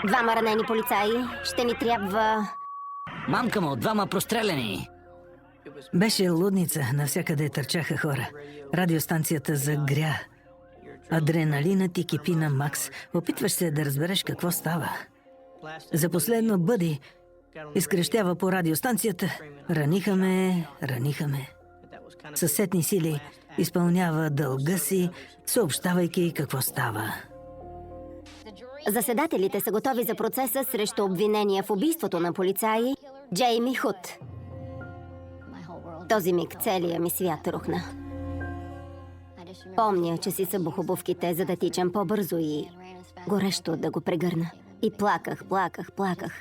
Двама ранени полицаи. Ще ни трябва... Мамка му, двама простреляни. Беше лудница, навсякъде търчаха хора. Радиостанцията загря. Адреналинът ти кипи на макс. Опитваш се да разбереш какво става. За последно бъди изкрещява по радиостанцията: раниха ме, раниха ме. Със сетни сили изпълнява дълга си, съобщавайки какво става. Заседателите са готови за процеса срещу обвинения в убийството на полицаи Джейми Худ. Този миг целият ми свят рухна. Помня, че си събух обувките, за да тичам по-бързо и горещо да го прегърна. И плаках, плаках, плаках.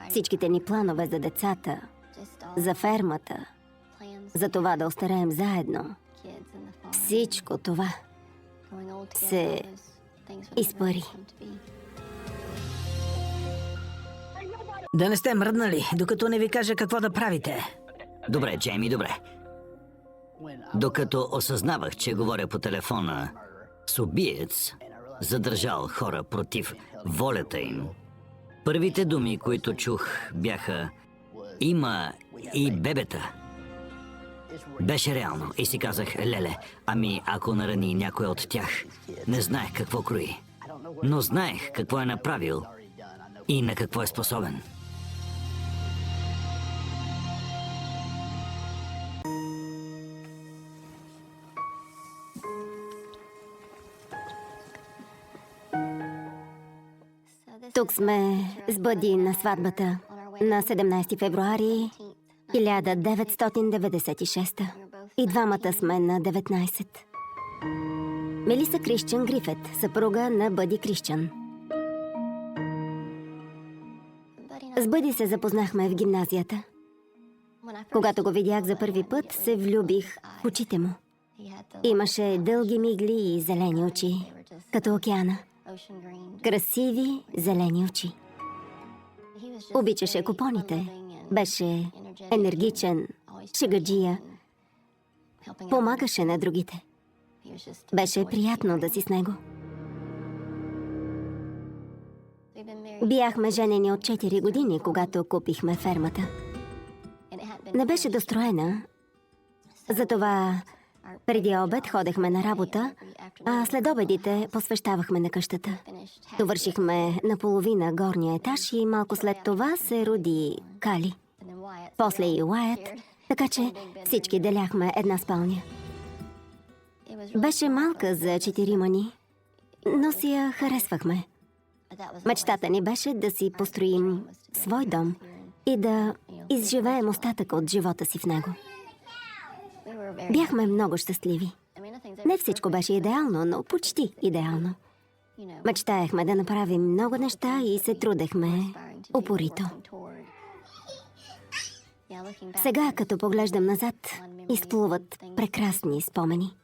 Всичките ни планове за децата, за фермата, за това да остареем заедно. Всичко това се изпари. Да не сте мръднали, докато не ви кажа какво да правите. Добре, Джейми, добре. Докато осъзнавах, че говоря по телефона с убиец, задържал хора против волята им, първите думи, които чух, бяха: има и бебета. Беше реално и си казах: леле, ами ако нарани някой от тях. Не знаех какво крои, но знаех какво е направил и на какво е способен. Тук сме с Бъди на сватбата на 17 февруари 1996. И двамата сме на 19. Мелиса Крищън Грифет, съпруга на Бъди Крищън. С Бъди се запознахме в гимназията. Когато го видях за първи път, се влюбих в очите му. Имаше дълги мигли и зелени очи, като океана. Красиви зелени очи. Обичаше купоните. Беше енергичен, шегаджия. Помагаше на другите. Беше приятно да си с него. Бяхме женени от 4 години, когато купихме фермата. Не беше достроена, затова преди обед ходехме на работа, а след обедите посвещавахме на къщата. Довършихме наполовина горния етаж и малко след това се роди Кали. После и Уайт, така че всички деляхме една спалня. Беше малка за 4 ни, но си я харесвахме. Мечтата ни беше да си построим свой дом и да изживеем остатък от живота си в него. Бяхме много щастливи. Не всичко беше идеално, но почти идеално. Мечтаехме да направим много неща и се трудехме упорито. Сега, като поглеждам назад, изплуват прекрасни спомени.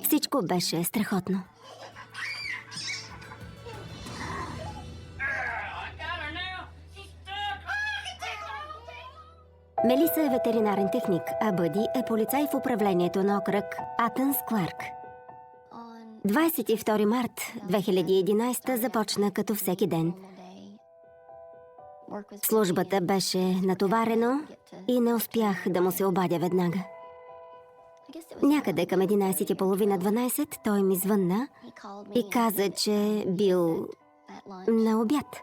Всичко беше страхотно. Мелиса е ветеринарен техник, а Бъди е полицай в управлението на окръг Атънс Кларк. 22 март 2011 започна като всеки ден. Службата беше натоварено и не успях да му се обадя веднага. Някъде към 11:30-12 той ми звънна и каза, че бил на обяд.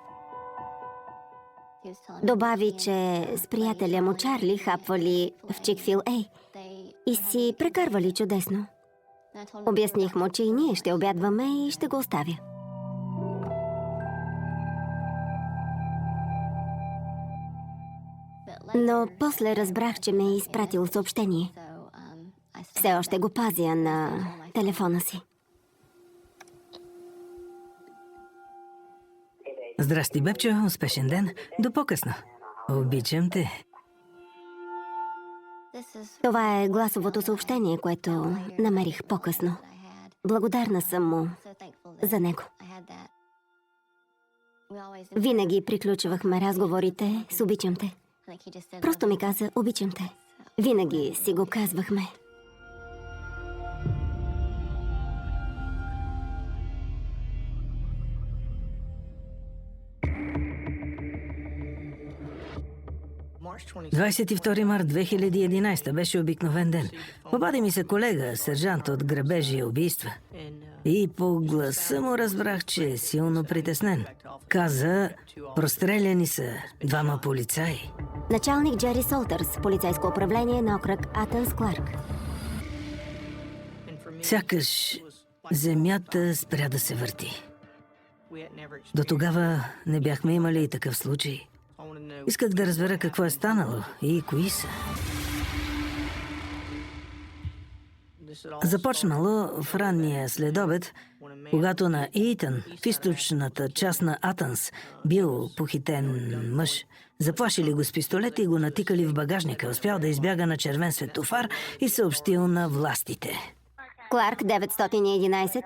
Добави, че с приятеля му Чарли хапвали в Чик-фил-Ей и си прекарвали чудесно. Обясних му, че и ние ще обядваме и ще го оставя. Но после разбрах, че ме е изпратил съобщение. Все още го пазя на телефона си. Здрасти, бебчо, успешен ден. До по-късно. Обичам те. Това е гласовото съобщение, което намерих по-късно. Благодарна съм му за него. Винаги приключвахме разговорите с "обичам те". Просто ми каза "обичам те". Винаги си го казвахме. 22 март 2011 беше обикновен ден. Обади ми се колега, сержант от грабежи и убийства. И по гласа му разбрах, че е силно притеснен. Каза, простреляни са двама полицаи. Началник Джери Солтърс, полицейско управление на окръг Атънс Кларк. Сякаш земята спря да се върти. До тогава не бяхме имали и такъв случай. Исках да разбера какво е станало и кои са. Започнало в ранния следобед, когато на Итън, в източната част на Атънс, бил похитен мъж. Заплашили го с пистолет и го натикали в багажника. Успял да избяга на червен светофар и съобщил на властите. Кларк 911.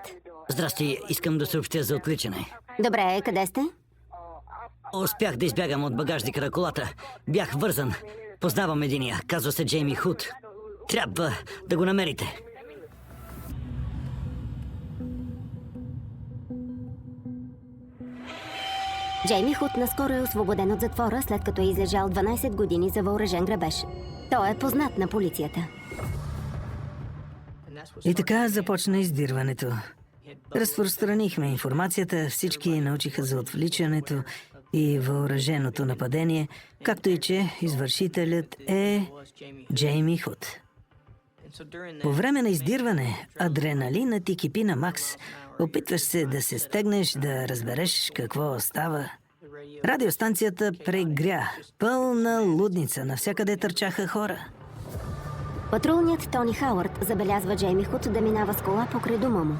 Здрасти, искам да съобщя за отвличане. Добре, къде сте? Успях да избягам от багажника на колата. Бях вързан. Познавам единия. Казва се Джейми Худ. Трябва да го намерите. Джейми Худ наскоро е освободен от затвора, след като е излежал 12 години за въоръжен грабеж. Той е познат на полицията. И така започна издирването. Разпространихме информацията, всички научиха за отвличането и въоръженото нападение, както и че извършителят е Джейми Худ. По време на издирване, адреналинът ти кипи на макс. Опитваш се да се стегнеш, да разбереш какво става. Радиостанцията прегря. Пълна лудница. Навсякъде търчаха хора. Патрулният Тони Хауърд забелязва Джейми Худ да минава с кола покрай дома му.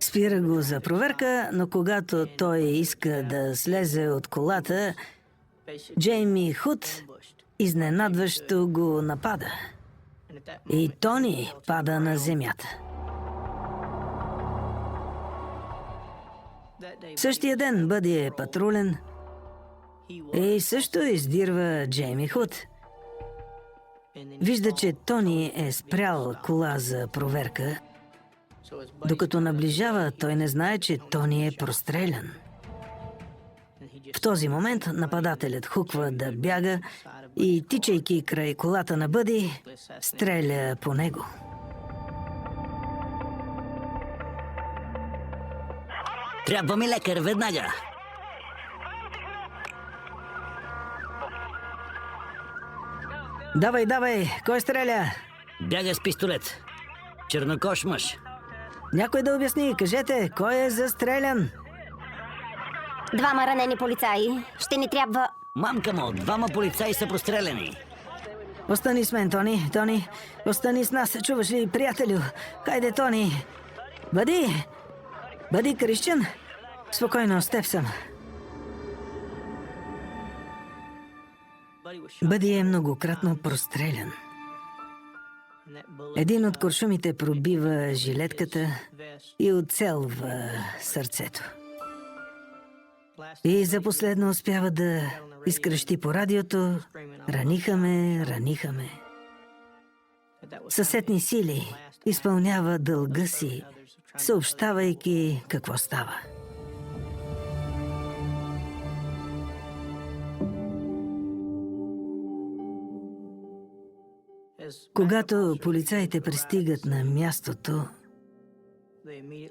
Спира го за проверка, но когато той иска да слезе от колата, Джейми Худ изненадващо го напада. И Тони пада на земята. Същия ден Бъди е патрулен и също издирва Джейми Худ. Вижда, че Тони е спрял кола за проверка. Докато наближава, той не знае, че Тони е прострелян. В този момент нападателят хуква да бяга и, тичайки край колата на Бъди, стреля по него. Трябва ми лекар веднага. Давай, давай! Кой стреля? Бяга с пистолет. Чернокош мъж. Някой да обясни, кажете, кой е застрелян? Двама ранени полицаи. Ще ни трябва... Мамка му, двама полицаи са простреляни. Остани с мен, Тони. Тони, остани с нас. Чуваш ли, приятелю? Хайде, Тони. Бъди! Бъди, Крищен. Спокойно, с теб съм. Бъди е многократно прострелян. Един от куршумите пробива жилетката и оцелва сърцето. И за последно успява да изкрещи по радиото: "Раниха ме, раниха ме." Със сетни сили изпълнява дълга си, съобщавайки какво става. Когато полицаите пристигат на мястото,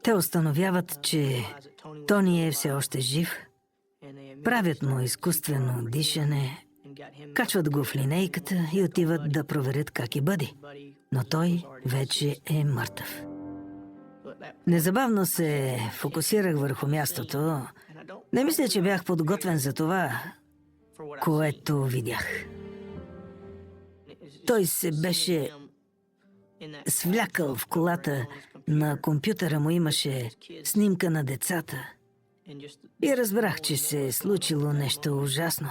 те установяват, че Тони е все още жив, правят му изкуствено дишане, качват го в линейката и отиват да проверят как и Бъди. Но той вече е мъртъв. Незабавно се фокусирах върху мястото. Не мисля, че бях подготвен за това, което видях. Той се беше свлякал в колата, на компютъра му имаше снимка на децата. И разбрах, че се е случило нещо ужасно.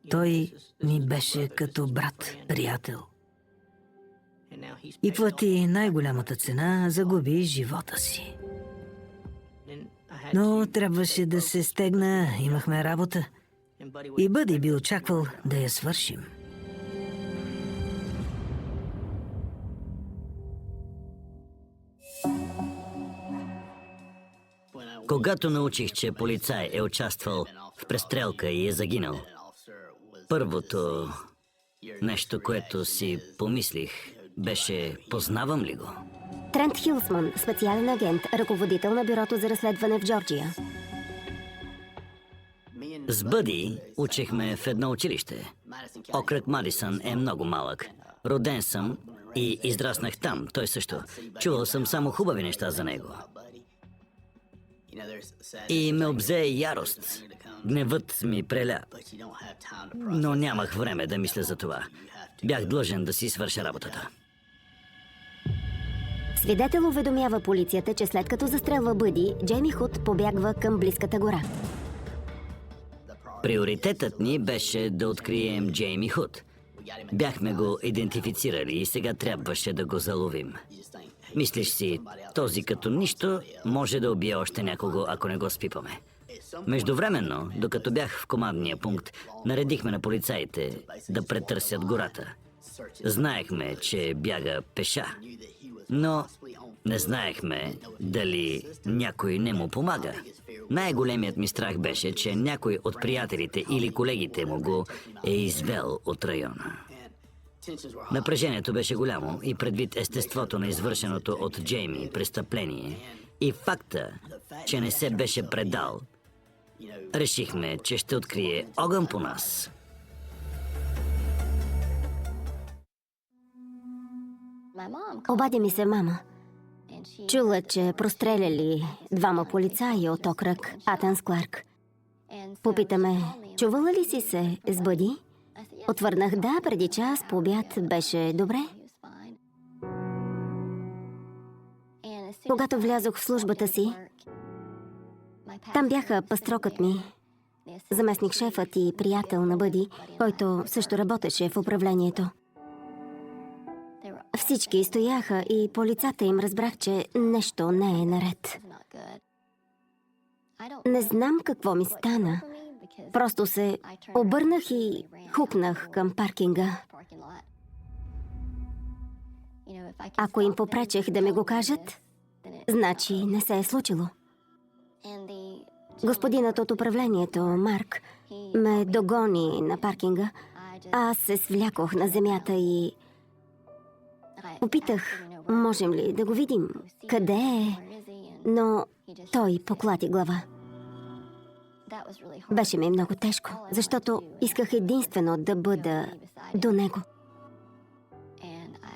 Той ми беше като брат, приятел. И плати най-голямата цена, загуби живота си. Но трябваше да се стегна, имахме работа. И Бъди би очаквал да я свършим. Когато научих, че полицай е участвал в престрелка и е загинал, Първото нещо, което си помислих, беше: познавам ли го? Трент Хилсман, специален агент, ръководител на бюрото за разследване в Джорджия. С Бъди учихме в едно училище. Окръг Мадисън е много малък. Роден съм и израснах там, той също. Чувал съм само хубави неща за него. И ме обзе ярост. Гневът ми преля. Но нямах време да мисля за това. Бях длъжен да си свърша работата. Свидетел уведомява полицията, че след като застрелва Бъди, Джейми Худ побягва към близката гора. Приоритетът ни беше да открием Джейми Худ. Бяхме го идентифицирали и сега трябваше да го заловим. Мислиш си, този като нищо може да убие още някого, ако не го спипаме. Междувременно, докато бях в командния пункт, наредихме на полицаите да претърсят гората. Знаехме, че бяга пеша, но не знаехме дали някой не му помага. Най-големият ми страх беше, че някой от приятелите или колегите му го е извел от района. Напрежението беше голямо и предвид естеството на извършеното от Джейми престъпление и факта, че не се беше предал, решихме, че ще открие огън по нас. Обади ми се мама. Чула, че простреляли двама полицаи от окръг Атънс Кларк. Попитаме, чувала ли си се с Бъди? Отвърнах да, преди час по обяд беше добре. Когато влязох в службата си, там бяха пастрокът ми, заместник-шефът и приятел на Бъди, който също работеше в управлението. Всички стояха и по лицата им разбрах, че нещо не е наред. Не знам какво ми стана. Просто се обърнах и хукнах към паркинга. Ако им попречех да ми го кажат, значи не се е случило. Господинът от управлението, Марк, ме догони на паркинга. Аз се свлякох на земята и попитах, можем ли да го видим, къде е, но той поклати глава. Беше ми много тежко, защото исках единствено да бъда до него.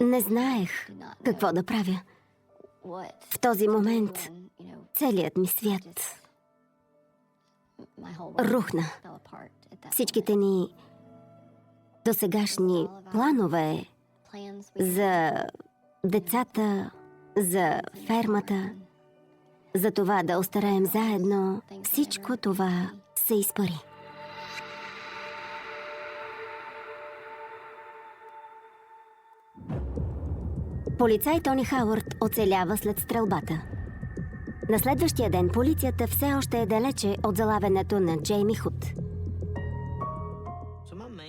Не знаех какво да правя. В този момент целият ми свят рухна. Всичките ни досегашни планове за децата, за фермата, за това да остареем заедно, всичко това се изпари. Полицай Тони Хауърд оцелява след стрелбата. На следващия ден полицията все още е далече от залавянето на Джейми Худ.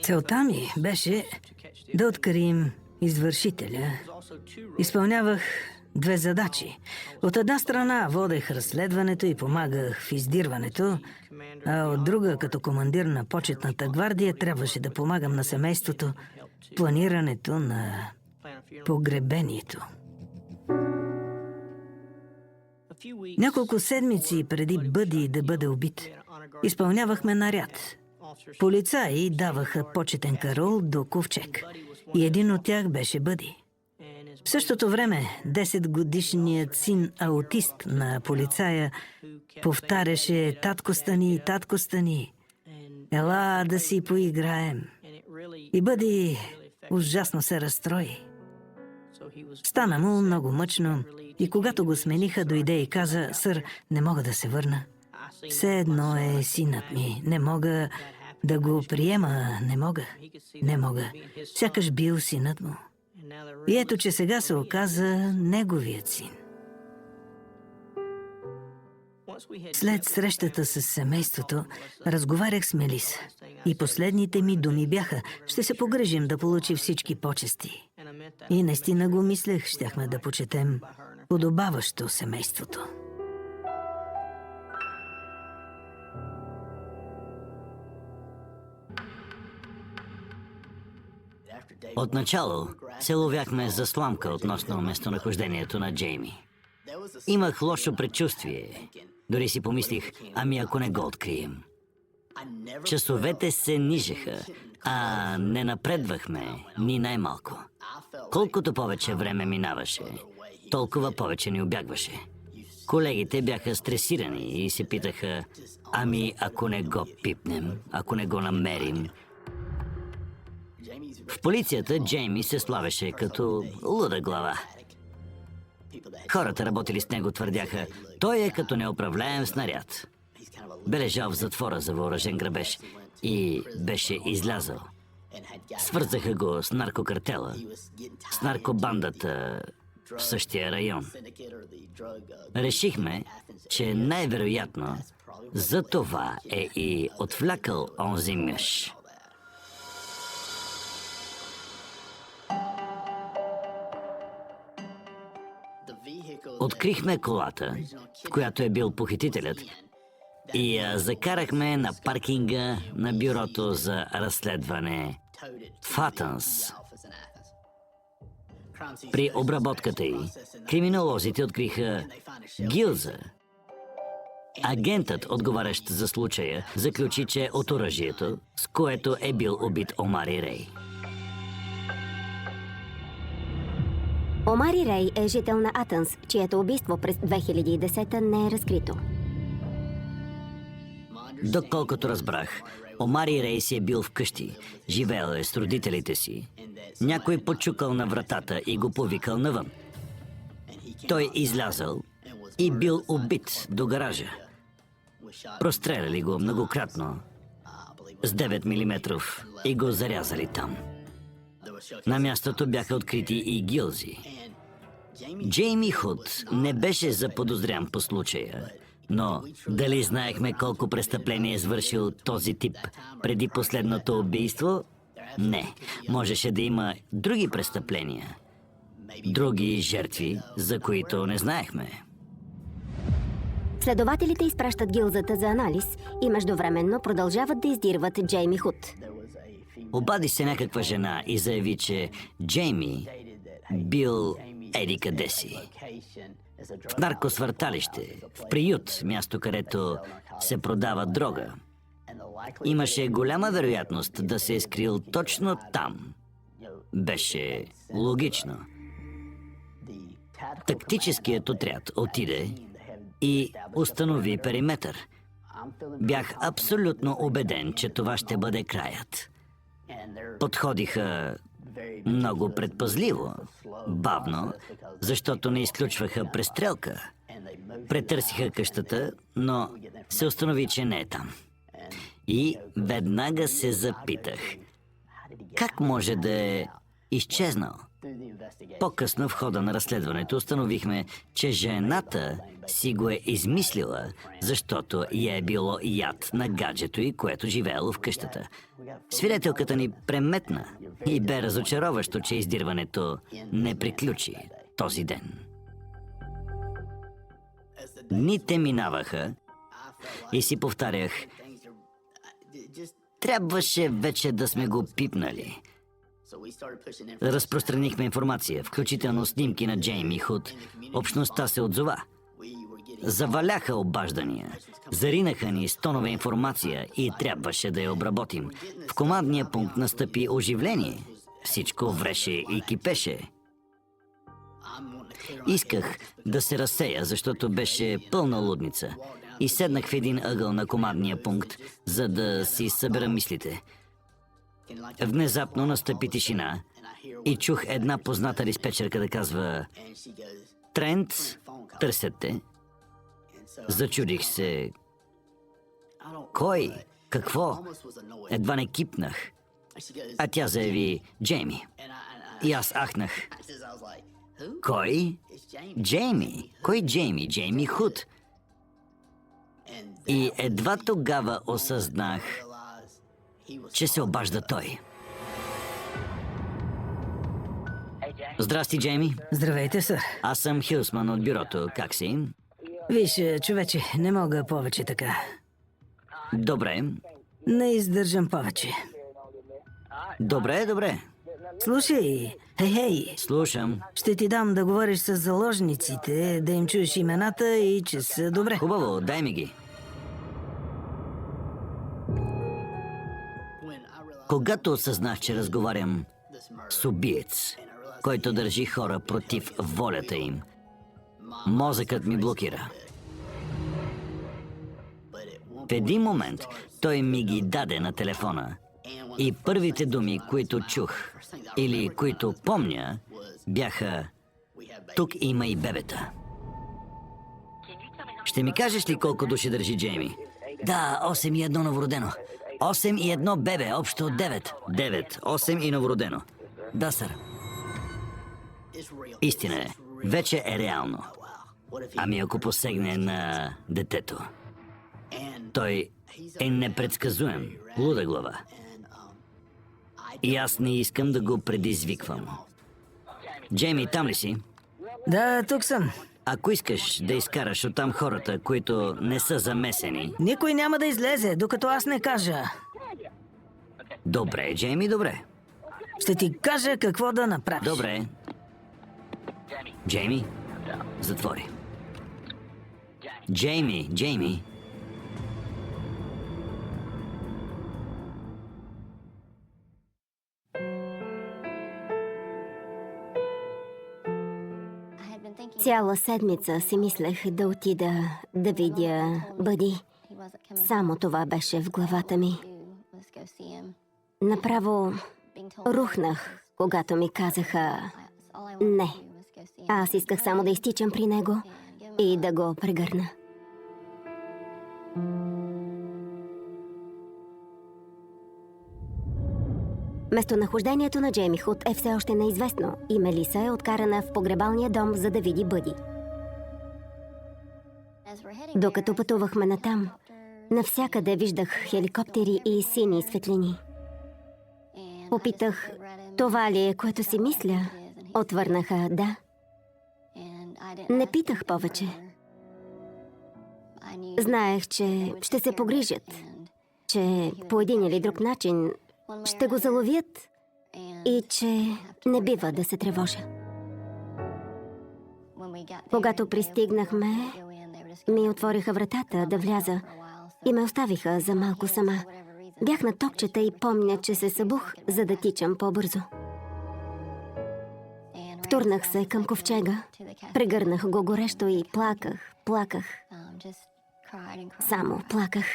Целта ми беше да открием извършителя. Изпълнявах две задачи. От една страна водех разследването и помагах в издирването, а от друга, като командир на почетната гвардия, трябваше да помагам на семейството планирането на погребението. Няколко седмици преди Бъди да бъде убит, изпълнявахме наряд. Полицаи даваха почетен караул до ковчег и един от тях беше Бъди. В същото време 10-годишният син аутист на полицая повтаряше: татко стани, ела да си поиграем. И Бъди ужасно се разстрои. Стана му много мъчно и когато го смениха, дойде и каза: сър, не мога да се върна. Все едно е синът ми. Не мога да го приема, не мога. Сякаш бил синът му. И ето, че сега се оказа неговият син. След срещата с семейството, разговарях с Мелиса. И последните ми думи бяха: ще се погрежим да получи всички почести. И наистина го мислех, щяхме да почетем подобаващо семейството. Отначало се ловяхме за сламка относно местонахождението на Джейми. Имах лошо предчувствие. Дори си помислих, ами ако не го открием. Часовете се нижеха, а не напредвахме ни най-малко. Колкото повече време минаваше, толкова повече ни убягваше. Колегите бяха стресирани и се питаха, ами ако не го пипнем, ако не го намерим. В полицията Джейми се славеше като луда глава. Хората, работили с него, твърдяха, той е като неуправляем снаряд. Бе лежал в затвора за въоръжен грабеж и беше излязъл. Свързаха го с наркокартела, с наркобандата в същия район. Решихме, че най-вероятно за това е и отвлякал онзи мъж. Открихме колата, в която е бил похитителят, и я закарахме на паркинга на бюрото за разследване в Атънс. При обработката й, криминолозите откриха гилза. Агентът, отговарящ за случая, заключи, че е от оръжието, с което е бил убит Омари Рей. Омари Рей е жител на Атънс, чието убийство през 2010 не е разкрито. Доколкото разбрах, Омари Рей си е бил вкъщи, живеел е с родителите си. Някой почукал на вратата и го повикал навън. Той излязъл и бил убит до гаража. Простреляли го многократно с 9 мм и го зарязали там. На мястото бяха открити и гилзи. Джейми Худ не беше заподозрян по случая, но дали знаехме колко престъпление е извършил този тип преди последното убийство? Не. Можеше да има други престъпления, други жертви, за които не знаехме. Следователите изпращат гилзата за анализ и междувременно продължават да издирват Джейми Худ. Обади се някаква жена и заяви, че Джейми бил еди къде си. В наркосвърталище, в приют, място където се продава дрога. Имаше голяма вероятност да се е скрил точно там. Беше логично. Тактическият отряд отиде и установи периметър. Бях абсолютно убеден, че това ще бъде краят. Подходиха много предпазливо, бавно, защото не изключваха престрелка. Претърсиха къщата, но се установи, че не е там. И веднага се запитах, как може да е изчезнал? По-късно в хода на разследването установихме, че жената си го е измислила, защото я е било яд на гаджето й, което живеело в къщата. Свидетелката ни преметна и бе разочароващо, че издирването не приключи този ден. Дните минаваха и си повтарях, трябваше вече да сме го пипнали. Разпространихме информация, включително снимки на Джейми Худ. Общността се отзова. Заваляха обаждания. Заринаха ни с тонове информация и трябваше да я обработим. В командния пункт настъпи оживление. Всичко вреше и кипеше. Исках да се разсея, защото беше пълна лудница. И седнах в един ъгъл на командния пункт, за да си събера мислите. Внезапно настъпи тишина и чух една позната диспетчерка да казва: „Трент, търсят те." Зачудих се. Кой? Какво? Едва не кипнах. А тя заяви: „Джейми." И аз ахнах. Кой? Джейми. Кой Джейми? Джейми Худ. И едва тогава осъзнах, че се обажда той. Здрасти, Джейми. Здравейте, сър. Аз съм Хилсман от бюрото. Как си? Виж, човече, не мога повече така. Добре. Не издържам повече. Добре. Слушай, хей, Слушам. ще ти дам да говориш с заложниците, да им чуеш имената и че са добре. Хубаво, дай ми ги. Когато осъзнах, че разговарям с убиец, който държи хора против волята им, мозъкът ми блокира. В един момент той ми ги даде на телефона и първите думи, които чух или които помня, бяха: тук има и бебета. Ще ми кажеш ли колко души държи Джейми? Да, 8 и 1 новородено. 8 и 1 бебе, общо 9. 9, 8 и новородено. Да, сър. Истина е. Вече е реално. Ами ако посегне на детето? Той е непредсказуем. Луда глава. И аз не искам да го предизвиквам. Джейми, там ли си? Да, тук съм. Ако искаш да изкараш оттам хората, които не са замесени... Никой няма да излезе, докато аз не кажа. Добре, Джейми, добре. Ще ти кажа какво да направиш. Добре. Джейми, затвори. Джейми. Цяла седмица си мислех да отида да видя Бъди. Само това беше в главата ми. Направо рухнах, когато ми казаха не. Аз исках само да изтичам при него и да го прегърна. Местонахождението на Джейми Худ е все още неизвестно и Мелиса е откарана в погребалния дом, за да види Бъди. Докато пътувахме натам, навсякъде виждах хеликоптери и сини светлини. Попитах, това ли е, което си мисля? Отвърнаха да. Не питах повече. Знаех, че ще се погрижат, че по един или друг начин ще го заловят и че не бива да се тревожа. Когато пристигнахме, ми отвориха вратата да вляза и ме оставиха за малко сама. Бях на токчета и помня, че се събух, за да тичам по-бързо. Втурнах се към ковчега, прегърнах го горещо и плаках. Само плаках.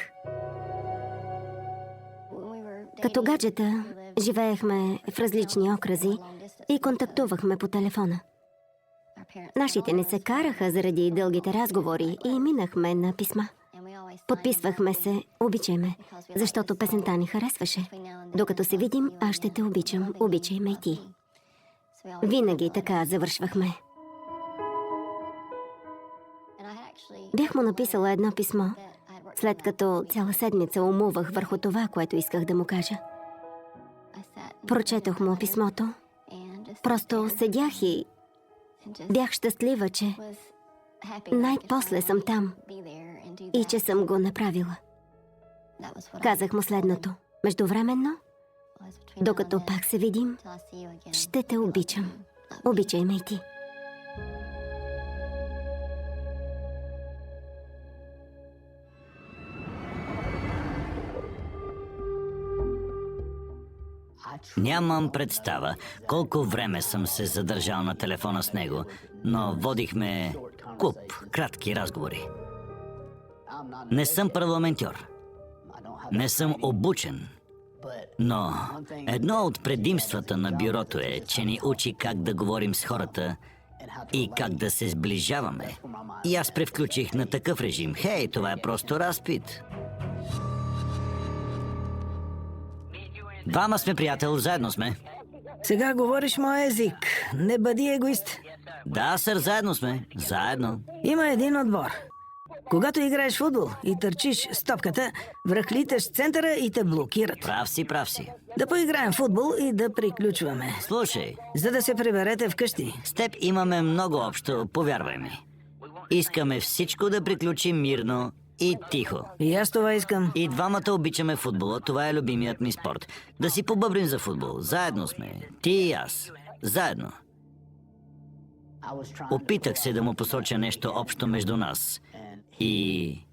Като гаджета живеехме в различни окръзи и контактувахме по телефона. Нашите не се караха заради дългите разговори и минахме на писма. Подписвахме се "Обичай ме", защото песента ни харесваше. Докато се видим, аз ще те обичам, обичай ме и ти. Винаги така завършвахме. Бях му написала едно писмо, след като цяла седмица умувах върху това, което исках да му кажа. Прочетох му писмото. Просто седях и бях щастлива, че най-после съм там и че съм го направила. Казах му следното: междувременно, докато пак се видим, ще те обичам. Обичай ме и ти. Нямам представа колко време съм се задържал на телефона с него, но водихме куп кратки разговори. Не съм парламентьор. Не съм обучен. Но едно от предимствата на бюрото е, че ни учи как да говорим с хората и как да се сближаваме. И аз превключих на такъв режим. Хей, това е просто разпит. Двама сме, приятел, заедно сме. Сега говориш моя език. Не бъди егоист. Да, сър, заедно сме. Заедно. Има един отбор. Когато играеш футбол и търчиш с топката, връхлиташ центъра и те блокират. Прав си. Да поиграем футбол и да приключваме. Слушай, За да се приберете вкъщи. с теб имаме много общо, повярвай ми. Искаме всичко да приключим мирно И тихо. И аз това искам. И двамата обичаме футбола, това е любимият ми спорт. Да си побъбрим за футбол. Заедно сме. Ти и аз. Заедно. Опитах се да му посоча нещо общо между нас. И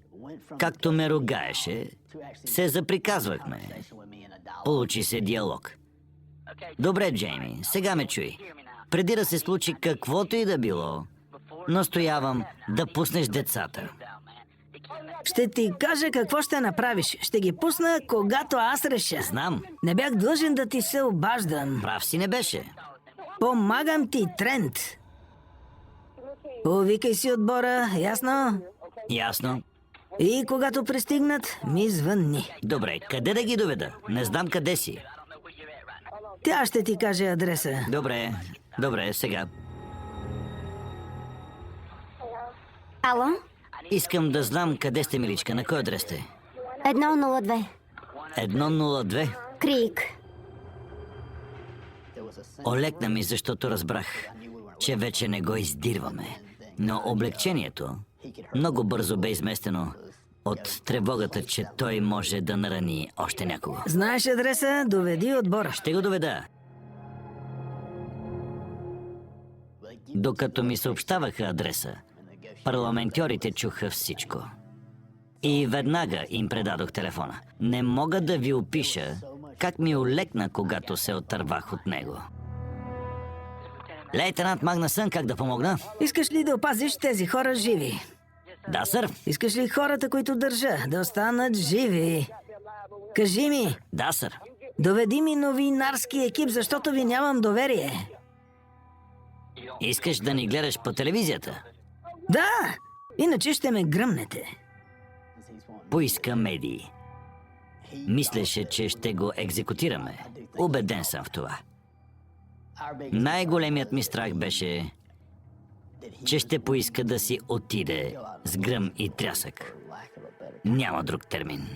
както ме ругаеше, се заприказвахме. Получи се диалог. Добре, Джейми, сега ме чуй. Преди да се случи каквото и да било, настоявам да пуснеш децата. Ще ти кажа какво ще направиш. Ще ги пусна, когато аз реша. Знам, Не бях длъжен да ти се обаждам. прав си не беше. Помагам ти, Трент. Повикай си отбора, ясно? Ясно. И когато пристигнат, ми звънни. Добре, къде да ги доведа? Не знам къде си. Тя ще ти каже адреса. Добре, сега. Ало? Искам да знам къде сте, миличка, на кой адрес сте? 102. 102. Крик. Олекна ми, защото разбрах, че вече не го издирваме. Но облегчението много бързо бе изместено от тревогата, че той може да нарани още някого. Знаеш адреса? Доведи отбора. Ще го доведа. Докато ми съобщаваха адреса, парламентьорите чуха всичко. И веднага им предадох телефона. Не мога да ви опиша как ми олекна, когато се отървах от него. Лейтенант Магнасън, как да помогна? Искаш ли да опазиш тези хора живи? Да, сър. Искаш ли хората, които държа, да останат живи? Кажи ми, Да, сър. доведи ми новинарски екип, защото ви нямам доверие. Искаш да ни гледаш по телевизията? Да, иначе ще ме гръмнете. Поиска медии. Мислеше, че ще го екзекутираме. Убеден съм в това. Най-големият ми страх беше, че ще поиска да си отиде с гръм и трясък. Няма друг термин.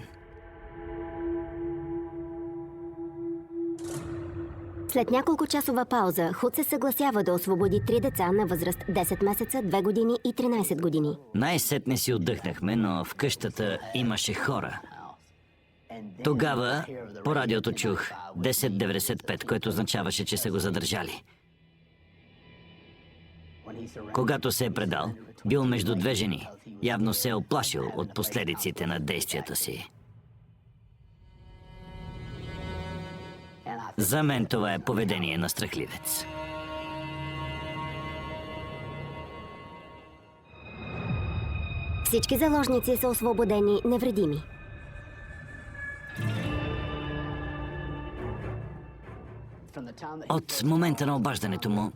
След няколко часова пауза, Худ се съгласява да освободи 3 деца на възраст 10 месеца, 2 години и 13 години. Най-сетне си отдъхнахме, но в къщата имаше хора. Тогава по радиото чух 1095, което означаваше, че са го задържали. Когато се е предал, бил между две жени. Явно се е оплашил от последиците на действията си. За мен това е поведение на страхливец. Всички заложници са освободени невредими. От момента на обаждането му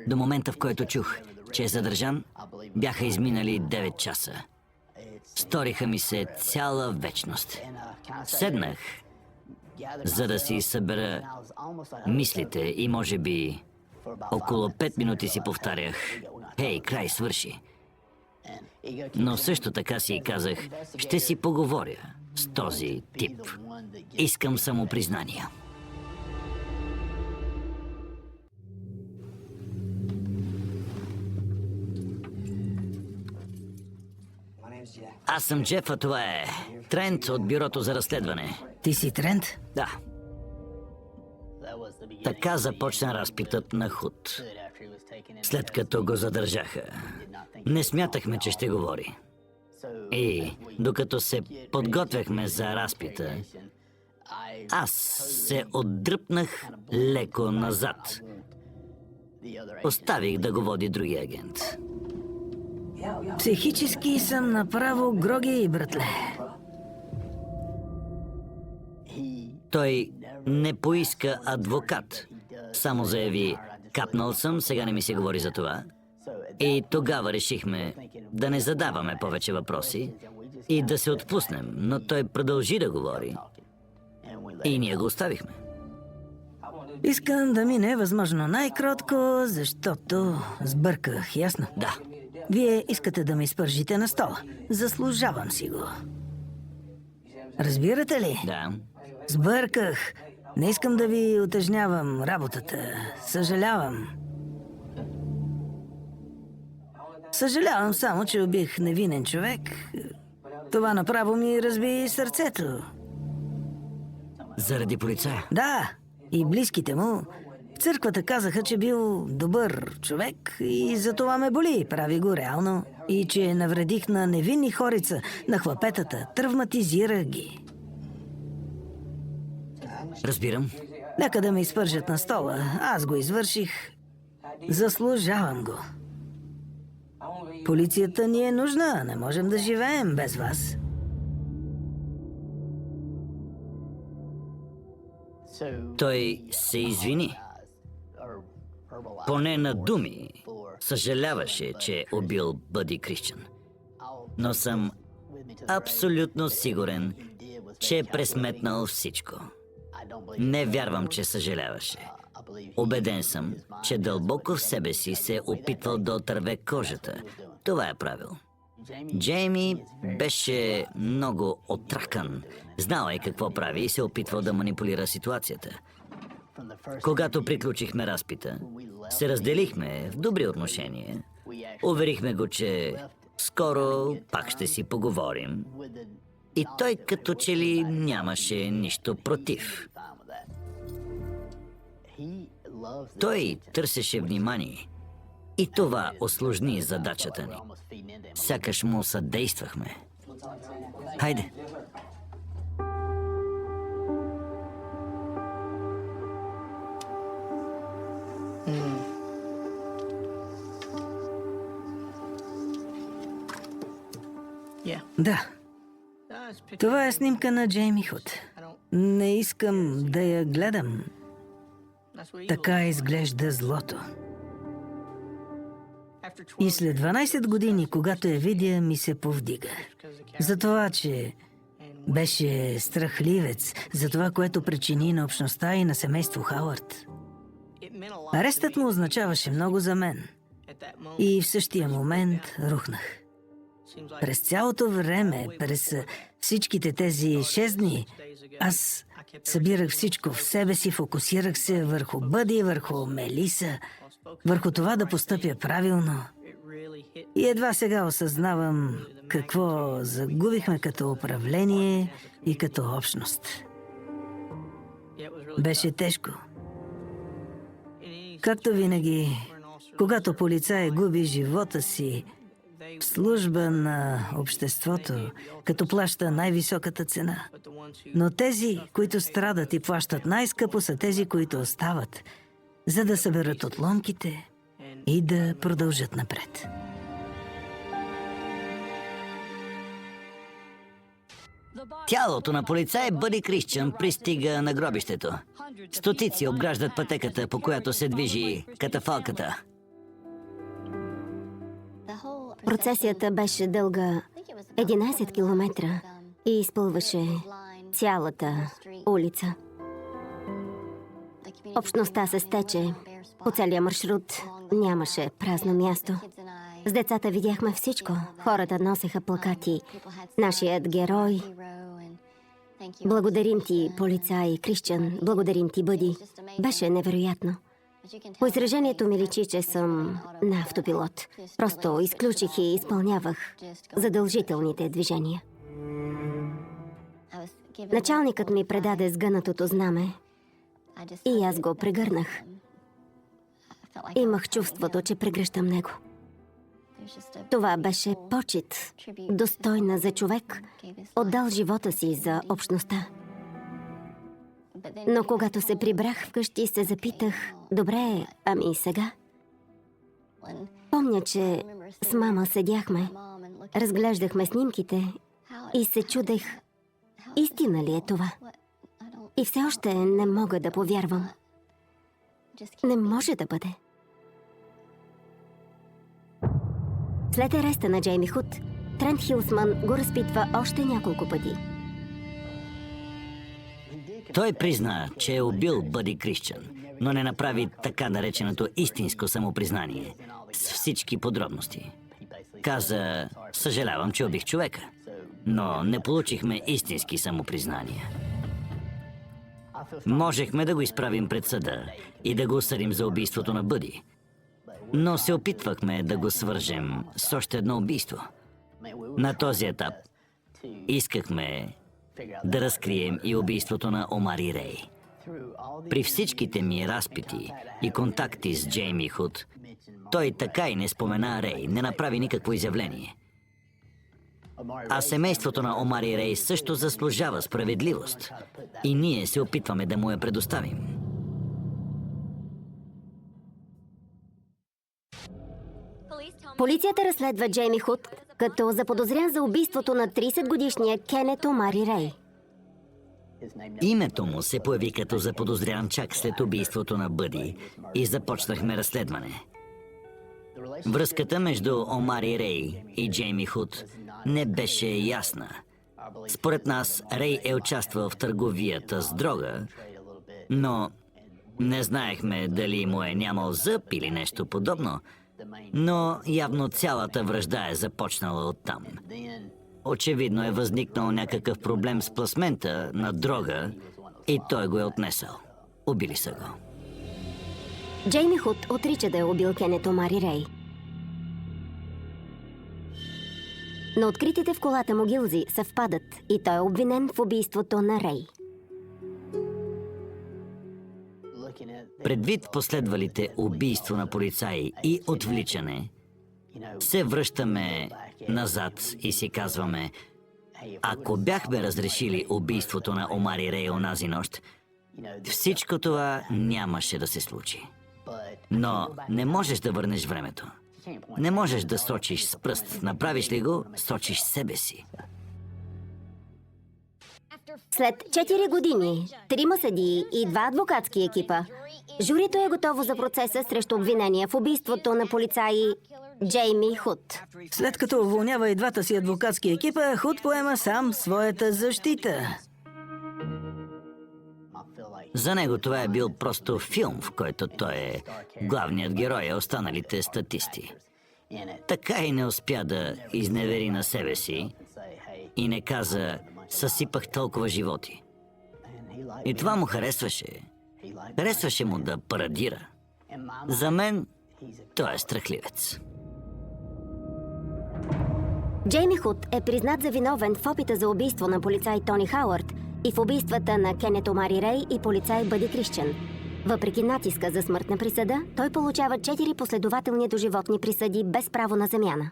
до момента, в който чух, че е задържан, бяха изминали 9 часа. Сториха ми се цяла вечност. Седнах, за да си събера мислите и може би около 5 минути си повтарях: «Хей, край, свърши!» Но също така си казах: ще си поговоря с този тип. Искам самопризнания. Аз съм Джеф, а това е Трент от бюрото за разследване. Ти си Трент? Да. Така започна разпитът на Худ. След като го задържаха, не смятахме, че ще говори. И докато се подготвяхме за разпита, аз се отдръпнах леко назад. Оставих да го води другия агент. Психически съм направо гроги, братле. Той не поиска адвокат. Само заяви: капнал съм, сега не ми се говори за това. И тогава решихме да не задаваме повече въпроси и да се отпуснем, но той продължи да говори. И ние го оставихме. Искам да мине възможно най-кротко, защото сбърках, ясно? Да. Вие искате да ме изпържите на стола. Заслужавам си го. Разбирате ли? Да. Сбърках. Не искам да ви утежнявам работата. Съжалявам. Съжалявам само, че убих невинен човек Това направо ми разби сърцето. Заради полицая? Да, и близките му. В църквата казаха, че бил добър човек и за това ме боли, прави го реално. И че навредих на невинни хорица, на хлапетата, травматизирах ги. Разбирам. Нека да ме изпържат на стола, аз го извърших. Заслужавам го. Полицията ни е нужна, не можем да живеем без вас. Той се извини. Поне на думи съжаляваше, че е убил Бъди Крисчън. Но съм абсолютно сигурен, че е пресметнал всичко. Не вярвам, че съжаляваше. Убеден съм, че дълбоко в себе си се е опитвал да отърве кожата. Това е правил. Джейми беше много отракан. Знал е какво прави и се опитвал да манипулира ситуацията. Когато приключихме разпита, се разделихме в добри отношения. Уверихме го, че скоро пак ще си поговорим. И той като че ли нямаше нищо против. Той търсеше внимание. И това усложни задачата ни. Сякаш му съдействахме. Хайде. Да. Това е снимка на Джейми Худ. Не искам да я гледам. Така изглежда злото. И след 12 години, когато я видя, ми се повдига. За това, че беше страхливец, за това, което причини на общността и на семейство Хауърд. Арестът му означаваше много за мен. И в същия момент рухнах. През цялото време, през всичките тези 6 дни, аз събирах всичко в себе си, фокусирах се върху Бъди, върху Мелиса, върху това да постъпя правилно. И едва сега осъзнавам какво загубихме като управление и като общност. Беше тежко. Както винаги, когато полицай губи живота си в служба на обществото, като плаща най-високата цена. Но тези, които страдат и плащат най-скъпо, са тези, които остават, за да съберат отломките и да продължат напред. Тялото на полицай Бъди Крисчън пристига на гробището. Стотици обграждат пътеката, по която се движи катафалката. Процесията беше дълга 11 километра и изпълваше цялата улица. Общността се стече. По целия маршрут нямаше празно място. С децата видяхме всичко. Хората носеха плакати. Нашият герой. Благодарим ти, полицай Крисчън. Благодарим ти, Бъди. Беше невероятно. По изражението ми личи, че съм на автопилот. Просто изключих и изпълнявах задължителните движения. Началникът ми предаде сгънатото знаме и аз го прегърнах. Имах чувството, че прегръщам него. Това беше почит, достойна за човек, отдал живота си за общността. Но когато се прибрах вкъщи, се запитах, добре, ами и сега? Помня, че с мама седяхме, разглеждахме снимките и се чудех, истина ли е това? И все още не мога да повярвам. Не може да бъде. След ареста на Джейми Худ, Трент Хилсман го разпитва още няколко пъти. Той призна, че е убил Бъди Крисчън, но не направи така нареченото истинско самопризнание с всички подробности. Каза, съжалявам, че убих човека, но не получихме истински самопризнания. Можехме да го изправим пред съда и да го осъдим за убийството на Бъди, но се опитвахме да го свържем с още едно убийство. На този етап искахме да разкрием и убийството на Омари Рей. При всичките ми разпити и контакти с Джейми Худ, той така и не спомена Рей, не направи никакво изявление. А семейството на Омари Рей също заслужава справедливост. И ние се опитваме да му я предоставим. Полицията разследва Джейми Худ като заподозрян за убийството на 30-годишния Кенет Омари Рей. Името му се появи като заподозрян чак след убийството на Бъди и започнахме разследване. Връзката между Омари Рей и Джейми Худ не беше ясна. Според нас, Рей е участвал в търговията с дрога, но не знаехме дали му е нямал зъб или нещо подобно, но явно цялата вражда е започнала оттам. Очевидно е възникнал някакъв проблем с пласмента на дрога и той го е отнесъл. Убили са го. Джейми Худ отрича да е убил Кенет Омари Рей. Но откритите в колата му гилзи съвпадат и той е обвинен в убийството на Рей. Предвид последвалите убийство на полицаи и отвличане, се връщаме назад и си казваме, ако бяхме разрешили убийството на Омари Рей онази нощ, всичко това нямаше да се случи. Но не можеш да върнеш времето. Не можеш да сочиш с пръст. Направиш ли го, сочиш себе си. След 4 години, 3 съдии и 2 адвокатски екипа, журито е готово за процеса срещу обвинения в убийството на полицаи Джейми Худ. След като уволнява и двата си адвокатски екипа, Худ поема сам своята защита. За него това е бил просто филм, в който той е главният герой, а останалите статисти. Така и не успя да изневери на себе си и не каза, съсипах толкова животи. И това му харесваше. Харесваше му да парадира. За мен той е страхливец. Джейми Худ е признат за виновен в опита за убийство на полицай Тони Хауърд и в убийствата на Кенет Омари Рей и полицай Бъди Крищън. Въпреки натиска за смъртна присъда, той получава 4 последователни доживотни присъди без право на замяна.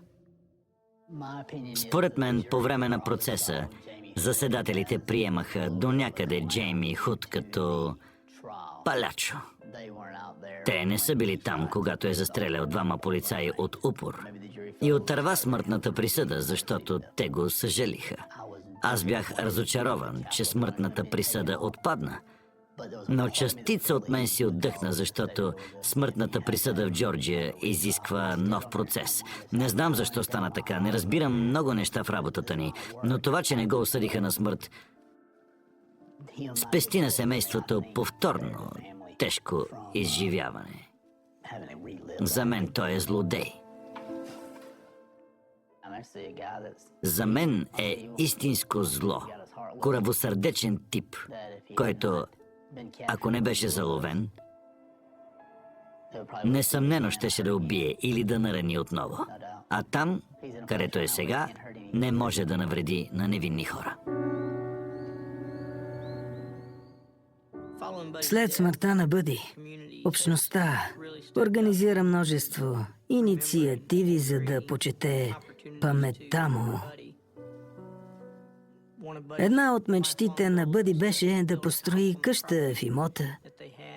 Според мен, по време на процеса, заседателите приемаха до някъде Джейми Худ като палячо. Те не са били там, когато е застрелял 2 полицаи от упор и отърва смъртната присъда, защото те го съжалиха. Аз бях разочарован, че смъртната присъда отпадна, но частица от мен си отдъхна, защото смъртната присъда в Джорджия изисква нов процес. Не знам защо стана така, не разбирам много неща в работата ни, но това, че не го осъдиха на смърт, спести на семейството повторно тежко изживяване. За мен той е злодей. За мен е истинско зло, коравосърдечен тип, който, ако не беше заловен, несъмнено щеше да убие или да нарани отново. А там, където е сега, не може да навреди на невинни хора. След смъртта на Бъди, общността организира множество инициативи, за да почете паметта му. Една от мечтите на Бъди беше да построи къща в имота,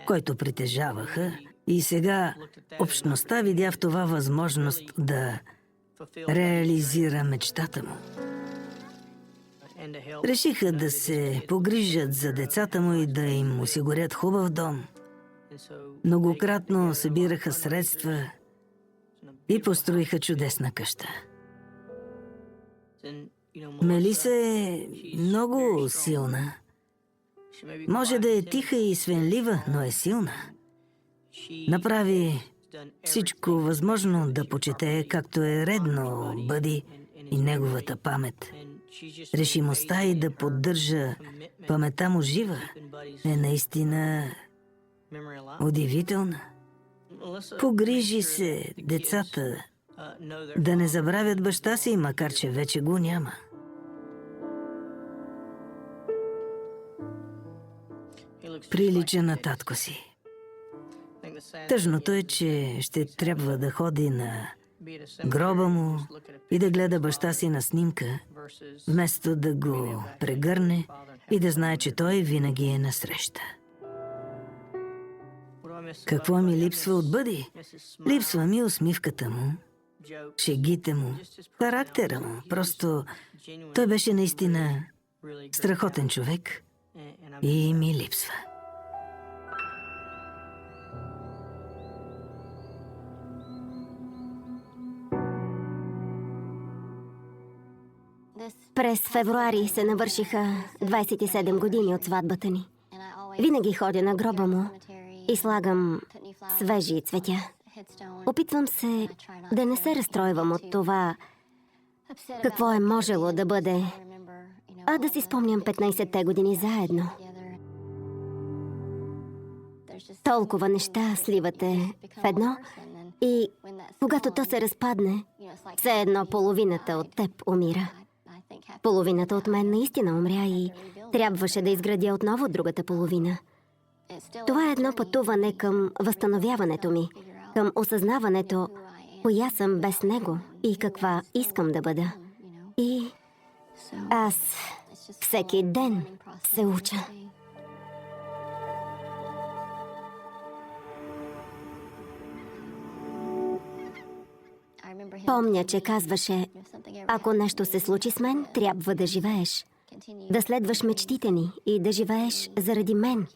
който притежаваха, и сега общността видя в това възможност да реализира мечтата му. Решиха да се погрижат за децата му и да им осигурят хубав дом. Многократно събираха средства и построиха чудесна къща. Мелиса е много силна. Може да е тиха и свенлива, но е силна. Направи всичко възможно да почете, както е редно, Бъди и неговата памет. Решимостта и да поддържа паметта му жива е наистина удивителна. Погрижи се децата да не забравят баща си, макар че вече го няма. Прилича на татко си. Тъжното е, че ще трябва да ходи на гроба му и да гледа баща си на снимка, вместо да го прегърне и да знае, че той винаги е насреща. Какво ми липсва от Бъди? Липсва ми усмивката му, шегите му, характера му. Просто той беше наистина страхотен човек и ми липсва. През февруари се навършиха 27 години от сватбата ни. Винаги ходя на гроба му и слагам свежи цветя. Опитвам се да не се разстройвам от това, какво е можело да бъде, а да си спомням 15-те години заедно. Толкова неща сливате в едно и когато то се разпадне, все едно половината от теб умира. Половината от мен наистина умря и трябваше да изградя отново другата половина. Това е едно пътуване към възстановяването ми, към осъзнаването, коя съм без него и каква искам да бъда. И аз всеки ден се уча. Помня, че казваше, ако нещо се случи с мен, трябва да живееш. Да следваш мечтите ни и да живееш заради мен.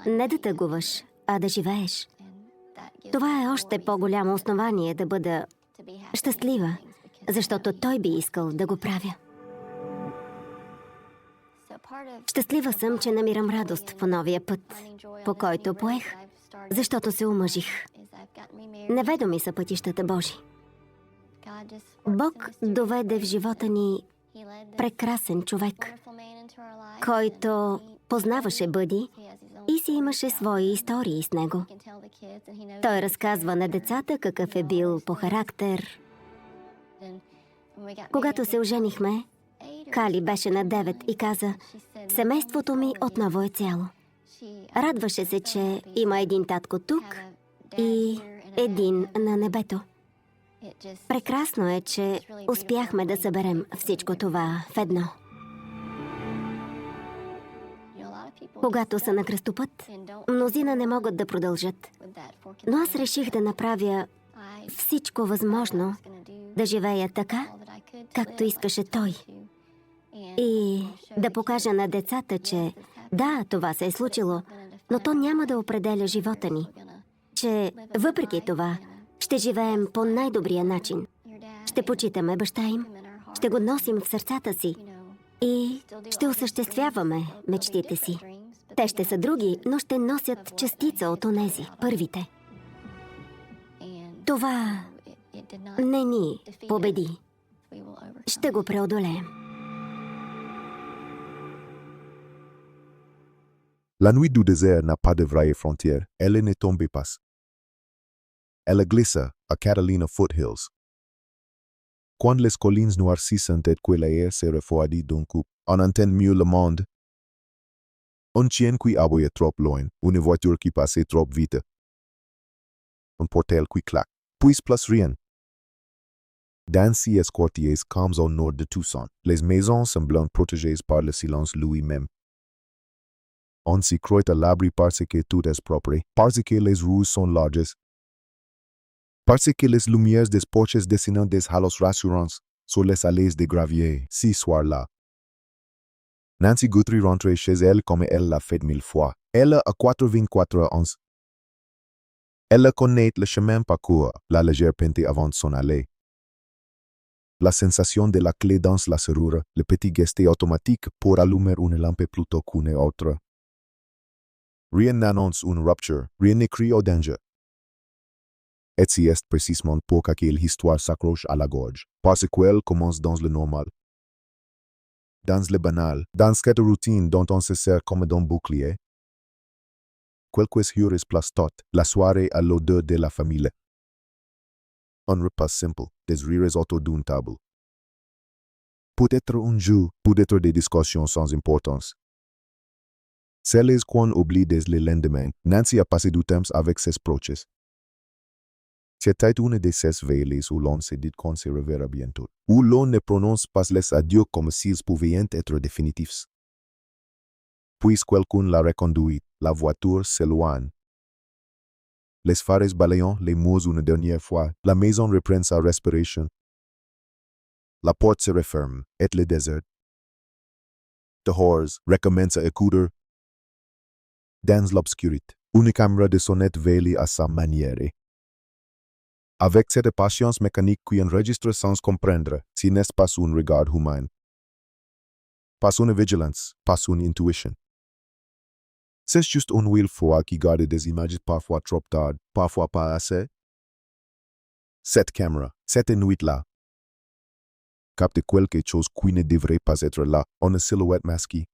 Не да тъгуваш, а да живееш. Това е още по-голямо основание да бъда щастлива, защото той би искал да го правя. Щастлива съм, че намирам радост по новия път, по който поех, защото се омъжих. Неведоми са пътищата Божи. Бог доведе в живота ни прекрасен човек, който познаваше Бъди и си имаше свои истории с него. Той разказва на децата какъв е бил по характер. Когато се оженихме, Кали беше на 9 и каза, семейството ми отново е цяло. Радваше се, че има един татко тук и един на небето. Прекрасно е, че успяхме да съберем всичко това в едно. Когато са на кръстопът, мнозина не могат да продължат. Но аз реших да направя всичко възможно да живея така, както искаше той. И да покажа на децата, че да, това се е случило, но то няма да определя живота ни. Че въпреки това ще живеем по най-добрия начин. Ще почитаме баща им, ще го носим в сърцата си и ще осъществяваме мечтите си. Те ще са други, но ще носят частица от онези, първите. Това не ни победи. Ще го преодолеем. La nuit du désert n'a pas de vraies frontières. Elle ne tombe pas. Elle glisse à Catalina Foothills. Quand les collines noircissent et que l'air se refroidit d'un coup, on entend mieux le monde. Un chien qui aboie trop loin, une voiture qui passe trop vite. Un portail qui claque, puis plus rien. Dans ces quartiers comme au nord de Tucson, les maisons semblent protégées par le silence lui-même. On s'y croit à l'abri parce que tout est propre, parce que les rues sont larges, parce que les lumières des porches dessinent des halos rassurants sur les allées de gravier, ce soir-là. Nancy Guthrie rentre chez elle comme elle l'a fait 1000 fois. Elle a 84 ans. Elle connaît le chemin parcouru, la légère pente avant son allée. La sensation de la clé dans la serrure, le petit geste automatique pour allumer une lampe plutôt qu'une autre. Rien n'annonce une rupture, rien ne crie au danger. Et c'est précisément pour que l'histoire s'accroche à la gorge, parce qu'elle commence dans le normal. Dans le banal, dans cette routine dont on se sert comme d'un bouclier. Quelques heures plus tard, la soirée à l'odeur de la famille. Un repas simple, des rires autour d'une table. Peut-être un jeu, peut-être des discussions sans importance. Celles qu'on oublie dès le lendemain, Nancy a passé du temps avec ses proches. C'était une de ces veillées où l'on se dit qu'on se reverra bientôt, où l'on ne prononce pas les adieux comme s'ils pouvaient être définitifs. Puis quelqu'un la reconduit, la voiture s'éloigne. Les phares balayant les murs une dernière fois, la maison reprend sa respiration. La porte se referme, et le désert. Dehors, recommence à écouter. Dans l'obscurité, une caméra de sonnette veille à sa manière. Avec cette patience mécanique qui enregistre sans comprendre, si n'est pas un regard humain. Pas une vigilance, pas une intuition. C'est juste un will froid qui garde des images parfois trop tard, parfois pas assez. Cette caméra, cette nuit-là, capte quelque chose qui ne devrait pas être là, une silhouette masquée.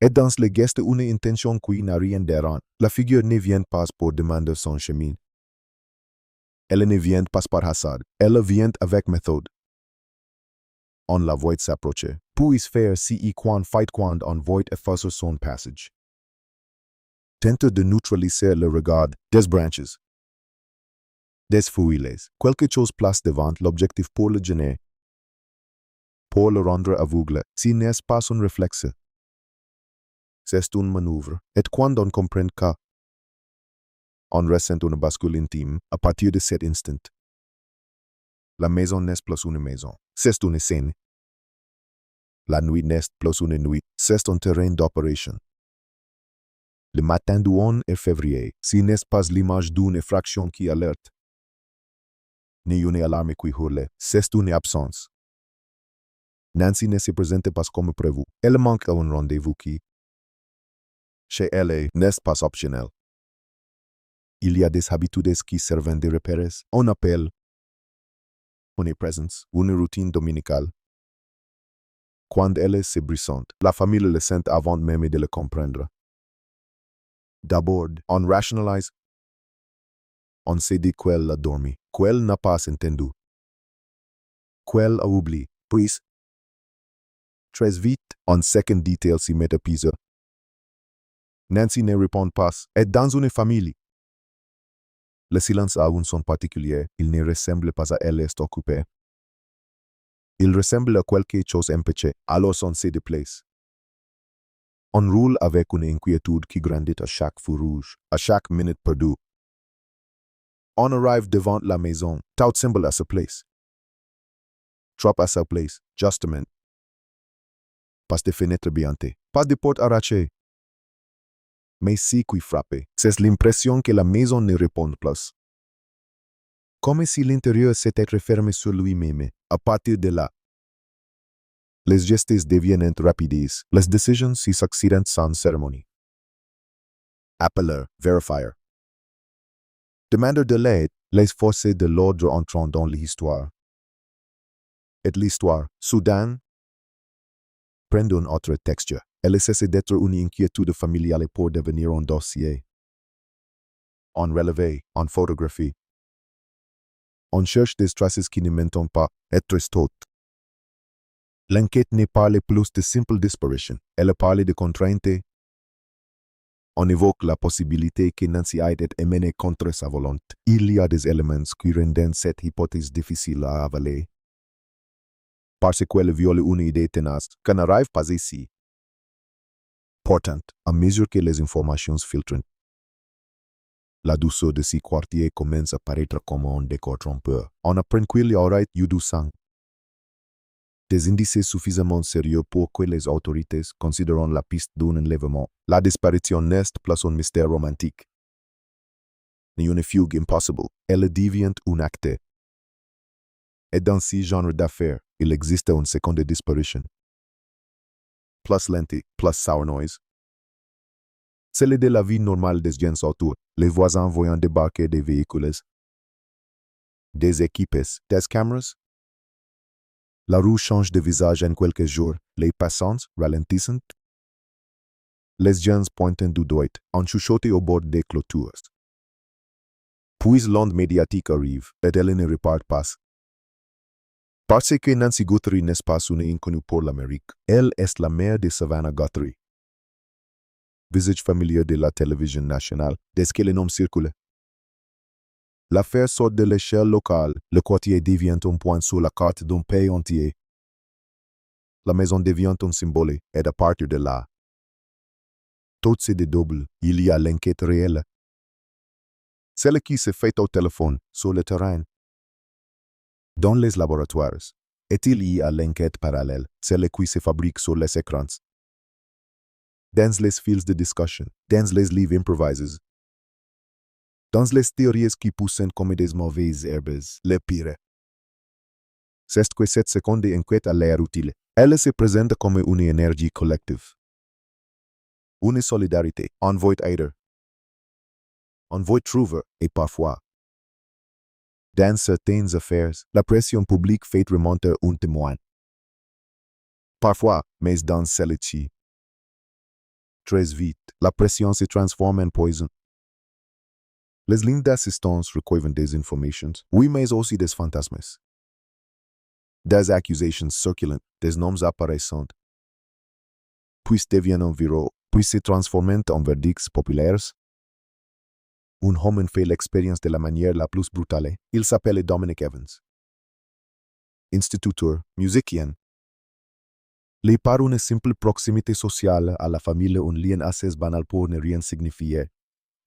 Et dans le geste une intention qui n'a rien d'errant, la figure ne vient pas pour demander son chemin. Elle ne vient pas par hasard, elle vient avec méthode. On la voit s'approcher, puis faire si quand on voit effacer son passage. Tente de neutraliser le regard des branches, des feuilles, quelque chose place devant l'objectif pour le gêner, pour le rendre aveugle, si n'est pas un réflexe. C'est une manœuvre, et quand on comprend que on ressent une bascule intime à partir de cet instant. La maison n'est plus une maison, c'est une scène. La nuit n'est plus une nuit, c'est un terrain d'opération. Le matin du 1 février, si n'est pas l'image d'une effraction qui alerte, ni une alarme qui hurle, c'est une absence. Nancy ne se présente pas comme prévu. Elle manque à un rendez-vous qui, chez elle, n'est pas optionnel. Il y a des habitudes qui servent de repères. On appelle une présence, une routine dominicale. Quand elle se brissante, la famille le sent avant même de le comprendre. D'abord, on rationalise. On se dit qu'elle a dormi, qu'elle n'a pas entendu, qu'elle a oublié. Puis, très vite, on second detail s'y met à pisa. Nancy ne répond pas, et dans une famille, le silence a un son particulier, il ne ressemble pas à elle est occupée. Il ressemble à quelque chose empêché, alors on se déplace. On roule avec une inquiétude qui grandit à chaque feu rouge, à chaque minute perdue. On arrive devant la maison, tout semble à sa place. Trop à sa place, justement. Pas de fenêtre bientée, pas de porte arrachée. Mais si qui frappe, c'est l'impression que la maison ne répond plus. Comme si l'intérieur s'était refermé sur lui-même. À partir de là, les gestes deviennent rapides, les décisions s'y succèdent sans cérémonie. Appeleur, vérifier. Demandeur de l'aide, les forces de l'ordre entrant dans l'histoire. Et l'histoire, soudain, prend une autre texture. Elle cesse d'être une inquiétude familiale pour devenir un dossier. On relève, on photographie. On cherche des traces qui ne mentent pas, être stout. L'enquête ne parle plus de simple disparition, elle parle de contrainte. On évoque la possibilité que Nancy ait été emmenée contre sa volonté. Il y a des éléments qui rendent cette hypothèse difficile à avaler. Parce qu'elle viole une idée tenace, qu'on n'arrive pas ici. Pourtant, à mesure que les informations filtrent, la douceur de ces quartiers commence à paraître comme un décor trompeur. On apprend qu'il y aurait eu du sang. Des indices suffisamment sérieux pour que les autorités considèrent la piste d'un enlèvement. La disparition n'est plus un mystère romantique, ni une fugue impossible. Elle devient un acte. Et dans ce genre d'affaires, il existe une seconde disparition. Plus lente, plus sour noise. Celle de la vie normale des gens autour, les voisins voyant débarquer des véhicules, des équipes, des caméras. La rue change de visage en quelques jours, les passants ralentissent. Les gens pointent du doigt, en chuchote au bord des clôtures. Puis l'onde médiatique arrive, et elle ne repart pas. Parce que Nancy Guthrie n'est pas une inconnue pour l'Amérique, elle est la mère de Savannah Guthrie. visage familier de la télévision nationale, dès que le nom circule. L'affaire sort de l'échelle locale, le quartier devient un point sur la carte d'un pays entier. La maison devient un symbole, et à partir de là, tout se dédouble, il y a l'enquête réelle. Celle qui se fait au téléphone, sur le terrain. Dans les laboratoires, et il y a l'enquête parallèle, celle qui se fabrique sur les écrans. Dans les fils de discussion, dans les livres improvisés. Dans les théories qui poussent comme des mauvaises herbes, les pires. C'est que cette seconde enquête a l'air utile. Elle se présente comme une énergie collective. Une solidarité, on veut aider. On veut trouver, et parfois. Dans certaines affaires, la pression publique fait remonter un témoin. Parfois, mais dans celle-ci. Très vite, la pression se transforme en poison. Les lignes d'assistance recueillent des informations, oui, mais aussi des fantasmes. Des accusations circulant, des noms apparaissant. Puis deviennent viraux, puis se transforment en verdicts populaires. Un homme fait l'expérience de la manière la plus brutale. Il s'appelle Dominic Evans. Instituteur, musicien. Les par une simple proximité sociale à la famille un lien assez banal pour ne rien signifier.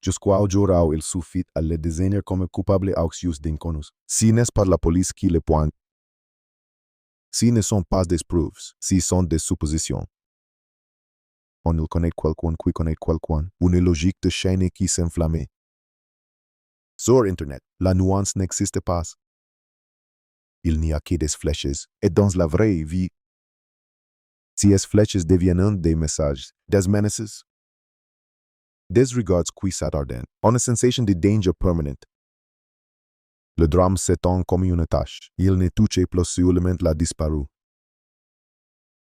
Jusqu'à aujourd'hui il suffit à le désigner comme coupable aux yeux d'inconnus. Si n'est pas la police qui le pointe. Si ne sont pas des preuves, si sont des suppositions. On il connaît quelqu'un qui connaît quelqu'un, une logique de chaîne qui s'enflamme. Sur Internet, la nuance n'existe pas. Il n'y a que des flèches, et dans la vraie vie, ces flèches deviennent des messages, des menaces, des regards qui s'attardent, on a sensation de danger permanent. Le drame s'étend comme une tâche, il ne touche plus seulement la disparue.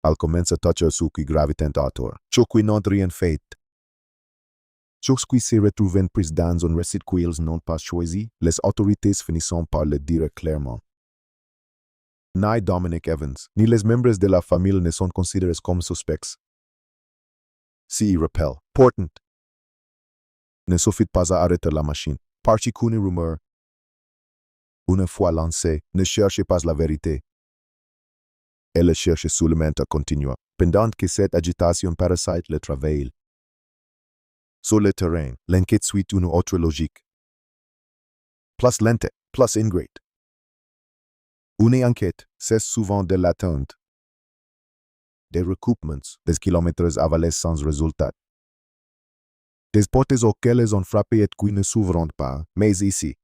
Elle commence à toucher ceux qui gravitent autour, ceux qui n'ont rien fait. Ceux qui se retrouvent pris dans un récit qu'ils n'ont pas choisi, les autorités finissent par le dire clairement. Ni Dominic Evans, ni les membres de la famille ne sont considérés comme suspects. Si rappel, important. Ne suffit pas à arrêter la machine, parce qu'une rumeur, une fois lancée, ne cherche pas la vérité. Elle cherche seulement à continuer, pendant que cette agitation parasite le travail. Sur le terrain, l'enquête suit une autre logique. Plus lente, plus ingrate. Une enquête, c'est souvent de l'attente. Des recoupements, des kilomètres avalés sans résultat. Des portes auxquelles on frappe et qui ne s'ouvrent pas, mais ici.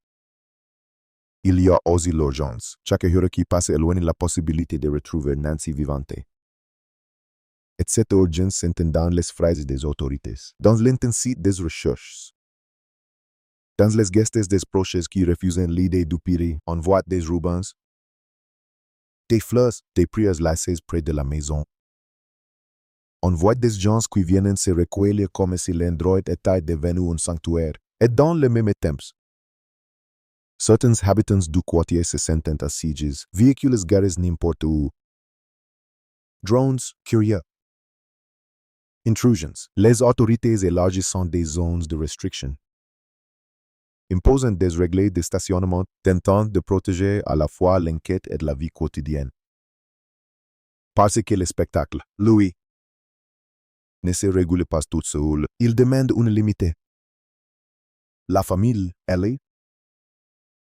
Il y a aussi l'urgence. Chaque heure qui passe éloigne la possibilité de retrouver Nancy vivante. Et cette urgence s'entend dans les phrases des autorités, dans l'intensité des recherches, dans les gestes des proches qui refusent l'idée du pire, on voit des rubans, des fleurs, des prières laissées près de la maison. On voit des gens qui viennent se recueillir comme si l'endroit était devenu un sanctuaire, et dans le même temps, certains habitants du quartier se sentent assiégés, véhicules garés n'importe où. Drones, curieux. Intrusions. Les autorités élargissent des zones de restriction. Imposant des règles de stationnement tentant de protéger à la fois l'enquête et la vie quotidienne. Parce que le spectacle, lui, ne se régule pas tout seul, il demande une limite. La famille, elle,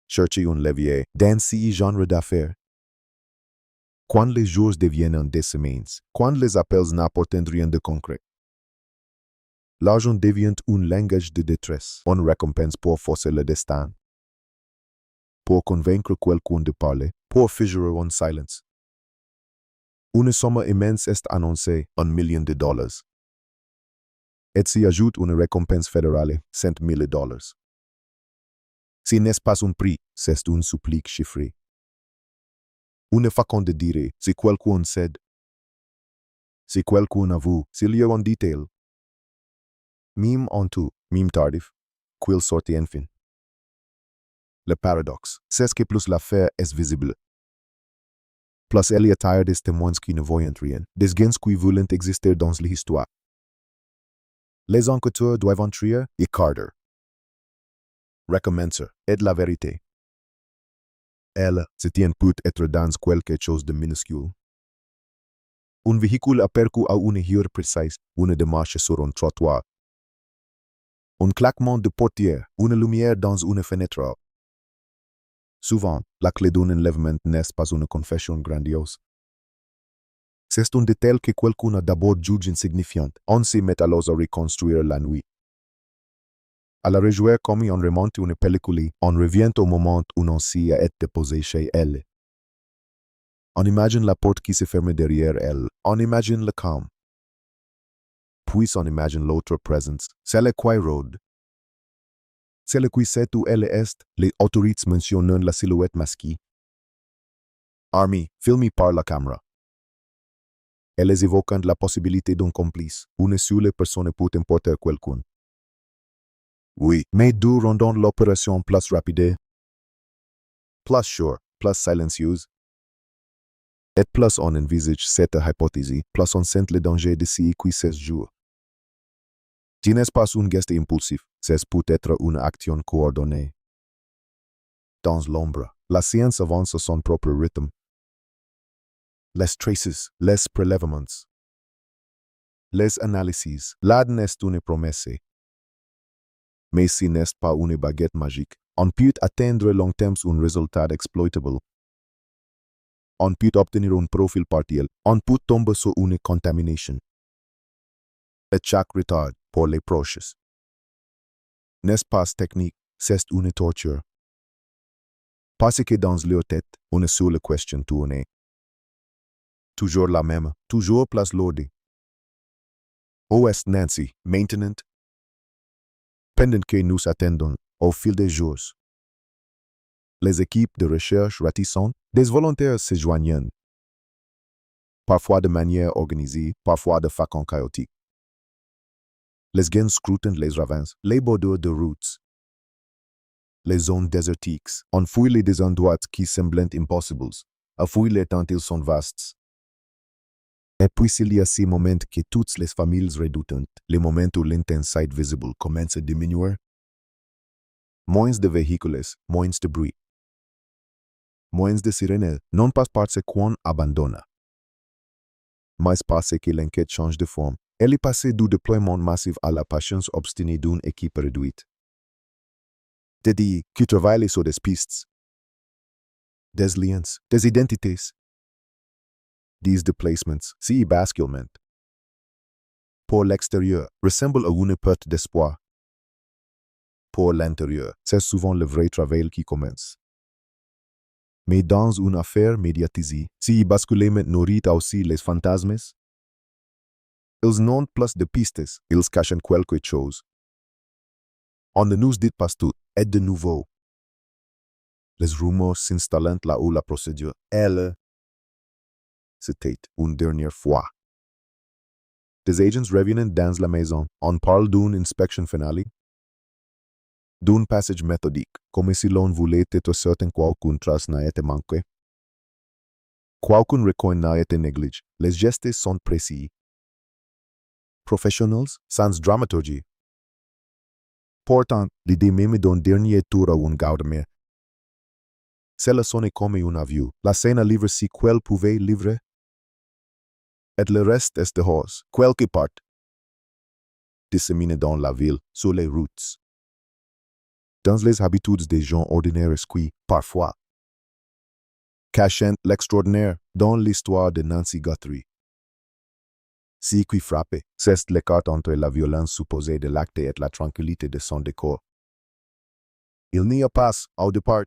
cherche un levier dans ce genre d'affaires. Quand les jours deviennent des semaines, quand les appels n'apportent rien de concret, l'argent devient un langage de détresse, une récompense pour forcer le destin, pour convaincre quelqu'un de parler, pour figer en silence. Une somme immense est annoncée, $1 million. Et s'y ajoute une récompense fédérale, $100,000. Si n'est pas un prix, c'est un supplique chiffré. Une façon de dire, si quelqu'un cède, si quelqu'un avoue, s'il y a un détail. Mime en tout, mime tardif, qu'il sorte enfin. Le paradoxe, c'est que plus l'affaire est visible, plus elle attire des témoins qui ne voient rien, des gens qui veulent exister dans l'histoire. Les enquêteurs doivent trier et Carter. Recommencer et la vérité. Elle se tient peut-être dans quelque chose de minuscule. Un véhicule aperçu à une heure précise, une démarche sur un trottoir. Un claquement de portière, une lumière dans une fenêtre. Souvent, la clé d'un enlèvement n'est pas une confession grandiose. C'est un détail que quelqu'un a d'abord jugé insignifiant. On se met alors à reconstruire la nuit. À la rejouer comme on remonte une pellicule, on revient au moment où on s'y est déposé chez elle. On imagine la porte qui se ferme derrière elle. On imagine le calme. Puis on imagine l'autre présence, celle qui rôde. Celle qui sait où elle est, les autorités mentionnent la silhouette masquée. Army, filmée par la caméra. Elles évoquent la possibilité d'un complice. Une seule personne peut importer quelqu'un. Oui, mais d'où rendons l'opération plus rapide, plus sûre, plus silencieuse. Et plus on envisage cette hypothèse, plus on sent le danger de ce qui se joue. Ce n'est pas un geste impulsif, c'est peut-être une action coordonnée. Dans l'ombre, la science avance à son propre rythme. Les traces, les prélèvements, les analyses, l'ADN est une promesse. Mais ce n'est pas une baguette magique. On peut atteindre longtemps un résultat exploitable. On peut obtenir un profil partiel. On peut tomber sur une contamination. Et chaque retard pour les proches n'est pas technique, c'est une torture. Parce que dans leur tête, une seule question tourne. Toujours la même, toujours plus lourde. Où est Nancy, maintenant? Pendant que nous attendons, au fil des jours, les équipes de recherche ratissent, des volontaires se joignent. Parfois de manière organisée, parfois de façon chaotique. Les gens scrutent les ravins, les bordures de routes, les zones désertiques. On fouille les endroits qui semblent impossibles. On fouille les tant ils sont vastes. Et puis il y a ces moments que toutes les familles redoutent, les moments où l'intensité visible commence à diminuer. Moins de véhicules, moins de bruit. Moins de sirènes, non pas parce qu'on abandonne, mais parce que l'enquête change de forme. Elle est passée du déploiement massif à la patience obstinée d'une équipe réduite. Dédiée qui travaille sur des pistes, des liens, des identités, des déplacements, ces basculements. Pour l'extérieur, ressemble à une perte d'espoir. Pour l'intérieur, c'est souvent le vrai travail qui commence. Mais dans une affaire médiatisée, ces basculements nourrissent aussi les fantasmes. Ils n'ont plus de pistes, ils cachent quelque chose. On ne nous dit pas tout, et de nouveau. Les rumeurs s'installent là où la procédure, elle, c'était une dernière fois. Des agents reviennent dans la maison, on parle d'une inspection finale, d'un passage méthodique, comme si l'on voulait être certain qu'aucune trace n'a été manquée. Qu'aucun recoin n'a été négligé, les gestes sont précis. Professionnels, sans dramaturgie. Pourtant, l'idée même d'un dernier tour à un gaudemer. Cela sonne comme un avion. La scène livre si quel pouvait livrer. Et le reste est dehors, quelque part. Disséminé dans la ville, sur les routes. Dans les habitudes des gens ordinaires qui, parfois, cachent l'extraordinaire dans l'histoire de Nancy Guthrie. Ce qui frappe, c'est l'écart entre la violence supposée de l'acte et la tranquillité de son décor. Il n'y a pas, au départ,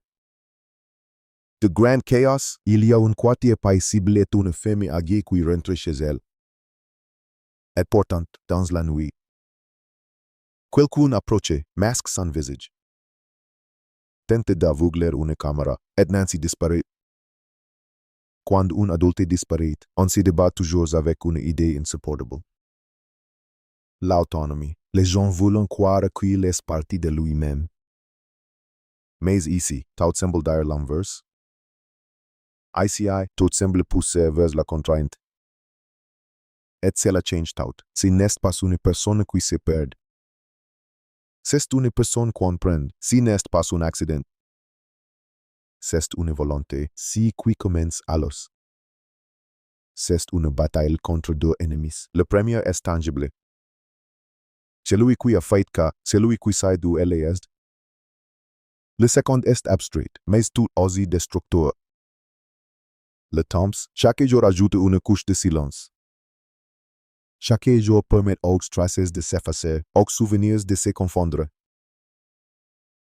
de grand chaos, il y a un quartier paisible et une femme âgée qui rentre chez elle. Et pourtant, dans la nuit, quelqu'un approche, masque son visage. Tente d'aveugler une caméra, et Nancy disparaît. Quand un adulte disparaît, on se débat toujours avec une idée insupportable. L'autonomie. Les gens veulent croire qu'il est parti de lui-même. Mais ici, tout semble dire l'inverse. Ici, tout semble pousser vers la contrainte. et c'est la change tout. Si n'est pas une personne qui se perd. C'est une personne qu'on prend, si n'est pas un accident. C'est une volonté, si qui commence alors. C'est une bataille contre deux ennemis. Le premier est tangible. Celui qui a fait cas, celui qui sait d'où elle est. Le second est abstrait, mais tout aussi destructeur. Le temps, chaque jour ajoute une couche de silence. Chaque jour permet aux traces de s'effacer, aux souvenirs de se confondre,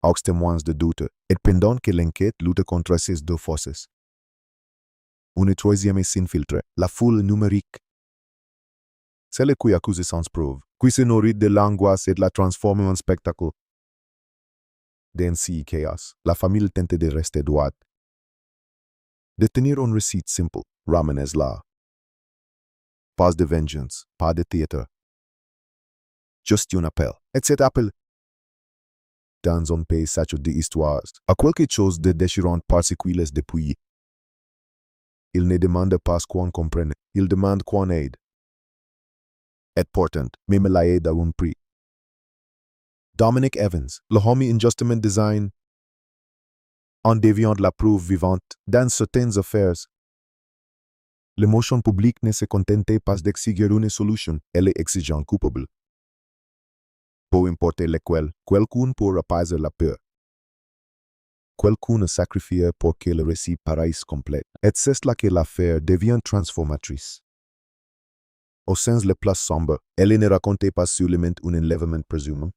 aux témoins de doute, et pendant que l'enquête lutte contre ces deux forces. Une troisième s'infiltre, la foule numérique. Celle qui accuse sans preuve, qui se nourrit de l'angoisse et la transforme en spectacle. Dans ce chaos, la famille tente de rester droite. De tenir un récit simple, ramenez là. Pas de vengeance, pas de théâtre. Juste un appel. Et cet appel, dans un pays saturé d'histoires, a quelque chose de déchirant parce qu'il est depuis. Il ne demande pas qu'on comprenne, il demande qu'on aide. Et pourtant, même la aide a un prix. Dominic Evans, le homie injustement design, en déviant la preuve vivante dans certaines affaires. L'émotion publique ne se contentait pas d'exiger une solution, elle est exigeante coupable. Peu importe lequel, quelqu'un peut apaiser la peur. Quelqu'un sacrifie pour que le récit paraisse complet. Et c'est là que l'affaire devient transformatrice. Au sens le plus sombre, elle ne racontait pas seulement un enlèvement présumé.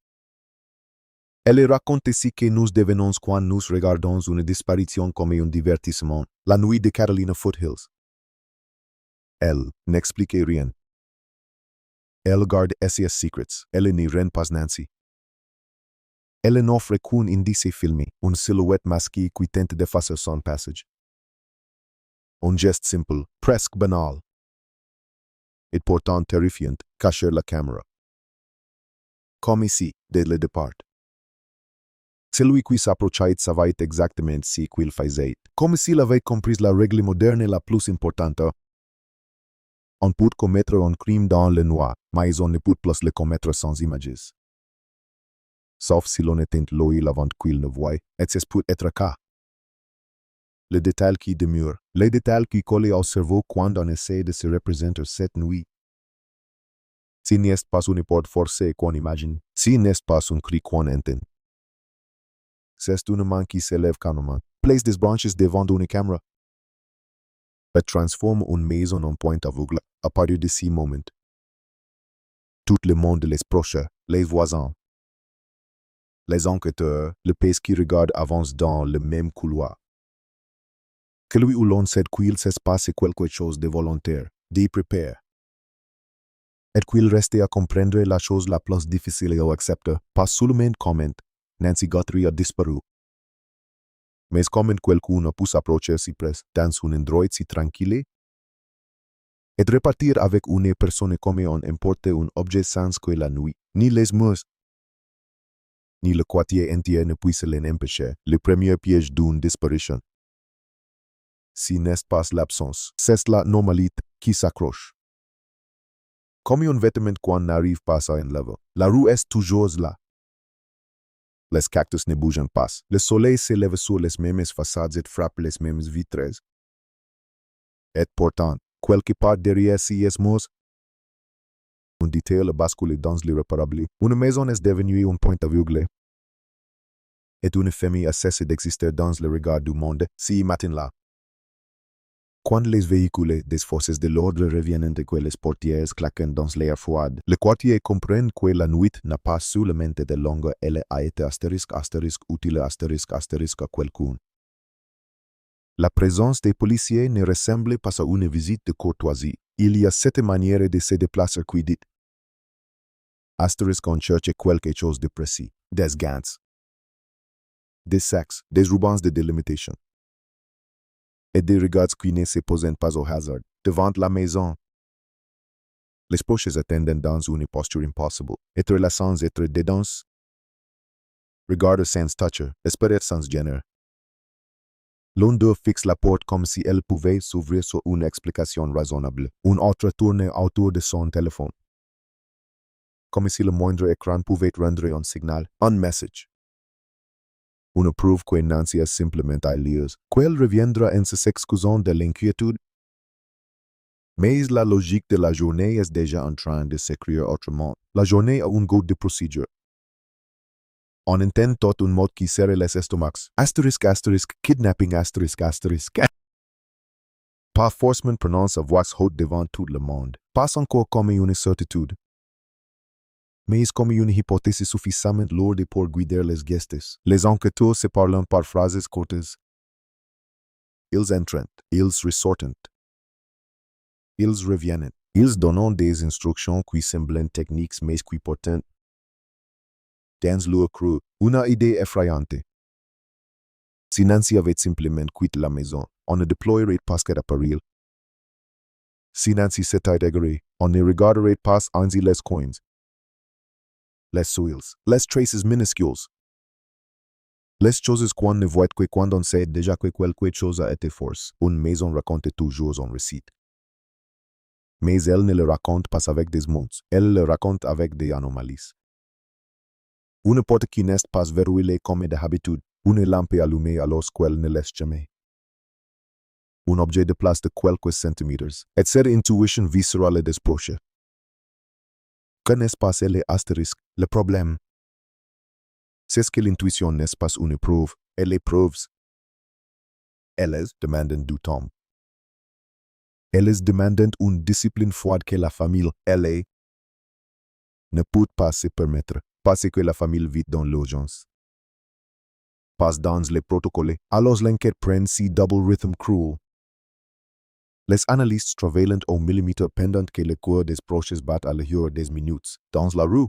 Elle raconte ce que nous devenons quand nous regardons une disparition comme un divertissement, la nuit de Carolina Foothills. Elle n'explique rien. Elle garde ses secrets, elle n'y rend pas Nancy. Elle n'offre qu'un indice filmé, une silhouette masquée qui tente d'effacer son passage. Un geste simple, presque banal. Et pourtant terrifiant, cacher la caméra. Comme ici, dès le départ. Celui qui s'approchait savait exactement ce qu'il faisait, comme s'il avait compris la règle moderne la plus importante. On peut commettre un crime dans le noir, mais on ne peut plus le commettre sans images. Sauf si l'on éteint l'œil avant qu'il ne voie, et ce peut être cas. Le détail qui demeure, les détails qui collent au cerveau quand on essaie de se représenter cette nuit. Si n'est pas une porte forcée qu'on imagine, si n'est pas un cri qu'on entend. C'est une main qui s'élève calmement, place des branches devant une caméra. Et transforme une maison en point aveugle à partir de ce moment. Tout le monde les proches, les voisins, les enquêteurs, le pays qui regarde avance dans le même couloir. Que lui ou l'on sait qu'il se passe quelque chose de volontaire, de préparé. Et qu'il reste à comprendre la chose la plus difficile à accepter, pas seulement comment Nancy Guthrie a disparu. Mais comment quelqu'un peut s'approcher si près dans un endroit si tranquille? Et repartir avec une personne comme on importe un objet sans que la nuit, ni les murs, ni le quartier entier ne puisse l'empêcher, le premier piège d'une disparition. Si n'est pas l'absence, c'est la normalité qui s'accroche. Comme un vêtement qu'on n'arrive pas à enlever, la rue est toujours là. Les cactus ne bougent pas. Le soleil s'élève sur les mêmes façades et frappe les mêmes vitres. Et pourtant, quelque part derrière ces murs, un détail bascule dans l'irréparable. Une maison est devenue un point aveugle. Et une famille a cessé d'exister dans le regard du monde, ce matin-là. Quand les véhicules des forces de l'ordre reviennent et que les portières claquent dans l'air froid, le quartier comprend que la nuit n'a pas seulement de longue, elle a été utile à quelqu'un. La présence des policiers ne ressemble pas à une visite de courtoisie. Il y a cette manière de se déplacer qui dit. On cherche quelque chose de précis, des gants, des sacs, des rubans de délimitation. Et des regards qui ne se posent pas au hasard, devant la maison. Les proches attendent dans une posture impossible, être là sans être dedans. Regarder sans toucher, espérer sans gêner. L'un d'eux fixe la porte comme si elle pouvait s'ouvrir sur une explication raisonnable. Un autre tournait autour de son téléphone, comme si le moindre écran pouvait rendre un signal, un message. Une preuve que Nancy est simplement haileuse. Qu'elle reviendra en s'excusant de l'inquiétude. Mais la logique de la journée est déjà en train de s'écrire autrement. La journée a un goût de procédure. On entend tout un mot qui serre les estomacs. Asterisk, asterisk, kidnapping, asterisk, asterisk. Pas forcément prononce à voix haute devant tout le monde. Pas encore comme une certitude, mais comme une hypothèse suffisamment lourde pour guider les gestes. Les enquêteurs se parlent par phrases courtes. Ils entrent, ils ressortent, ils reviennent. Ils donnent des instructions qui semblent techniques mais qui portent dans leur creux une idée effrayante. Si Nancy avait simplement quitté la maison, on ne déploierait pas qu'à péril. Si Nancy s'était égarée, on ne regarderait pas ainsi les coins, les soils, les traces minuscules, les choses qu'on ne voit que quand on sait déjà que quelque chose a été force. Une maison raconte toujours un récit. Mais elle ne le raconte pas avec des mots, elle le raconte avec des anomalies. Une porte qui n'est pas verrouillée comme d'habitude, une lampe allumée alors qu'elle ne laisse jamais. Un objet de place de quelques centimètres, et cette intuition viscérale des proches. Que n'est pas le astérisque, le problème? C'est que l'intuition n'est pas une preuve, et les preuves, elles demandent du temps. Elles demandent une discipline froide que la famille, elle, ne peut pas se permettre, parce que la famille vit dans l'urgence. Pas dans les protocoles, alors l'enquête prend si double rhythm cruel. Les analystes travaillent au millimètre pendant que le cœur des proches bat à l'heure des minutes, dans la rue.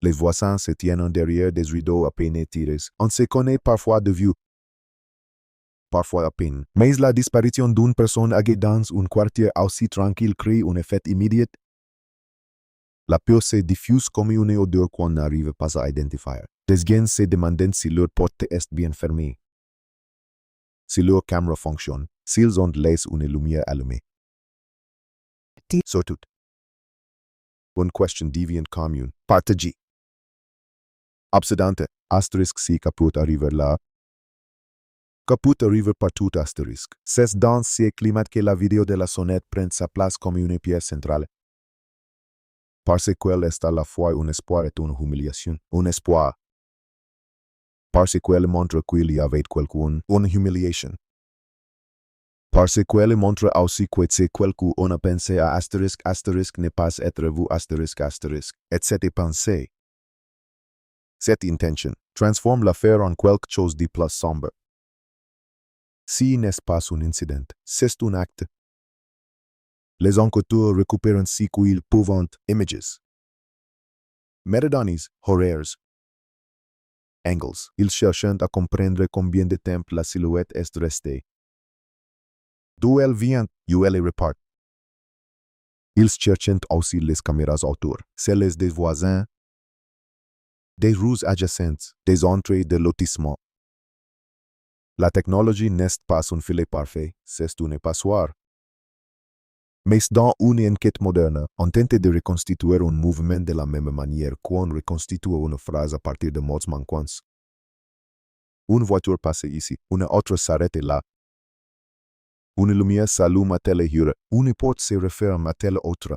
Les voisins se tiennent derrière des rideaux à peine tirés. On se connaît parfois de vue, parfois à peine. Mais la disparition d'une personne âgée dans un quartier aussi tranquille crée un effet immédiat. La peur se diffuse comme une odeur qu'on n'arrive pas à identifier. Des gens se demandent si leur porte est bien fermée, si leur caméra fonctionne, s'ils ont laissé une lumière allumée. Surtout, une question déviante commune, partagée. Obsédante, astérisque si caput arriver là. Caput arriver partout astérisque. C'est dans ce climat que la vidéo de la sonnette prend sa place comme une pièce centrale. Parce qu'elle est à la fois un espoir et une humiliation. Un espoir. Parce qu'elle montre qu'il y avait quelqu'un, une humiliation. Parce qu'elle montre aussi que c'est quelqu'un on a pensé à astérisque ne pas être vu astérisque. Et cette pensée, cette intention, transforme l'affaire en quelque chose de plus sombre. Si n'est pas un incident, c'est un acte. Les enquêteurs récupèrent ainsi qu'ils peuvent images, métadonnées, horaires, angles. Ils cherchent à comprendre combien de temps la silhouette est restée. D'où elle vient, où elle repart. Ils cherchent aussi les caméras autour, celles des voisins, des rues adjacentes, des entrées de lotissement. La technologie n'est pas un filet parfait, c'est une passoire. Mais dans une enquête moderne, on tente de reconstituer un mouvement de la même manière qu'on reconstitue une phrase à partir de mots manquants. Une voiture passe ici, une autre s'arrête là. Une lumière s'allume à telle heure, une porte se referme à telle autre.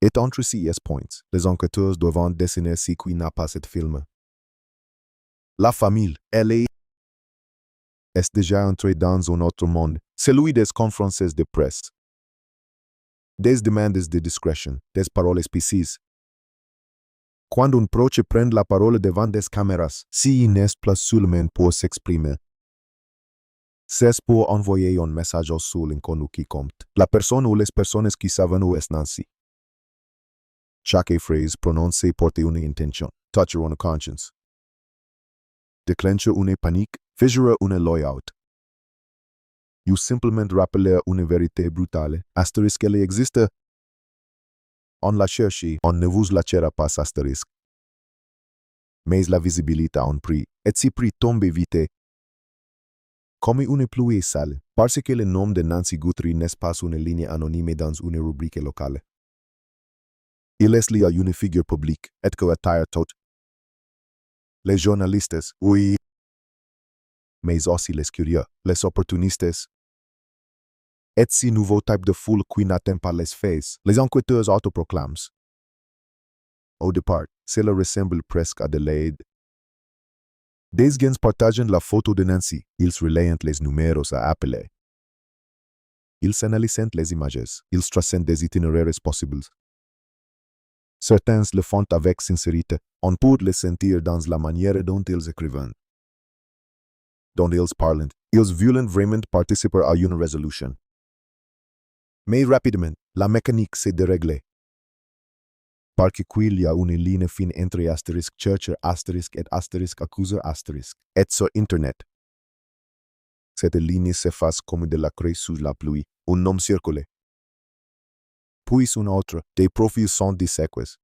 Et entre ces points, les enquêteurs doivent dessiner ce qui n'a pas été filmé. La famille, elle est déjà entrée dans un autre monde, celui des conférences de presse. Des demandes de discrétion, des paroles précises. Quand un proche prend la parole devant des caméras, si n'est pas seulement pour s'exprimer, c'est pour envoyer un message au seul inconnu qui compte, la personne ou les personnes qui savent où est Nancy. Chaque phrase prononcée porte une intention, toucher une conscience, déclencher une panique, fisurer une loyout. Ou simplement rappeler une vérité brutale, astérisque elle existe. On la cherche, on ne vous la cherche pas astérisque. Mais la visibilité a un prix, et si prix tombe vite, Come une pluie sale, parce que le nom de Nancy Guthrie n'est pas une ligne anonyme dans une rubrique locale. Il est lié à une figure publique, et que attire tout. Les journalistes, oui, mais aussi les curieux, les opportunistes. Et si nouveau type de foule qui n'atteint pas les faits, les enquêteurs autoproclament. Au départ, cela ressemble presque à de l'aide. Des gens partagent la photo de Nancy, ils relayent les numéros à appeler. Ils analysent les images, ils tracent des itinéraires possibles. Certains le font avec sincérité, on peut le sentir dans la manière dont ils écrivent. Dont ils parlent, ils veulent vraiment participer à une résolution. Mais rapidement, la mécanique s'est déréglée. Parce qu'il y a une ligne fine entre astérisque chercher astérisque et astérisque accuser astérisque. Et sur Internet, cette ligne s'efface comme de la craie sous la pluie, un nom circulé. Puis une autre, des profils sont disséqués.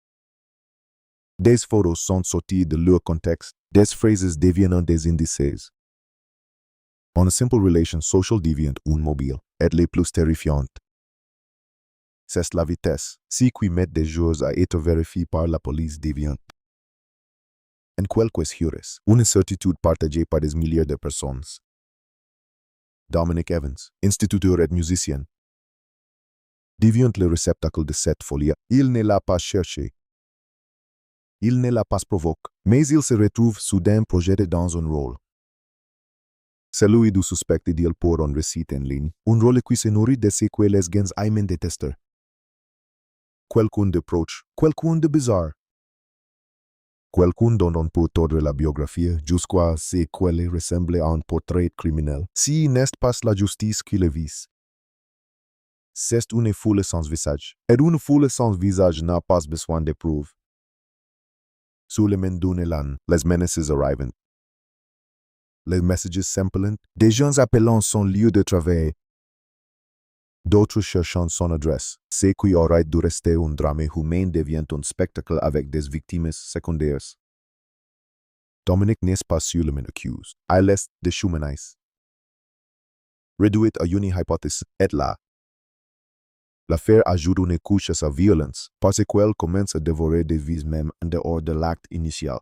Des photos sont sorties de leur contexte, des phrases deviennent des indices. Une simple relation social deviant un mobile, est les plus terrifiantes. C'est la vitesse, si qui met des jours à être vérifiés par la police déviante. En quelques heures, une certitude partagée par des milliers de personnes. Dominic Evans, instituteur et musicien, devient le réceptacle de cette folie. Il ne l'a pas cherché. Il ne l'a pas provoqué, mais il se retrouve soudain projeté dans un rôle. Celui du suspect idéal pour un récit en ligne, un rôle qui se nourrit de ce que les gens aiment détester. Quelqu'un de proche, quelqu'un de bizarre. Quelqu'un dont on peut tordre la biographie jusqu'à ce qu'elle ressemble à un portrait criminel, si n'est pas la justice qui le vise. C'est une foule sans visage, et une foule sans visage n'a pas besoin de preuves. Sous le main d'un élan, les menaces arrivent. Les messages simples, des gens appelant son lieu de travail. D'autres cherchant son adresse. Ce qui aurait dû rester un drame humain devient un spectacle avec des victimes secondaires. Dominic n'est pas sur le main accusé. Il est déshumanisé. Réduit à une hypothèse, et là. L'affaire ajoute une couche à sa violence, parce qu'elle commence à dévorer des vies même en dehors de l'acte initial.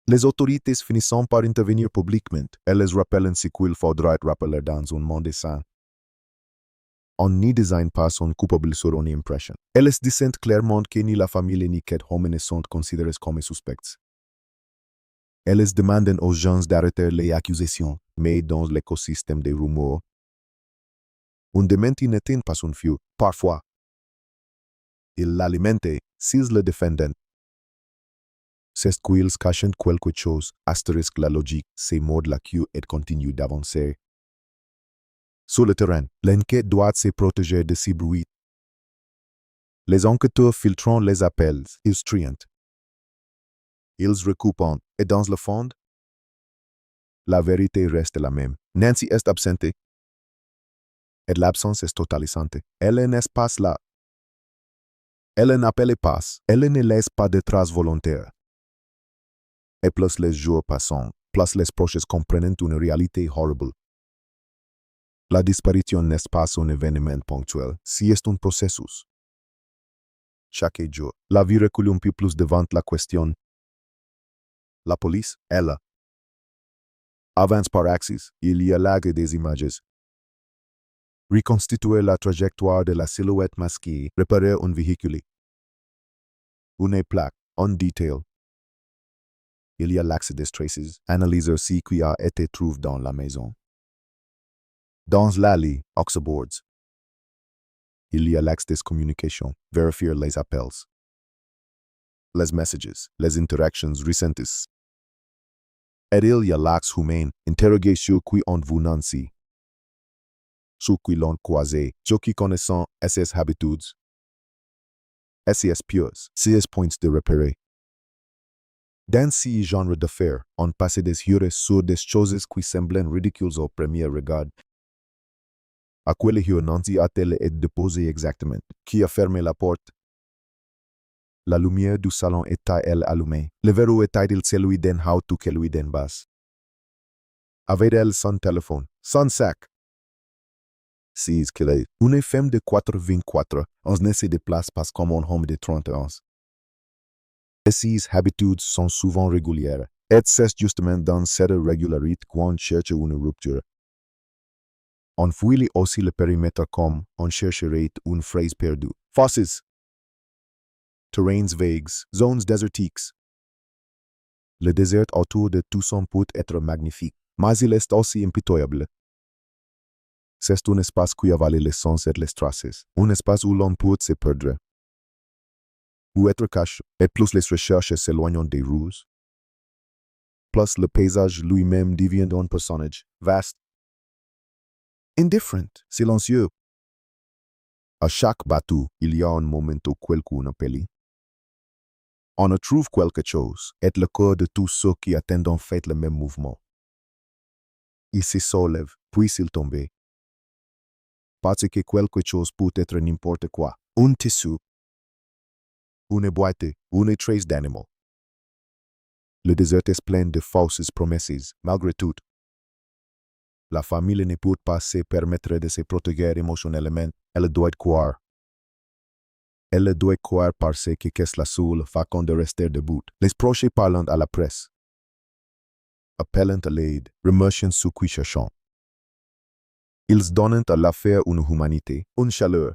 Les autorités finissant par intervenir publiquement, elles les rappellent ce qu'il faudra rappeler dans un monde sain. On n'y désigne pas son coupable sur une impression. Elles disent clairement que ni la famille ni qu'être homme ne sont considérés comme suspects. Elles demandent aux gens d'arrêter les accusations, mais dans l'écosystème des rumeurs, un démenti n'éteint pas son feu, parfois. Il l'alimente, s'ils le défendent. C'est qu'ils cachent quelque chose, astérisque la logique, c'est mord la queue et continue d'avancer. Sur le terrain, l'enquête doit se protéger de ces bruits. Les enquêteurs filtrant les appels, ils trient. Ils recoupent, et dans le fond, la vérité reste la même. Nancy est absente. Et l'absence est totalisante. Elle n'est pas là. Elle n'appelle pas. Elle ne laisse pas de traces volontaires. Et plus les jours passent, plus les proches comprennent une réalité horrible. La disparition n'est pas un événement ponctuel, si est un processus. Chaque jour, la vie recule un peu plus devant la question. La police, elle, avance par axis, il y a lague des images. Reconstituer la trajectoire de la silhouette masquée, réparer un véhicule. Une plaque, un détail. Il y a l'axe des traces, analyser ce qui a été trouvé dans la maison. Dans l'allée, oxboards. Il y a l'axe des communications, vérifier les appels. Les messages, les interactions récentes. Et il y a l'axe humain, interroger ceux qui ont vu Nancy. Ceux qui l'ont croisé, ceux qui connaissent ses habitudes. Ses pieux, ses points de repérer. Dans ce genre d'affaires, on passe des heures sur des choses qui semblent ridicules au premier regard. À quelle heure Nancy a-t-elle été déposée exactement? Qui a fermé la porte? La lumière du salon était-elle allumée? Le verrou était-il celui d'un haut ou celui d'un bas? Avec son téléphone, son sac. 6 qu'il une femme de 84 ans ne se déplace pas comme un homme de 30 ans. Et ses habitudes sont souvent régulières. Et c'est justement dans cette régularité qu'on cherche une rupture. On fouille aussi le périmètre comme on chercherait une phrase perdue. Fosses. Terrains vagues, zones désertiques. Le désert autour de Tucson peut être magnifique, mais il est aussi impitoyable. C'est un espace qui avale les sens et les traces, un espace où l'on peut se perdre. Où être caché, et plus les recherches s'éloignent des rues, plus le paysage lui-même devient un personnage vaste, indifferent, silencieux. À chaque bateau, il y a un moment où quelqu'un appelle. On trouve quelque chose, et le cœur de tous ceux qui attendent en fait le même mouvement. Il se soulève, puis il tombe. Parce que quelque chose peut être n'importe quoi. Un tissu, une boîte, une trace d'animal. Le désert est plein de fausses promesses, malgré tout. La famille ne peut pas se permettre de se protéger émotionnellement, elle doit croire. Elle doit croire parce que qu'est-ce la seule façon de rester debout. Les proches parlant à la presse. Appelant à l'aide, remerciant ceux qui cherchent. Ils donnent à l'affaire une humanité, une chaleur,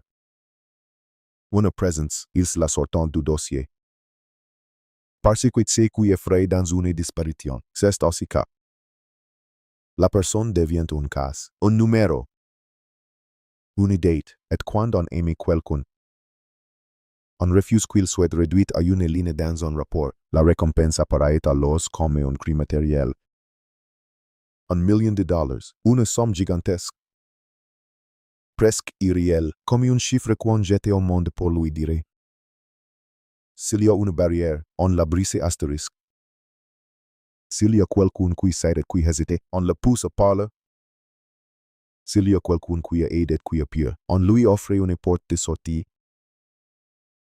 une présence, ils la sortent du dossier. Parce que ce qui effraie dans une disparition, c'est aussi cas. La personne devient un cas, un numéro, une date, et quand on aime quelqu'un, on refuse qu'il soit réduit à une ligne dans un rapport. La récompense apparaît alors comme un crime matériel. $1 million, une somme gigantesque. Presque irréelle, comme un chiffre qu'on jette au monde pour lui dire. S'il y a une barrière, on la brise astérisque. S'il y a quelqu'un qui sait qui hésite, on le pousse à parler. S'il y a quelqu'un qui aide qui a peur, on lui offre une porte de sortie.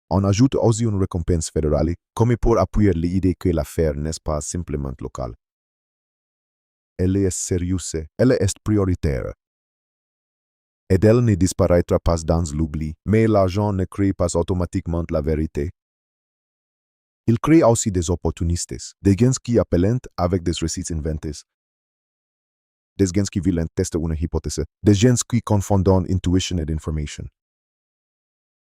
On ajoute aussi une récompense fédérale, comme pour appuyer l'idée que l'affaire n'est pas simplement locale. Elle est sérieuse, elle est prioritaire. Et elle ne disparaîtra pas dans l'oubli, mais l'argent ne crée pas automatiquement la vérité. Il crée aussi des opportunistes, des gens qui appellent avec des récits inventés, des gens qui veulent tester une hypothèse, des gens qui confondent intuition et information.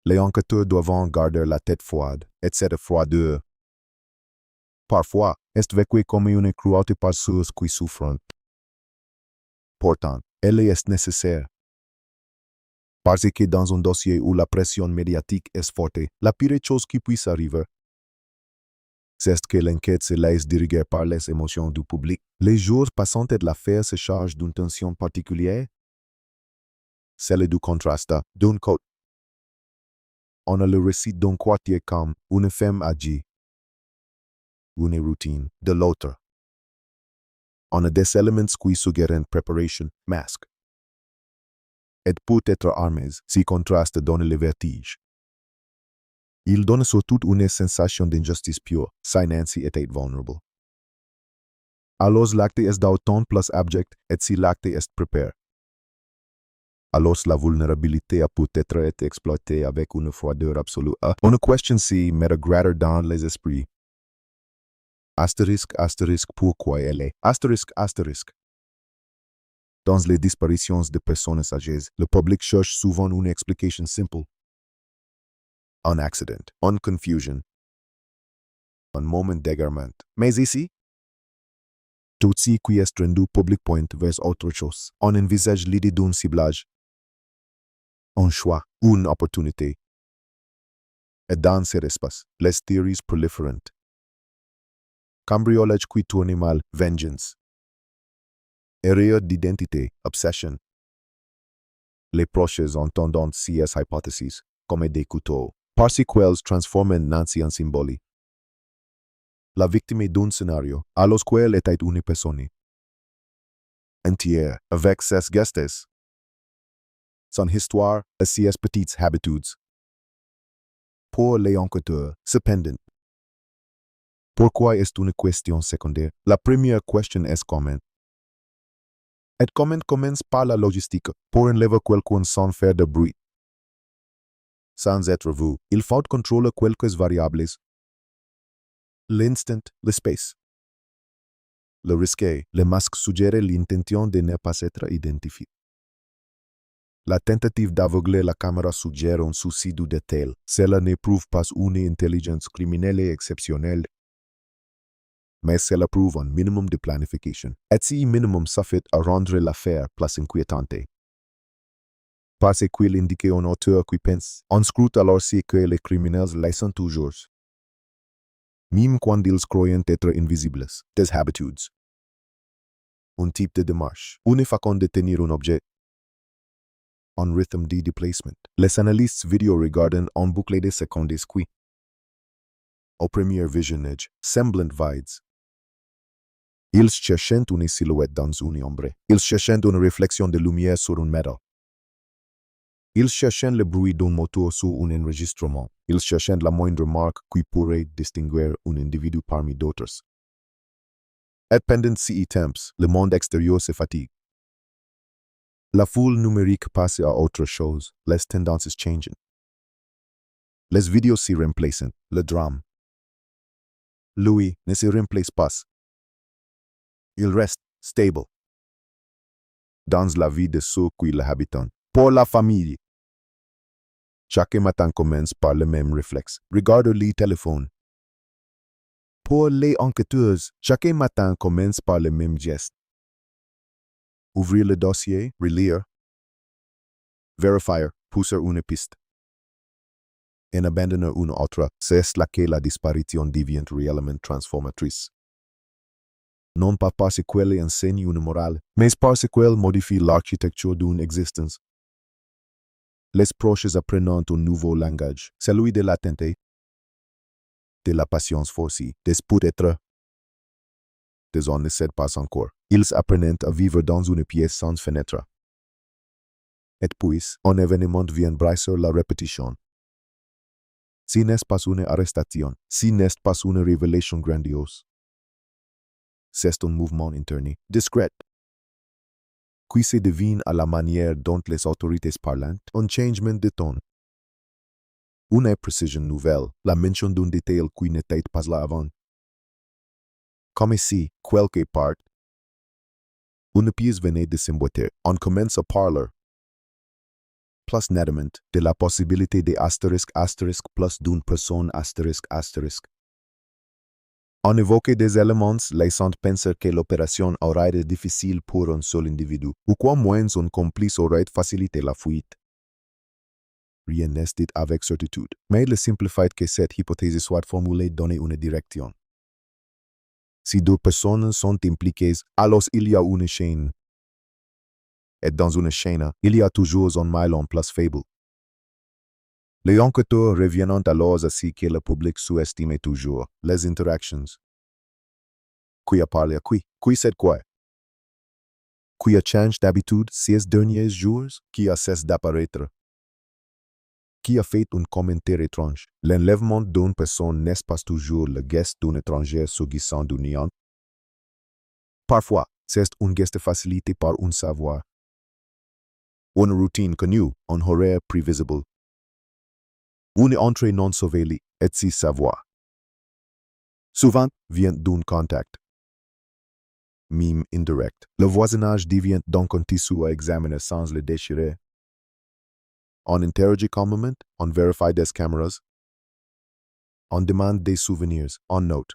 Les enquêteurs doivent garder la tête froide, et cette froideur, parfois, est vécue comme une cruauté par ceux qui souffrent. Pourtant, elle est nécessaire. Parce que dans un dossier où la pression médiatique est forte, la pire chose qui puisse arriver, c'est que l'enquête se laisse diriger par les émotions du public. Les jours passants de l'affaire se chargent d'une tension particulière, celle du contraste, d'un côté. On a le récit d'un quartier calme, une femme agit, une routine, de l'autre. On a des éléments qui suggèrent préparation, masque. Et peut être armés, si contraste donne le vertige. Il donne surtout une sensation d'injustice pure, si Nancy était vulnérable. Alors l'acte est d'autant plus abject, et si l'acte est préparé. Alors la vulnérabilité a peut-être été exploitée avec une froideur absolue. Une question si me regrette dans les esprits. Astérisque, astérisque, pourquoi elle est. Astérisque, astérisque. Dans les disparitions de personnes âgées, le public cherche souvent une explication simple. Un accident, une confusion, un moment d'égarement. Mais ici, tout ce qui est rendu public pointe vers autre chose. On envisage l'idée d'un ciblage, un choix, une opportunité. Et dans cet espace, les théories prolifèrent. Cambriolage qui tourne mal, vengeance. Erreur d'identité, obsession. Les proches entendent ces hypothèses comme des couteaux, parce qu'elles transforment Nancy en symbole. La victime d'un scénario, alors qu'elle était une personne entière, avec ses gestes, son histoire et ses petites habitudes. Pour les enquêteurs, cependant, pourquoi est une question secondaire? La première question est comment Et commence par la logistique, pour enlever quelqu'un sans faire de bruit. Sans être vu, il faut contrôler quelques variables. L'instant, l'espace. Le risque, le masque suggère l'intention de ne pas être identifié. La tentative d'aveugler la caméra suggère un souci du détail. Cela ne prouve pas une intelligence criminelle exceptionnelle, mais cela prouve un minimum de planification. Et ce minimum suffit à rendre l'affaire plus inquiétante. Parce qu'il indique un auteur qui pense, on scrute alors si que les criminels le sont toujours. Même quand ils croient être invisibles. Des habitudes. Un type de démarche. Une façon de tenir un objet. Un rythme de déplacement. Les analystes vidéo regardent en boucle de secondes qui, au premier visionnage, semblent vides. Ils cherchent une silhouette dans une ombre. Ils cherchent une réflexion de lumière sur un métal. Ils cherchent le bruit d'un moteur sur un enregistrement. Ils cherchent la moindre marque qui pourrait distinguer un individu parmi d'autres. Et pendant ces temps, le monde extérieur se fatigue. La foule numérique passe à autre chose. Les tendances changent. Les vidéos se remplacent. Le drame. Lui ne se remplace pas. Il reste stable dans la vie de ceux qui l'habitent. Pour la famille, chaque matin commence par le même réflexe. Regarde le téléphone. Pour les enquêteurs, chaque matin commence par le même geste. Ouvrir le dossier, relire, vérifier, pousser une piste. Et abandonner une autre, c'est là que la disparition devient réellement transformatrice. Non pas parce qu'elle enseigne une morale, mais parce qu'elle modifie l'architecture d'une existence. Les proches apprennent un nouveau langage, celui de l'attente, de la patience forcée, des peut-être, des on ne sait pas encore. Ils apprennent à vivre dans une pièce sans fenêtre. Et puis, un événement vient briser la répétition. Si n'est pas une arrestation, si n'est pas une révélation grandiose, c'est un mouvement interne, discret, qui se devine à la manière dont les autorités parlent, un changement de ton. Une précision nouvelle, la mention d'un détail qui n'était pas là avant. Comme si, quelque part, une pièce venait de s'emboîter. On commence à parler, plus nettement, de la possibilité de astérisque plus d'une personne astérisque. On évoque des éléments laissant penser que l'opération aurait été difficile pour un seul individu, ou qu'au moins un complice aurait facilité la fuite. Rien n'est dit avec certitude, mais le simple fait que cette hypothèse soit formulée donne une direction. Si deux personnes sont impliquées, alors il y a une chaîne. Et dans une chaîne, il y a toujours un maillon plus faible. Les enquêteurs reviennent alors à ce que le public sous-estime toujours, les interactions. Qui a parlé à qui? Qui sait quoi? Qui a changé d'habitude ces derniers jours? Qui a cessé d'apparaître? Qui a fait un commentaire étrange? L'enlèvement d'une personne n'est pas toujours le geste d'un étranger s'agissant d'une union. Parfois, c'est un geste facilité par un savoir. Une routine connue, un horaire prévisible. Une entrée non surveillée, et si savoir. Souvent, vient d'un contact. Mime indirect. Le voisinage devient donc un tissu à examiner sans le déchirer. On interroge calmement, on vérifie des caméras. On demande des souvenirs, on note.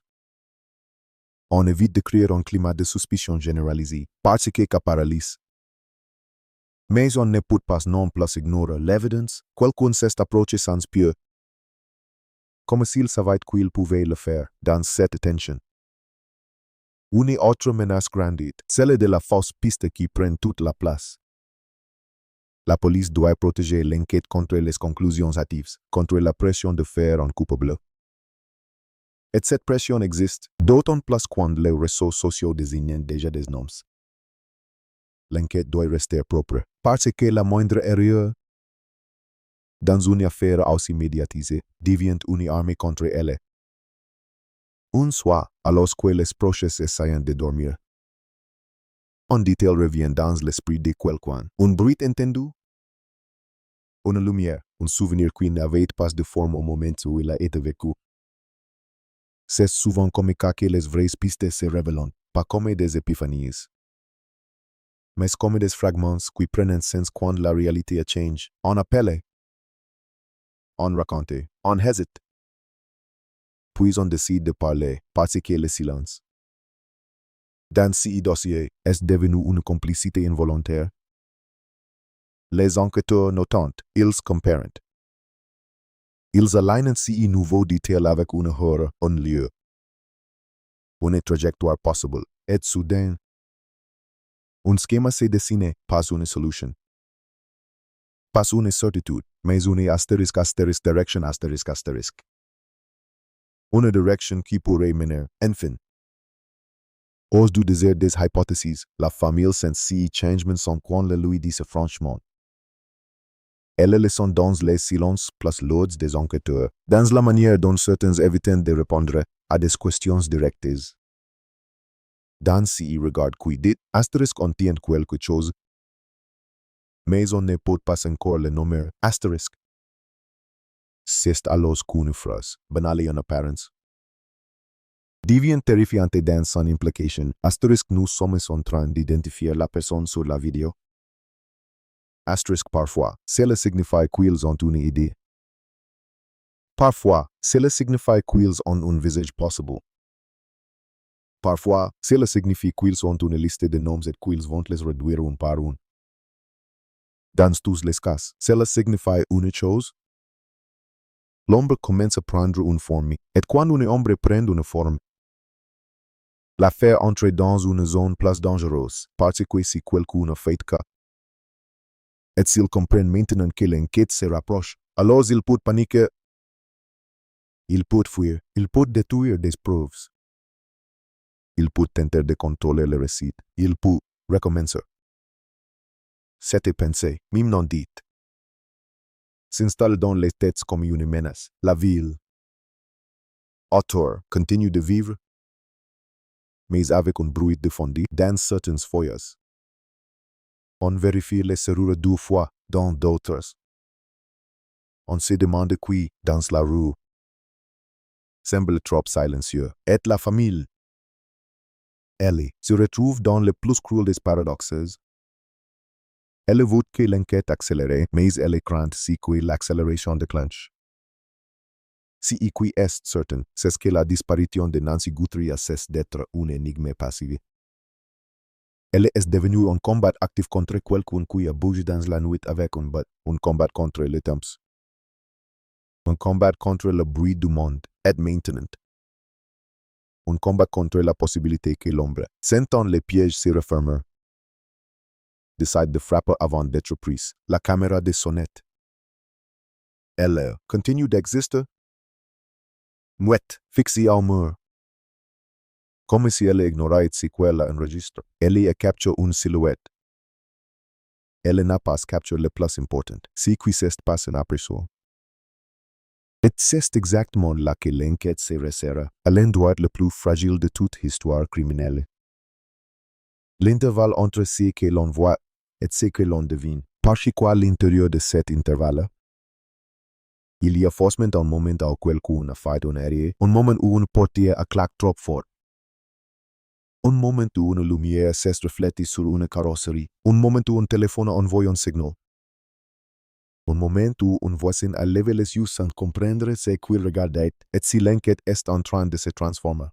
On évite de créer un climat de suspicion généralisée, parce que paralyse. Mais on ne peut pas non plus ignorer l'évidence, quelqu'un s'est approché sans pied. Comme s'il savait qu'il pouvait le faire, dans cette tension. Une autre menace grandit, celle de la fausse piste qui prend toute la place. La police doit protéger l'enquête contre les conclusions hâtives, contre la pression de faire un coupable. Et cette pression existe, d'autant plus quand les réseaux sociaux désignent déjà des noms. L'enquête doit rester propre, parce que la moindre erreur dans une affaire aussi médiatisée devient une arme contre elle. Un soir, alors que les proches essayent de dormir, Un détail revient dans l'esprit de quelqu'un. Un bruit entendu? Une lumière, un souvenir qui n'avait pas de forme au moment où il a été vécu. C'est souvent comme que les vraies pistes se révèlent, pas comme des épiphanies, mais comme des fragments qui prennent sens quand la réalité a changé. On appelle, on raconte, on hésite. Puis on décide de parler, parce que le silence. Dans ce dossier, est devenu une complicité involontaire. Les enquêteurs notent, ils comparent. Ils alignent ces nouveaux détails avec une heure, un lieu, une trajectoire possible, et soudain, un schéma se dessine, pas une solution. Pas une certitude, mais une astérisque direction astérisque. Une direction qui pourrait mener, enfin. Hors du désert des hypothèses, la famille sent ces changements sans qu'on le lui dise franchement. Elle laissant dans les silences plus lourds des enquêteurs, dans la manière dont certains évitent de répondre à des questions directes. Dans ces regards qui dit, astérisque contient quelque chose, mais on ne peut pas encore le nommer astérisque. C'est alors qu'une phrase, banale en apparence, devient terrifiante dans son implication. Astérisque nous sommes en train d'identifier la personne sur la vidéo. Astérisque parfois, cela signifie qu'ils ont une idée. Parfois, cela signifie qu'ils ont un visage possible. Parfois, cela signifie qu'ils ont une liste de noms et qu'ils vont les réduire un par un. Dans tous les cas, cela signifie une chose. L'ombre commence à prendre une forme, et quand un ombre prend une forme, l'affaire entre dans une zone plus dangereuse, parce que si quelqu'un a fait cas. Et s'il comprend maintenant que l'enquête se rapproche, alors il peut paniquer. Il peut fuir, il peut détruire des preuves. Il peut tenter de contrôler le récit, il peut recommencer. Cette pensée, même non dite, s'installe dans les têtes comme une menace. La ville, auteur, continue de vivre, mais avec un bruit défendu dans certaines feuilles. On vérifie les serrures 2 fois dans d'autres. On se demande qui, dans la rue, semble trop silencieux. Et la famille, elle, se retrouve dans le plus cruel des paradoxes. Elle veut que l'enquête accélère, mais elle craint si que l'accélération déclenche. Si qui est certain, c'est que la disparition de Nancy Guthrie cesse d'être une énigme passive. Elle est devenue un combat actif contre quelqu'un qui a bougé dans la nuit avec un bat, un combat contre le temps. Un combat contre le bruit du monde, et maintenant. Un combat contre la possibilité que l'ombre, sentant les pièges se refermer, décide de frapper avant d'être prise. La caméra de sonnette. Elle continue d'exister. Muette, fixée au mur. Comme si elle ignorait ce qu'elle enregistre. Elle a capturé une silhouette. Elle n'a pas capturé le plus important, ce qui s'est passé après-soi. Et c'est exactement là que l'enquête se resserre, à l'endroit le plus fragile de toute histoire criminelle. L'intervalle entre ce que l'on voit et ce que l'on devine. Parce qu'à l'intérieur de cet intervalle, il y a forcément un moment où quelqu'un a fait un erreur, un moment où une portière a claqué trop fort, un moment où une lumière s'est reflétée sur une carrosserie, un moment où un téléphone a envoyé un signal, un moment où un voisin a levé les yeux sans comprendre ce qu'il regardait et si l'enquête est en train de se transformer.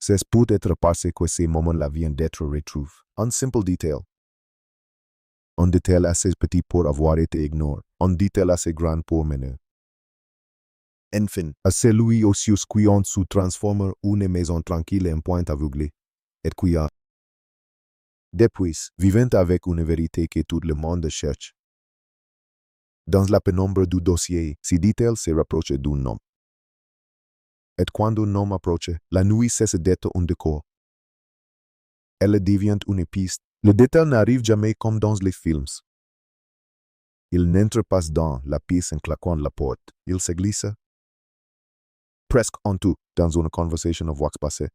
C'est peut-être parce que ces moments-là viennent d'être retrouvés. Un simple détail. Un détail assez petit pour avoir été ignoré. Un détail assez grand pour mener. Enfin, à celui aussi qui on se transforme une maison tranquille en point aveuglé. Et qui a, depuis, vivant avec une vérité que tout le monde cherche. Dans la pénombre du dossier, ces détails se rapprochent d'un nom. Et quand un nom approche, la nuit cesse d'être un décor. Elle devient une piste. Le détail n'arrive jamais comme dans les films. Il n'entre pas dans la pièce en claquant la porte. Il se glisse presque en tout dans une conversation à voix passée.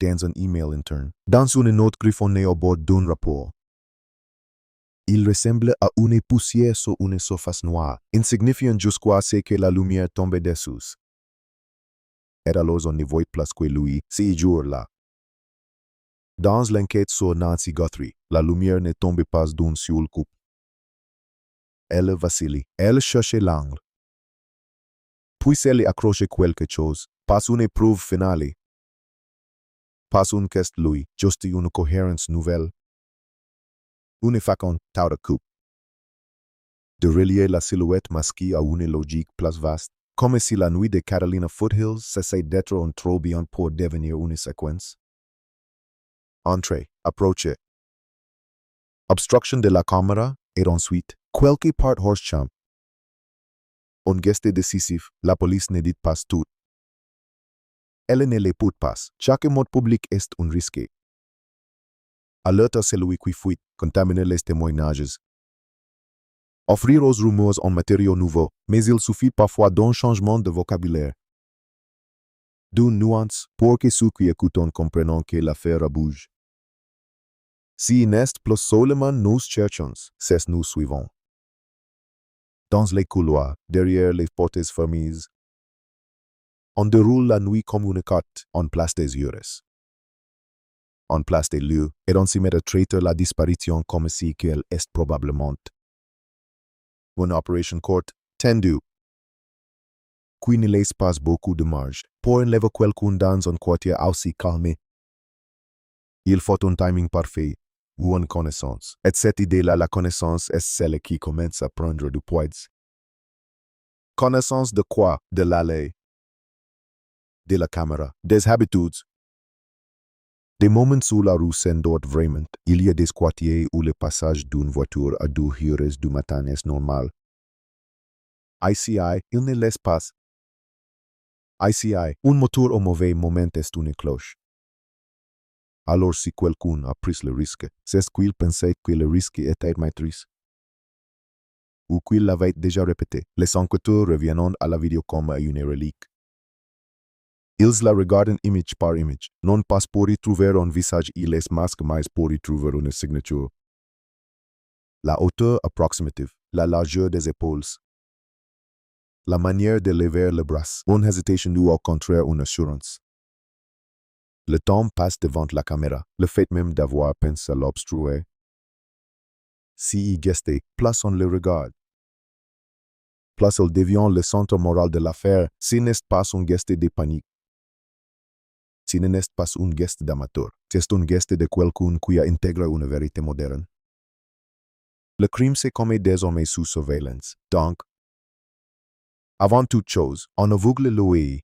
dans un email interne. Dans une note griffonnée au bord d'un rapport. Il ressemble à une poussière sur une surface noire, insignifiant jusqu'à ce que la lumière tombe dessus. Et alors on ne voit plus que lui, ce jour-là. Dans l'enquête sur Nancy Guthrie, la lumière ne tombe pas d'un seul coup. Elle vacille, elle cherche l'angle. Puis elle accroche quelque chose, pas une épreuve finale. Pas une quête lui, juste une cohérence nouvelle. Une façon de coupe. De relier la silhouette masquée à une logique plus vaste, comme si la nuit de Carolina Foothills cessait d'être un tourbillon pour devenir une séquence. Entrée, approche. Obstruction de la caméra, et ensuite, quelque part hors-champ. Un geste décisif, la police ne dit pas tout. Elle ne l'écoute pas. Chaque mot public est un risque. Alerte à celui qui fuit, contaminer les témoignages. Offrir aux rumeurs un matériau nouveau, mais il suffit parfois d'un changement de vocabulaire. D'une nuance pour que ceux qui écoutent comprennent que l'affaire bouge. Si n'est plus seulement nous cherchons, c'est nous suivons. Dans les couloirs, derrière les portes fermées, on déroule la nuit comme une carte en place des heures. En place des lieux, et on s'y met à traiter la disparition comme si qu'elle est probablement. Une opération courte, tendue. Qui ne laisse pas beaucoup de marge pour enlever quelqu'un dans un quartier aussi calme. Il faut un timing parfait, ou une connaissance. Et cette idée-là, la connaissance est celle qui commence à prendre du poids. Connaissance de quoi? De l'allée. De la caméra. Des habitudes. Des moments où la rue s'endort vraiment, il y a des quartiers où le passage d'une voiture à 2 heures du matin est normal. ICI, il ne laisse pas. ICI, un moteur au mauvais moment est une cloche. Alors si quelqu'un a pris le risque, c'est qu'il pensait que le risque était maîtrise. Ou qu'il l'avait déjà répété, les enquêteurs reviennent à la vidéo comme à une relique. Ils la regardent image par image, non pas pour y trouver un visage et les masques, mais pour y trouver une signature. La hauteur approximative, la largeur des épaules, la manière de lever le bras, une hésitation ou au contraire une assurance. Le temps passe devant la caméra, le fait même d'avoir pensé à l'obstruer. Si y geste, plus on le regarde. Plus il devient le centre moral de l'affaire, si n'est pas un geste de panique. Si n'est pas un geste d'amateur, c'est un geste de quelqu'un qui a intégré une vérité moderne. Le crime se commet désormais sous surveillance, donc, avant toute chose, on aveugle l'œil.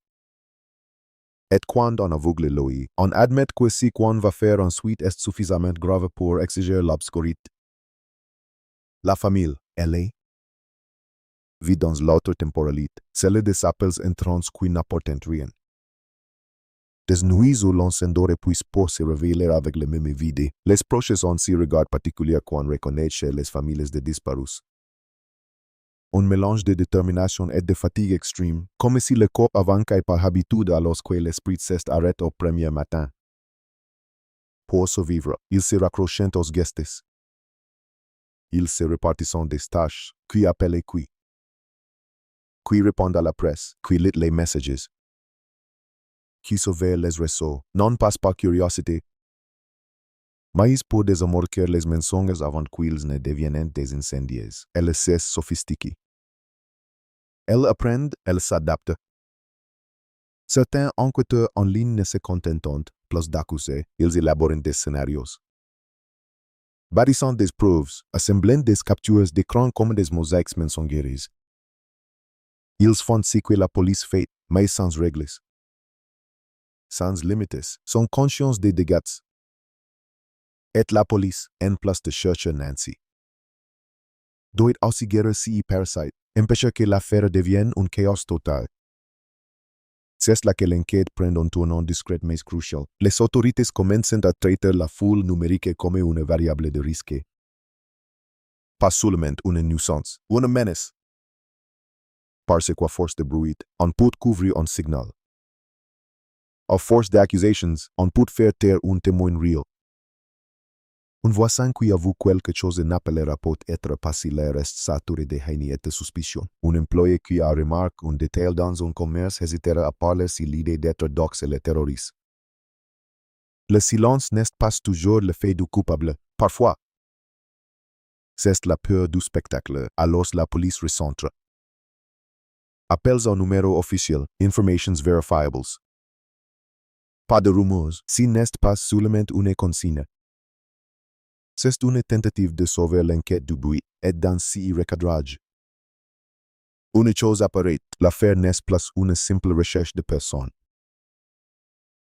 Et quand on aveugle l'œil, on admet que ce qu'on va faire ensuite est suffisamment grave pour exiger l'obscurité. La famille, elle est, vit dans l'autre temporalité, celle des appels entrants qui n'apportent rien. Des nuits où l'on s'endort puis pour se réveiller avec le même vide, les proches ont si regard particulier qu'on reconnaît chez les familles de disparus. Un mélange de détermination et de fatigue extrême, comme si le corps avançait par habitude alors que l'esprit s'arrête au premier matin. Pour survivre, ils se raccrochent aux gestes. Ils se répartissent des tâches, qui appellent qui répondent à la presse, qui lit les messages, qui surveillent les réseaux, non pas par curiosité, mais pour désamorcer les mensonges avant qu'ils ne deviennent des incendies. Elles se sophistiquent. Elles apprennent, elles s'adaptent. Certains enquêteurs en ligne ne se contentent plus d'accuser, ils élaborent des scénarios. Bâtissant des preuves, assemblant des captures d'écran comme des mosaïques mensongères. Ils font ce que la police fait, mais sans règles. Sans limites, sont conscients des dégâts. Et la police, en place de chercher Nancy, doit aussi guérir si parasite, empêcher que l'affaire devienne un chaos total. C'est là que l'enquête prend un tournant discret mais crucial. Les autorités commencent à traiter la foule numérique comme une variable de risque. Pas seulement une nuisance, une menace. Parce qu'à force de bruit, on peut couvrir un signal. of forced accusations, on peut faire taire un témoin real. Un voisin qui avoue quelque chose n'appellera peut être passé reste saturé de haine et de suspicion. Un employé qui a remarqué un détail dans un commerce hésitera à parler si l'idée d'être dox est le terroriste. Le silence n'est pas toujours le fait du coupable. Parfois, c'est la peur du spectacle, alors la police recentre. Appels au numéro officiel, informations verifiables. Pas de rumeurs, si n'est pas seulement une consigne. C'est une tentative de sauver l'enquête du bruit et d'ainsi recadrage. Une chose apparaît, l'affaire n'est plus une simple recherche de personnes.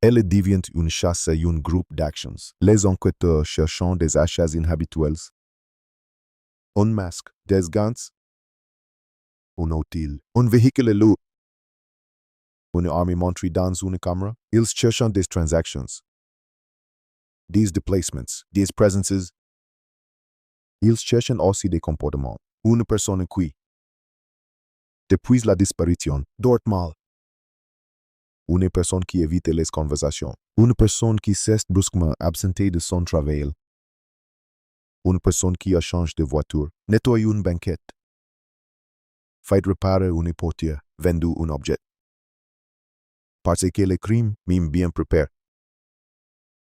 Elle devient une chasse et un groupe d'actions, les enquêteurs cherchant des achats inhabituels. Un masque, des gants, un outil, un véhicule lourd, une arme montrée dans une caméra, ils cherchent des transactions, des déplacements, des presences. Ils cherchent aussi des comportements. Une personne qui, depuis la disparition, dort mal. Une personne qui évite les conversations. Une personne qui s'est brusquement absentée de son travail. Une personne qui a changé de voiture, nettoyé une banquette. Fait réparer une portière, vendu un objet. Parce que le crime, même bien préparé,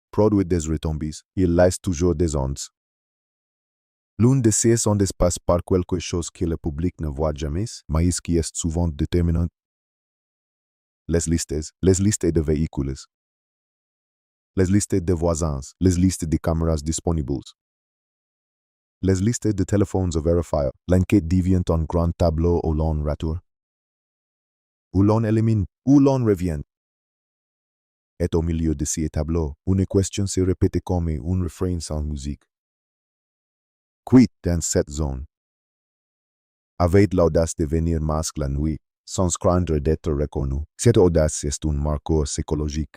produit des retombées, il laisse toujours des ondes. L'une de ces ondes passe par quelque chose que le public ne voit jamais, mais qui est souvent déterminant. Les listes de véhicules, les listes de voisins, les listes de caméras disponibles, les listes de téléphones à vérifier. L'enquête devient un grand tableau où l'on rature, où l'on élimine, où l'on revient. Et au milieu de ces tableaux, une question se répète comme un refrain sans musique. Qui, dans cette zone, avait l'audace de venir masque la nuit, sans craindre d'être reconnu? Cette audace est un marqueur psychologique.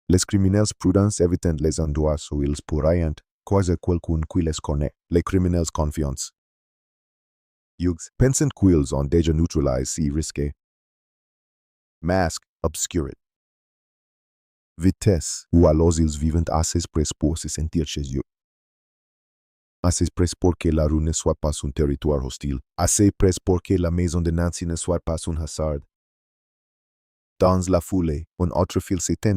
Les criminels prudents évitent les endroits où ils pourraient croiser quelqu'un qui les connaît. Les criminels confiants, Hughes, pensant qu'ils ont déjà neutralisé si risqué. Masque, obscuré. Vitesse, ou alors ils vivent assez près pour se sentir chez eux. Assez près pour que la rue ne soit pas un territoire hostile. Assez près pour que la maison de Nancy ne soit pas un hasard. Dans la foulée, un autre fil s'étend.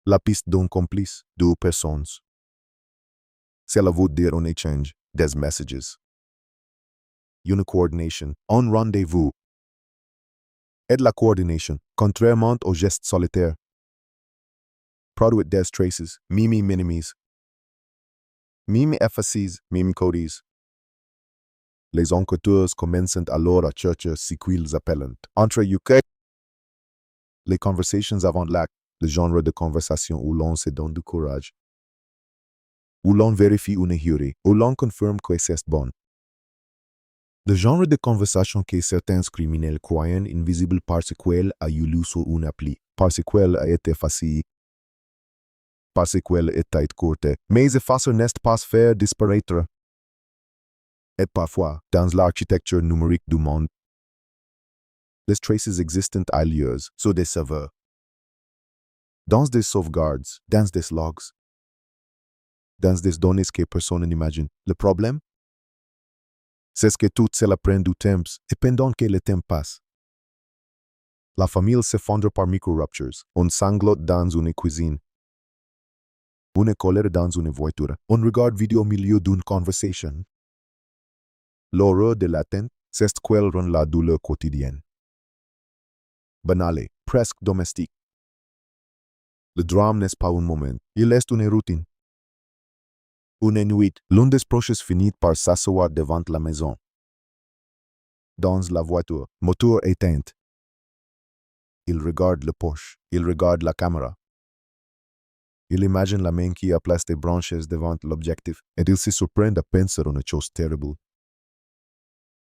La piste d'un complice, deux personnes. Cela veut dire un échange, des messages. Une coordination, un rendez-vous. Et la coordination, contrairement au geste solitaire, produit des traces, mimi minimis. Mimi effaces, mimi codes. Les enquêteurs commencent alors à chercher ce qu'ils appellent entre UK. Les conversations avant l'acte, le genre de conversation où l'on se donne du courage, où l'on vérifie une théorie, où l'on confirme que c'est bon. Le genre de conversation que certains criminels croient invisible parce qu'elle a eu lieu sur une appli, parce qu'elle a été facile, parce qu'elle était courte, mais effacer n'est pas faire disparaître. Et parfois, dans l'architecture numérique du monde, les traces existent ailleurs, sur des serveurs, dans des sauvegardes, dans des logs, dans des données que personne n'imagine. Le problème, c'est que tout cela prend du temps, et pendant que le temps passe, la famille s'effondre par micro-ruptures, un sanglot dans une cuisine, une colère dans une voiture, un regard vidéo au milieu d'une conversation. L'horreur de l'attente, c'est qu'elle rend la douleur quotidienne. Banale, presque domestique. Le drame n'est pas un moment, il est une routine. Une nuit, l'un des proches finit par s'asseoir devant la maison. Dans la voiture, moteur éteint. Il regarde le poche, il regarde la caméra. Il imagine la main qui a placé des branches devant l'objectif, et il se surprend à penser à une chose terrible.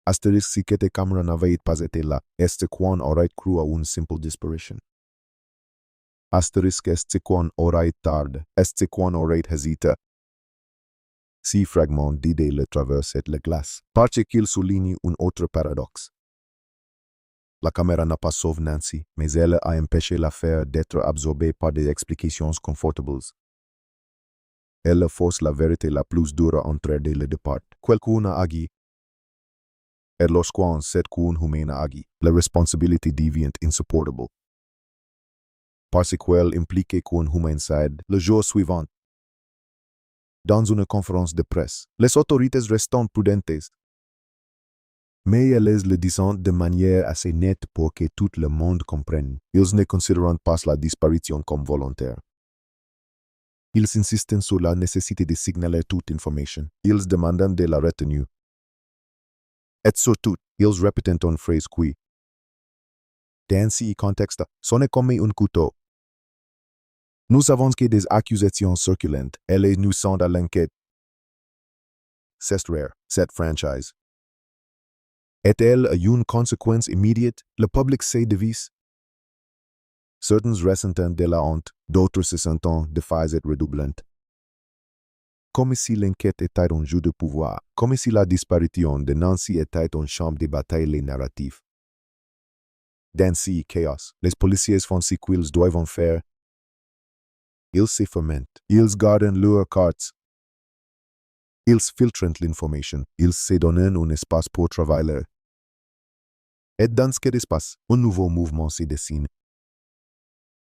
Astérisque si cette caméra n'avait pas été là, est-ce qu'on aurait cru à une simple disparition? Astérisque est-ce qu'on aurait tardé, est-ce qu'on aurait hésité? Si fragment d'idée le traverse la glace, parce qu'il souligne un autre paradoxe. La caméra n'a pas sauvé Nancy, mais elle a empêché l'affaire d'être absorbée par des explications confortables. Elle force la vérité la plus dure à entrer dès le départ. Quelqu'un a agi. Et lorsqu'on sait qu'un humain a agi, la responsabilité devient insupportable. Parce qu'elle implique qu'un humain le jour suivant. Dans une conférence de presse, les autorités restent prudentes. Mais elles le disent de manière assez nette pour que tout le monde comprenne. Ils ne considèrent pas la disparition comme volontaire. Ils insistent sur la nécessité de signaler toute information. Ils demandent de la retenue. Et surtout, ils répètent une phrase qui, dans ce contexte, sonne comme un couteau. Nous savons que des accusations circulent, elles nous sont à l'enquête. C'est rare, cette franchise. Est-elle une conséquence immédiate? Le public se divise. Certains ressentent de la honte, d'autres se sentent de failles redoublantes. Comme si l'enquête était un jeu de pouvoir, comme si la disparition de Nancy était un champ de bataille narratif. Dans ce chaos, les policiers font ce qu'ils doivent faire. Ils se fermentent, ils gardent leurs cartes. Ils filtrent l'information, ils se donnent un espace pour travailler. Et dans cet espace, un nouveau mouvement se dessine.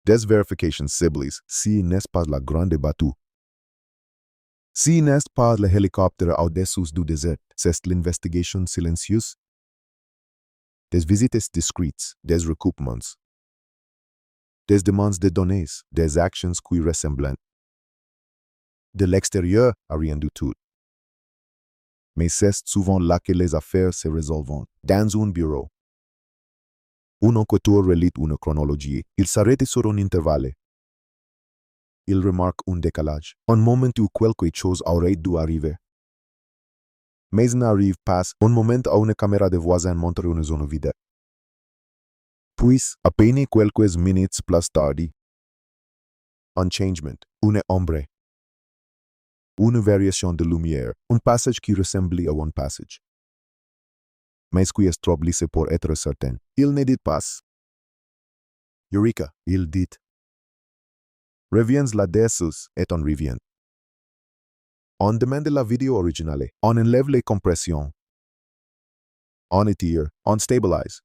Des vérifications ciblées, si n'est pas la grande battue. Si n'est pas le hélicoptère au-dessus du désert, c'est l'investigation silencieuse. Des visites discrètes, des recoupements. Des demandes de données, des actions qui ressemblent. De l'extérieur, rien du tout. Mais c'est souvent là que les affaires se résolvent, dans un bureau. Un enquêteur relite une chronologie, il s'arrête sur un intervalle. Il remarque un décalage, un moment où quelque chose aurait dû arriver. Mais n'arrive pas, un moment où une caméra de voisin montre une zone vide. Puis, à peine quelques minutes plus tard, un changement, une ombre. Une variation de lumière, un passage qui ressemble à un passage. Mais qui est trop lisse pour être certain. Il ne dit pas. Eureka, il dit. Reviens là-dessus, et on revient. On demande la vidéo originale, on enlève les compressions. On étire, on stabilise.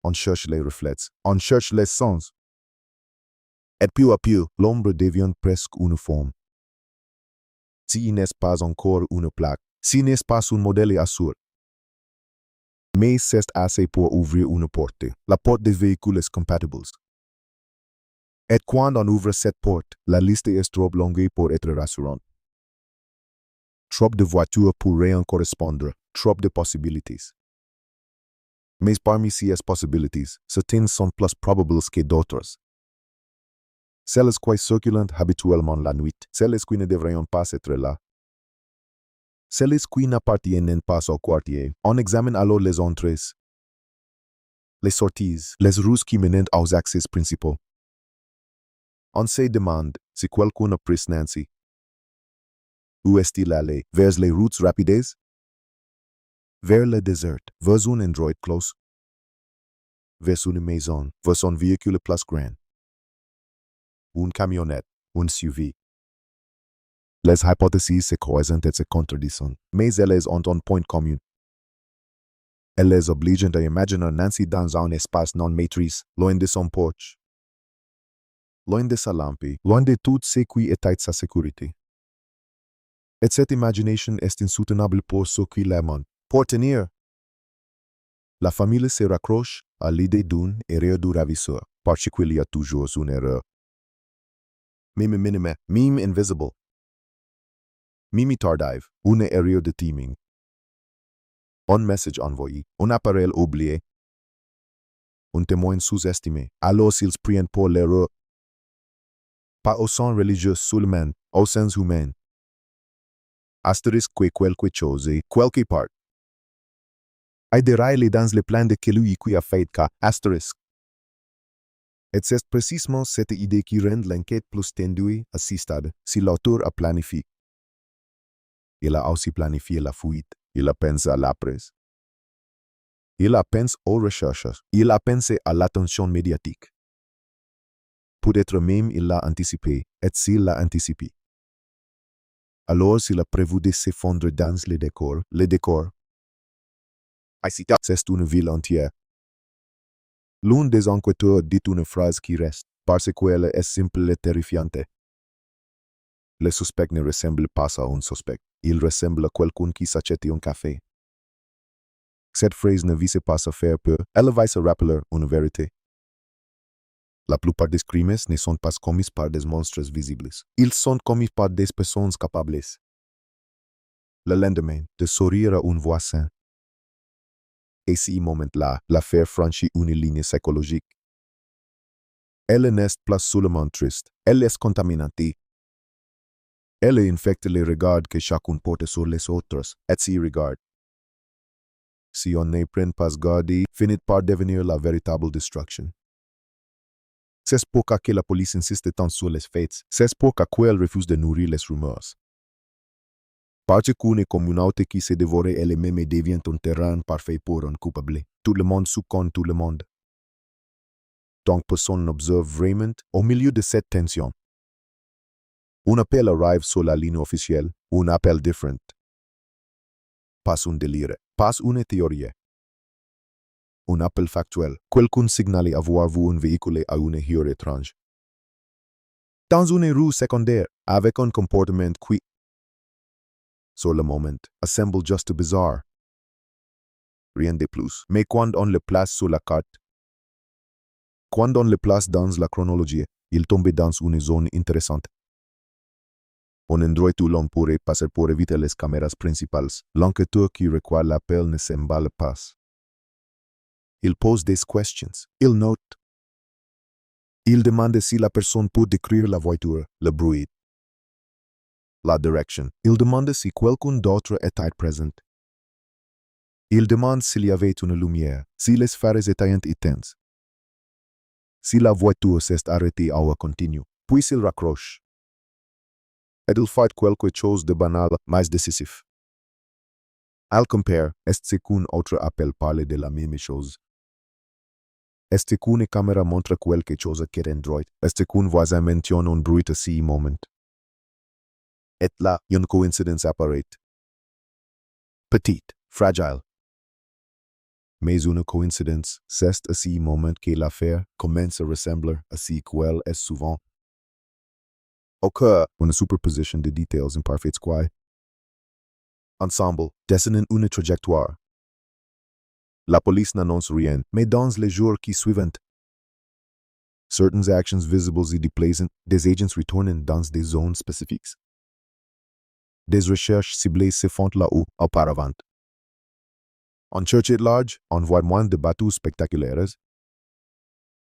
On cherche les reflets, on cherche les sons. Et peu à peu, l'ombre devient presque uniforme. Si n'est pas encore une plaque, si n'est pas un modèle assur. Mais c'est assez pour ouvrir une porte, la porte des véhicules compatibles. Et quand on ouvre cette porte, la liste est trop longue pour être rassurante. Trop de voitures pourraient en correspondre, trop de possibilités. Mais parmi ces possibilités, certaines sont plus probables que d'autres. Celles qui circulent habituellement la nuit, celles qui ne devraient pas être là. Celles qui n'appartiennent pas au quartier, on examine alors les entrées, les sorties, les rues qui mènent aux accès principaux. On se demande si quelqu'un a pris Nancy. Où est-il allé? Vers les routes rapides? Vers le désert, vers un endroit close? Vers une maison, vers un véhicule plus grand? Une camionnette, un SUV? Les hypothèses se croisent et se contredisent, mais elles ont un point commun. Elles obligent à imaginer Nancy dans un espace non maîtrisé, loin de son porche. Loin de sa lampe, loin de tout ce qui était sa sécurité. Et cette imagination est insoutenable pour ceux qui l'aiment. Pour tenir, la famille se raccroche à l'idée d'une erreur du ravisseur, parce qu'il y a toujours une erreur. Mime minime, mime invisible. Mime tardive, une erreur de timing. Un message envoyé, un appareil oublié. Un témoin sous-estimé, alors s'ils prennent pour l'erreur. Pas au sens religieux seulement, au sens humain. Asterisk que quelque chose, quelque part. Ai déraillé dans le plan de celui qui a fait cas, asterisk. Et c'est précisément cette idée qui rend l'enquête plus tendue à ce stade, si l'auteur a planifié. Il a aussi planifié la fuite, il a pensé à l'après. Il a pensé aux recherches. Il a pensé à l'attention médiatique. Peut-être même il l'a anticipé, et s'il l'a anticipé. Alors s'il a prévu de s'effondrer dans les décors. C'est une ville entière. L'un des enquêteurs dit une phrase qui reste, parce qu'elle est simple et terrifiante. Le suspect ne ressemble pas à un suspect. Il ressemble à quelqu'un qui s'achète un café. Cette phrase ne vise pas à faire peur, elle vise à rappeler une vérité. La plupart des crimes ne sont pas commis par des monstres visibles. Ils sont commis par des personnes capables. Le lendemain, de sourire à un voisin. Et ce moment-là, l'affaire franchit une ligne psychologique. Elle n'est pas seulement triste, elle est contaminante. Elle infecte les regards que chacun porte sur les autres, et ces regards. Si on ne prend pas garde, finit par devenir la véritable destruction. C'est pourquoi que la police insiste tant sur les faits, c'est pourquoi qu'elle refuse de nourrir les rumeurs. Parce qu'une communauté qui se dévore elle-même devient un terrain parfait pour un coupable. Tout le monde soupçonne tout le monde. Donc personne n'observe vraiment au milieu de cette tension. Un appel arrive sur la ligne officielle, un appel différent. Pas un délire, pas une théorie. Un appel factuel, quelqu'un signale avoir vu un véhicule à une heure étrange. Dans une rue secondaire, avec un comportement qui, sur le moment, semble juste bizarre. Rien de plus. Mais quand on le place sur la carte, quand on le place dans la chronologie, il tombe dans une zone intéressante. Un endroit où l'on pourrait passer pour éviter les caméras principales. L'enquêteur qui reçoit l'appel ne s'emballe pas. Il pose des questions. Il note. Il demande si la personne peut décrire la voiture, le bruit, la direction. Il demande si quelqu'un d'autre était présent. Il demande s'il y avait une lumière, si les phares étaient éteints, si la voiture s'est arrêtée à continu. Puis il raccroche. Et il fait quelque chose de banal, mais décisif. Al compare, est-ce qu'un autre appel parle de la même chose? Est-ce qu'une caméra montre quelque chose qui est droit? Est-ce qu'un voisin mentionne un bruit à ce moment? Et là, une coïncidence apparaît. Petite, fragile. Mais une coïncidence, c'est à ce moment que l'affaire commence à ressembler à ce qu'elle est souvent. Occur une superposition de détails imparfaits qui, ensemble, dessinent une trajectoire. La police n'annonce rien, mais dans les jours qui suivent, certaines actions visibles et déplacent, des agents retournent dans des zones spécifiques. Des recherches ciblées se font là-haut auparavant. En church at large, on voit moins de bateaux spectaculaires.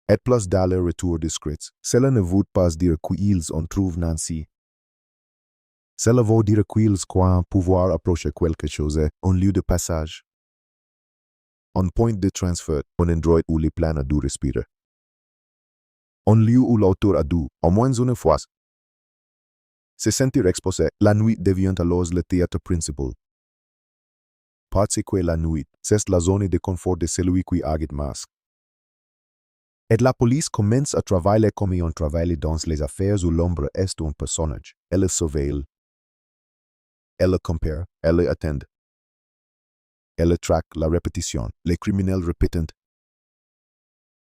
Et plus d'allers-retours discrets. Cela ne veut pas dire qu'ils en trouvent Nancy. Cela veut dire qu'ils croient pouvoir approcher quelque chose, un lieu de passage. Un point de transfert, un endroit où les plans a dû respirer. Un lieu où l'auteur a dû, au moins une fois, se sentir exposé. La nuit devient alors le théâtre principal. Parce que la nuit, c'est la zone de confort de celui qui agite masque. Et la police commence à travailler comme on travaille dans les affaires où l'ombre est un personnage. Elle surveille. Elle compare. Elle attend. Elle traque la répétition. Les criminels répètent.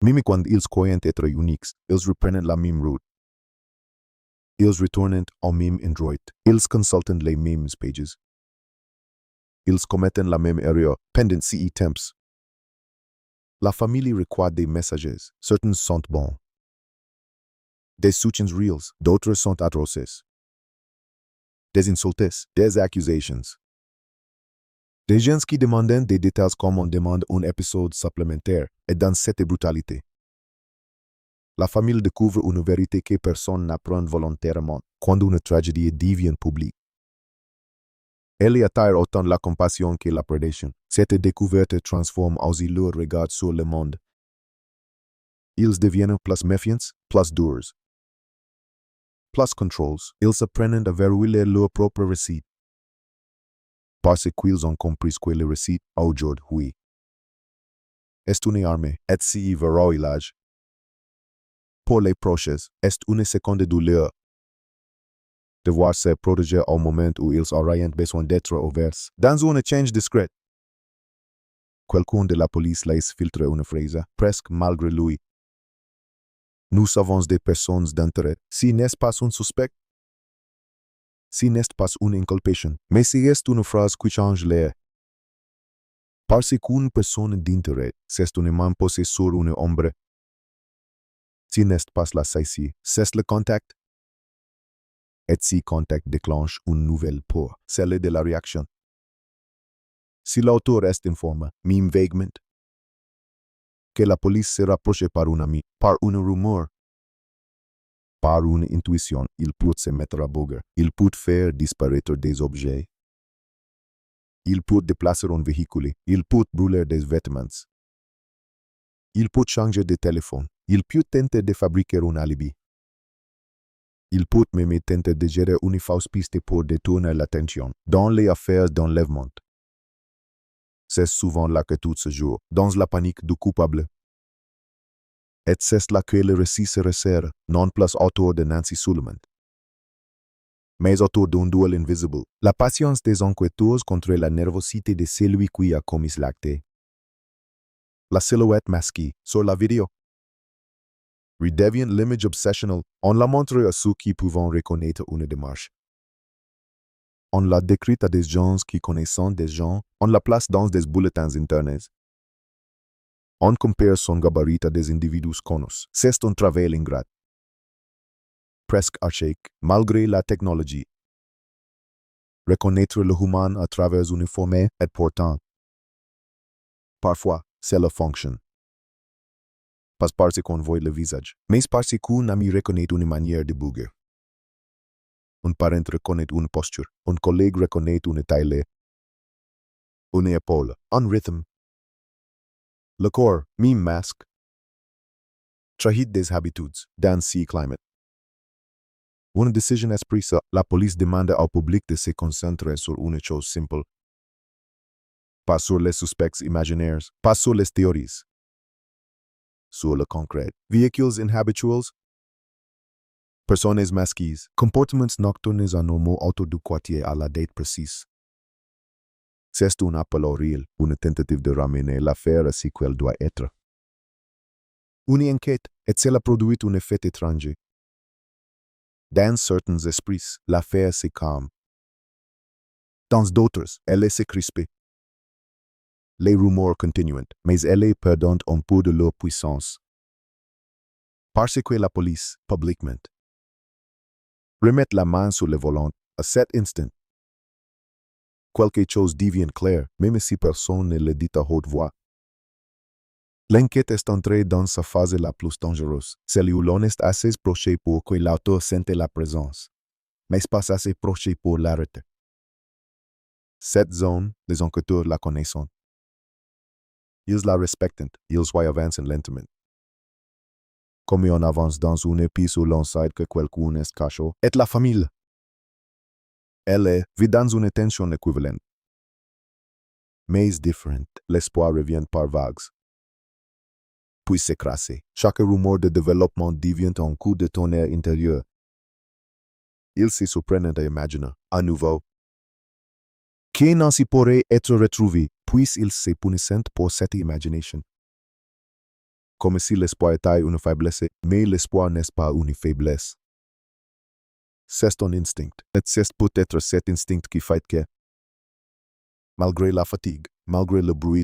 Même quand ils croient être uniques, ils reprennent la même route. Ils retournent au même endroit. Ils consultent les mêmes pages. Ils commettent la même erreur, pendant ces temps. La famille reçoit des messages, certains sont bons. Des soutiens réels, d'autres sont atroces. Des insultes, des accusations. Des gens qui demandent des détails comme on demande un épisode supplémentaire, et dans cette brutalité. La famille découvre une vérité que personne n'apprend volontairement quand une tragédie devient publique. Elle attire autant la compassion que la prédation. Cette découverte transforme aussi leur regard sur le monde. Ils deviennent plus méfiants, plus durs. Plus controls, ils apprennent à verrouiller leur propre récit. Parce qu'ils ont compris que le récit aujourd'hui est une arme, et si verrouillage. Pour les proches, est une seconde douleur. Devoir se protéger au moment où ils auraient besoin d'être ouverts. Dans un échange discret. Quelqu'un de la police laisse filtrer une phrase, presque malgré lui. Nous avons des personnes d'intérêt. Si n'est pas un suspect, si n'est pas une inculpation, mais si est une phrase qui change l'air. Parce qu'une personne d'intérêt, c'est une main posée sur une ombre. Si n'est pas la saisie, c'est le contact. Et si contact déclenche une nouvelle peur, celle de la réaction. Si l'auteur est informé, même vaguement, que la police se rapproche par un ami, par une rumeur, par une intuition, il peut se mettre à bouger, il peut faire disparaître des objets, il peut déplacer un véhicule, il peut brûler des vêtements, il peut changer de téléphone, il peut tenter de fabriquer un alibi. Il peut même tenter de gérer une fausse piste pour détourner l'attention dans les affaires d'enlèvement. C'est souvent là que tout se joue, dans la panique du coupable. Et c'est là que le récit se resserre, non plus autour de Nancy Suleiman, mais autour d'un duel invisible. La patience des enquêteurs contre la nervosité de celui qui a commis l'acte. La silhouette masquée sur la vidéo redevient l'image obsessionnelle. On la montre à ceux qui peuvent reconnaître une démarche. On la décrit à des gens qui connaissent des gens. On la place dans des bulletins internes. On compare son gabarit à des individus connus. C'est un travail ingrat. Presque archaïque, malgré la technologie. Reconnaître le humain à travers une forme est important. Parfois, c'est la fonction. Pas parce qu'on voit le visage, mais parce qu'un ami reconnaît une manière de bouger. Un parent reconnaît une posture, un collègue reconnaît une taille, une épaule, un rythme. Le corps, même masque, trahit des habitudes dans ce climat. Une décision est prise, la police demande au public de se concentrer sur une chose simple. Pas sur les suspects imaginaires, pas sur les théories. Sur le concret. Véhicules inhabituels, personnes masquées, comportements nocturnes anormaux autour du quartier à la date précise. C'est un appel au réel, une tentative de ramener l'affaire à ce qu'elle doit être. Une enquête, et cela produit un effet étranger. Dans certains esprits, l'affaire se calme. Dans d'autres, elle se crispe. Les rumeurs continuent, mais elles perdent un peu de leur puissance. Parce que la police, publiquement, remet la main sur le volant à cet instant. Quelque chose devient clair, même si personne ne le dit à haute voix. L'enquête est entrée dans sa phase la plus dangereuse, celle où l'on est assez proche pour que l'auteur sente la présence, mais pas assez proche pour l'arrêter. Cette zone, les enquêteurs la connaissent. Ils la respectent, ils avancent lentement. Comme on avance dans une épice où l'on sait que quelqu'un est caché, et la famille. Elle vit dans une tension équivalente. Mais différente, l'espoir revient par vagues. Puis s'écrase. Chaque rumeur de développement devient un coup de tonnerre intérieur. Ils se surprennent à imaginer, à nouveau, que Nancy pourrait être retrouvée, puis ils se punissent pour cette imagination. Comme si l'espoir était une faiblesse, mais l'espoir n'est pas une faiblesse. C'est un instinct, et c'est peut-être cet instinct qui fait que, malgré la fatigue, malgré le bruit,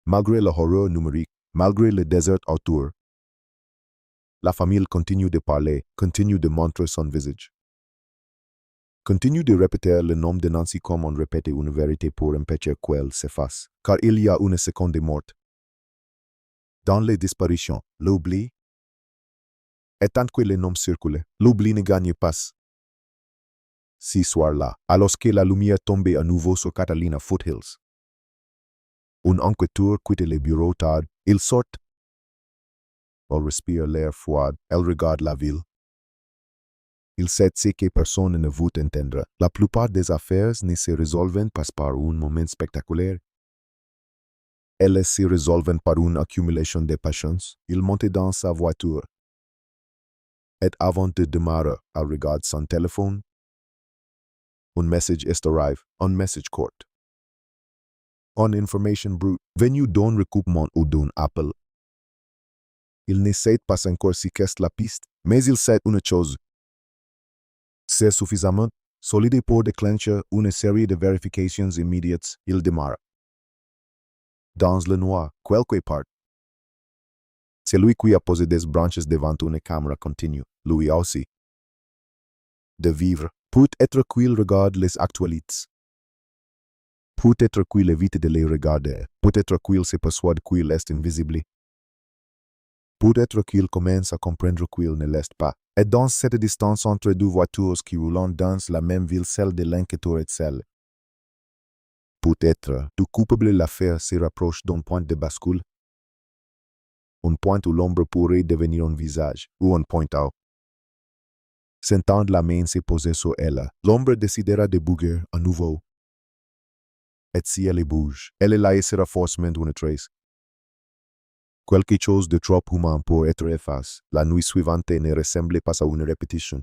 malgré le horreur numérique, malgré le désert autour, la famille continue de parler, continue de montrer son visage. Continue de répéter le nom de Nancy comme on répète une vérité pour empêcher qu'elle s'efface, car il y a une seconde morte. Dans les disparitions, l'oubli, et tant que les noms circulent, l'oubli ne gagne pas. Ce soir-là, alors que la lumière tombait à nouveau sur Catalina Foothills, un enquêteur quitte le bureau tard, il sort. Elle respire l'air froid, elle regarde la ville. Il sait ce que personne ne veut entendre. La plupart des affaires ne se résolvent pas par un moment spectaculaire. elles se résolvent par une accumulation de patience. Il monte dans sa voiture. Et avant de démarrer, elle regarde son téléphone. Un message est arrivé, un message court. En information brute, venu d'un recoupement ou d'un appel. Il ne sait pas encore si qu'est la piste, mais il sait une chose. C'est suffisamment solide pour déclencher une série de vérifications immédiates. Il démarre. Dans le noir, quelque part. C'est lui qui a posé des branches devant une caméra continue, lui aussi. De vivre, peut-être qu'il regarde les actualités. Peut-être qu'il évite de les regarder, peut-être qu'il se persuade qu'il est invisible. Peut-être qu'il commence à comprendre qu'il ne l'est pas. Et dans cette distance entre deux voitures qui roulent dans la même ville, celle de l'enquêteur et celle. Peut-être, tout coupable l'affaire se rapproche d'un point de bascule. Un point où l'ombre pourrait devenir un visage, ou un point out. Sentant la main se poser sur elle, l'ombre décidera de bouger à nouveau. Et si elle bouge, elle laissera forcément une trace. Quelque chose de trop humain pour être effacé. La nuit suivante ne ressemble pas à une répétition.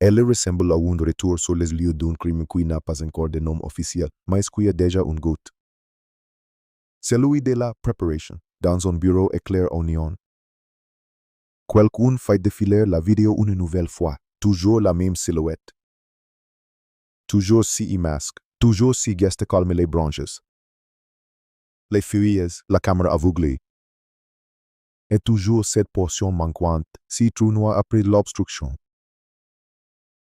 Elle ressemble à un retour sur les lieux d'un crime qui n'a pas encore de nom officiel, mais qui a déjà un goût. Celui de la préparation, dans un bureau éclair au néon. Quelqu'un fait défiler la vidéo une nouvelle fois, toujours la même silhouette. Toujours si masque, toujours si geste calme les branches. Les feuilles, la caméra aveuglée. Et toujours cette portion manquante, si trou noir après l'obstruction.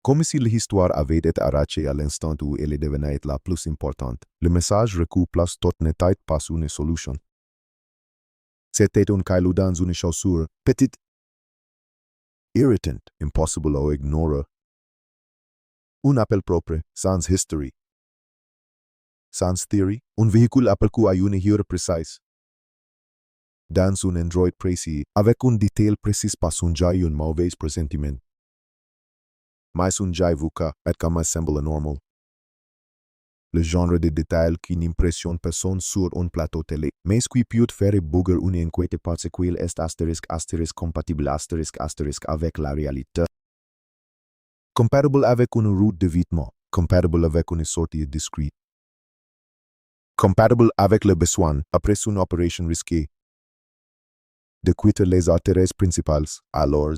Comme si l'histoire avait été arrachée à l'instant où elle devenait la plus importante, le message recule place tot n'était pas une solution. C'était un caillou dans une chaussure, petite, irritant, impossible à ignorer. Un appel propre, sans history. Sans theory, un véhicule appel qui a une heure précise. Dans un Android précis, avec un détail précis pas un jai un mauvais pressentiment. Mais un jai vuka et comme semble normal. Le genre de détail qui n'impressionne personne sur un plateau télé, mais qui peut faire bouger une inquiétude parce qu'il est compatible avec la réalité. Compatible avec une route de vêtements, compatible avec une sortie discrète. Compatible avec le besoin, après une opération risquée, de quitter les artères principales, alors,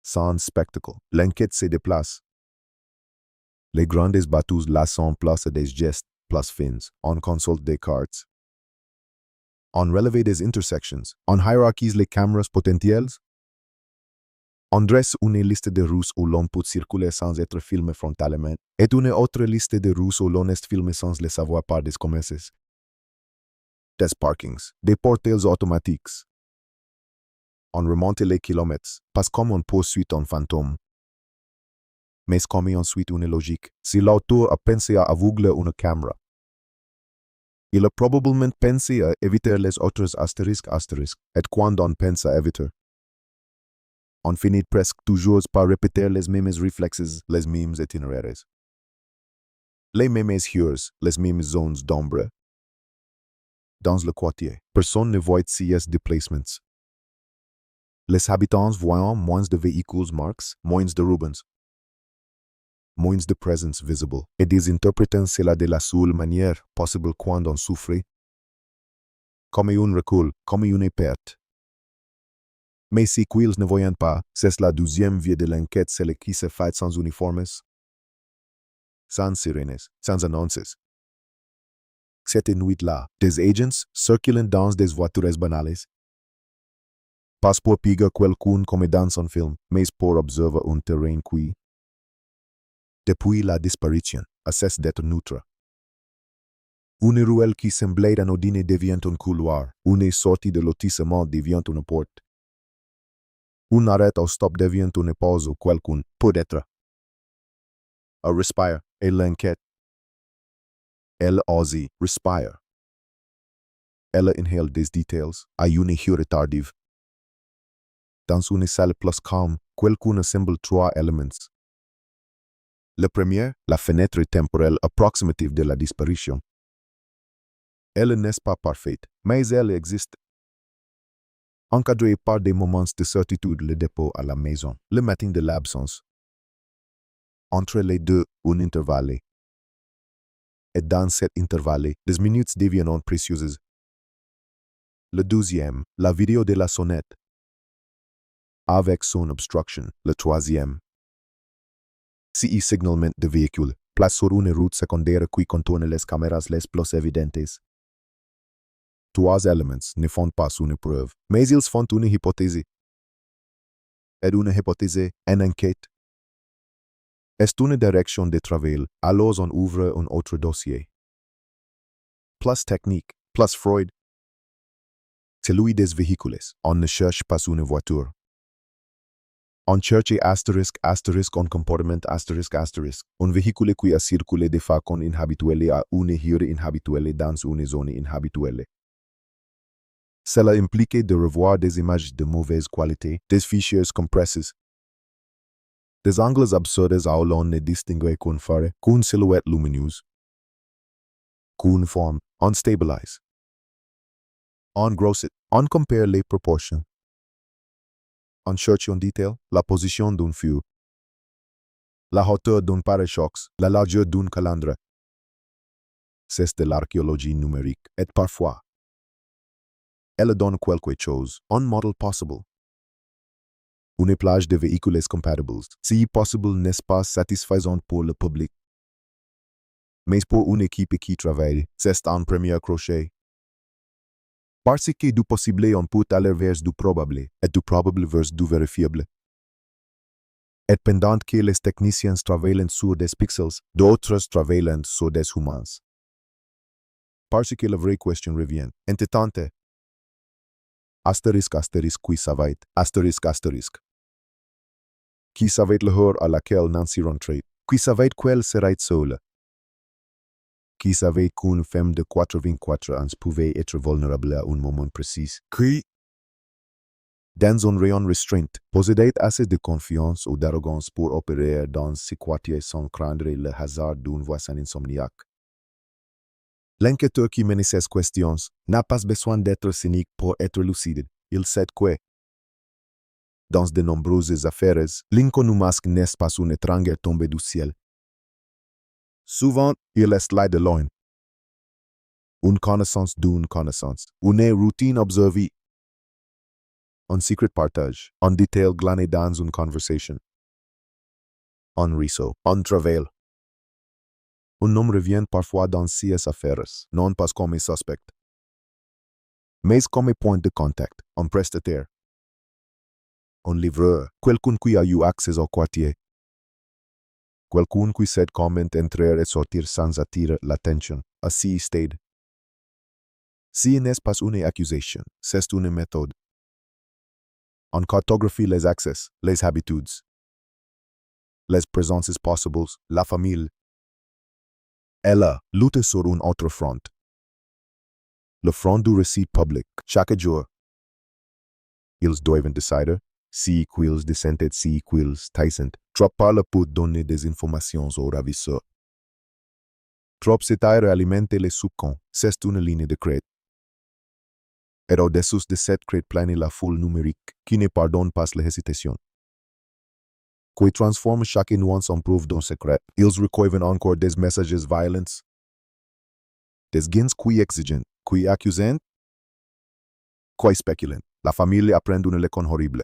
sans spectacle, l'enquête se déplace. Les grandes bateaux laissent en place des gestes, plus fins, on consulte des cartes. On relève des intersections, on hiérarchise les caméras potentielles. On dresse une liste de routes où l'on peut circuler sans être filmé frontalement, et une autre liste de routes où l'on est filmé sans le savoir par des commerces. Des parkings, des portails automatiques. On remonte les kilomètres, pas comme on poursuit un fantôme. Mais comme ensuite une logique, si l'auteur a pensé à aveugler une caméra. Il a probablement pensé à éviter les autres astérisques, et quand on pense à éviter, on finit presque toujours par répéter les mêmes réflexes, les mêmes itinéraires. Les mêmes heures, les mêmes zones d'ombre. Dans le quartier, personne ne voit ces déplacements. Les habitants voient moins de véhicules marques, moins de Rubens, moins de présence visible, et des interprétants cela de la seule manière possible quand on souffre. Comme un recul, comme une perte. Mais si qu'ils ne voient pas, c'est la deuxième vie de l'enquête, celle qui se fait sans uniformes, sans sirenes, sans annonces. Cette nuit-là, des agents circulent dans des voitures banales. Pas pour piger quelqu'un comme dans un film, mais pour observer un terrain qui, depuis la disparition, a cessé d'être neutre. Une ruelle qui semblait anodine devient un couloir, une sortie de lotissement devient une porte. Un arrêt au stop devient une pause où quelqu'un peut être. A respire, et l'enquête. Elle ose respire. Elle inhale des détails, à une heure tardive. Dans une salle plus calme, quelqu'un assemble trois éléments. Le premier, la fenêtre temporelle approximative de la disparition. Elle n'est pas parfaite, mais elle existe. Encadré par des moments de certitude, le dépôt à la maison, le matin de l'absence. Entre les deux, un intervalle. Et dans cet intervalle, des minutes deviennent précieuses. Le deuxième, la vidéo de la sonnette. Avec son obstruction, le troisième. CE signalement de véhicule, place sur une route secondaire qui contourne les caméras les plus évidentes. Trois éléments ne font pas une preuve, mais ils font une hypothèse. Et une hypothèse, une enquête. Est une direction de travail, alors on ouvre un autre dossier. Plus technique, plus Freud. Celui des véhicules, on ne cherche pas une voiture. On cherche asterisk, un comportement asterisk. Un véhicule qui a circulé de façon inhabituelle à une heure inhabituelle dans une zone inhabituelle. Cela implique de revoir des images de mauvaise qualité, des fichiers compressés, des angles absurdes où l'on ne distingue qu'une phare, qu'une silhouette lumineuse, qu'une forme. On stabilise. On grossit. On compare les proportions. On cherche en détail la position d'un feu, la hauteur d'un pare-chocs, la largeur d'un calandre. C'est de l'archéologie numérique, et parfois, elle donne quelque chose, un model possible. Une plage de véhicules compatibles, si possible, n'est pas satisfaisante pour le public. Mais pour une équipe qui travaille, c'est un premier crochet. Parce que du possible on peut aller vers du probable, et du probable vers du vérifiable. Et pendant que les techniciens travaillent sur des pixels, d'autres travaillent sur des humains. Parce que la vraie question revient. Entente. Asterisk, qui savait, asterisk. Qui savait l'heure à laquelle Nancy rentrait, qui savait qu'elle serait seule. Qui savait qu'une femme de 84 ans pouvait être vulnérable à un moment précis. Qui, dans un rayon restreint, possédait assez de confiance ou d'arrogance pour opérer dans ce quartier sans craindre le hasard d'un voisin insomniaque. L'enquêteur qui mène ces questions n'a pas besoin d'être cynique pour être lucide. Il sait que, dans de nombreuses affaires, l'inconnu masque n'est pas un étranger tombé du ciel. Souvent, il est là de loin. Une connaissance d'une connaissance, une routine observée, un secret partage, un détail glané dans une conversation, un réseau, un travail. Un homme revient parfois dans ces affaires, non pas comme suspect, mais comme point de contact, un prestataire, un livreur, quelqu'un qui a eu accès au quartier, quelqu'un qui sait comment entrer et sortir sans attirer l'attention, à ce stade. Si n'est pas une accusation, c'est une méthode. On cartographie les accès, les habitudes, les présences possibles, la famille. Elle lutte sur un autre front. Le front du récit public, chaque jour. Ils doivent décider si qu'ils dissentent, si qu'ils taisent. Trop parle pour donner des informations aux ravisseurs. Trop se taire alimente les soupçons, c'est une ligne de crête. Et au-dessus de cette crête plane la foule numérique, qui ne pardonne pas l'hésitation. Qui transforme chaque nuance en preuve d'un secret. Ils recueillent encore des messages violents. Des gains qui exigent, qui accusent, qui spéculent. La famille apprend une leçon horrible.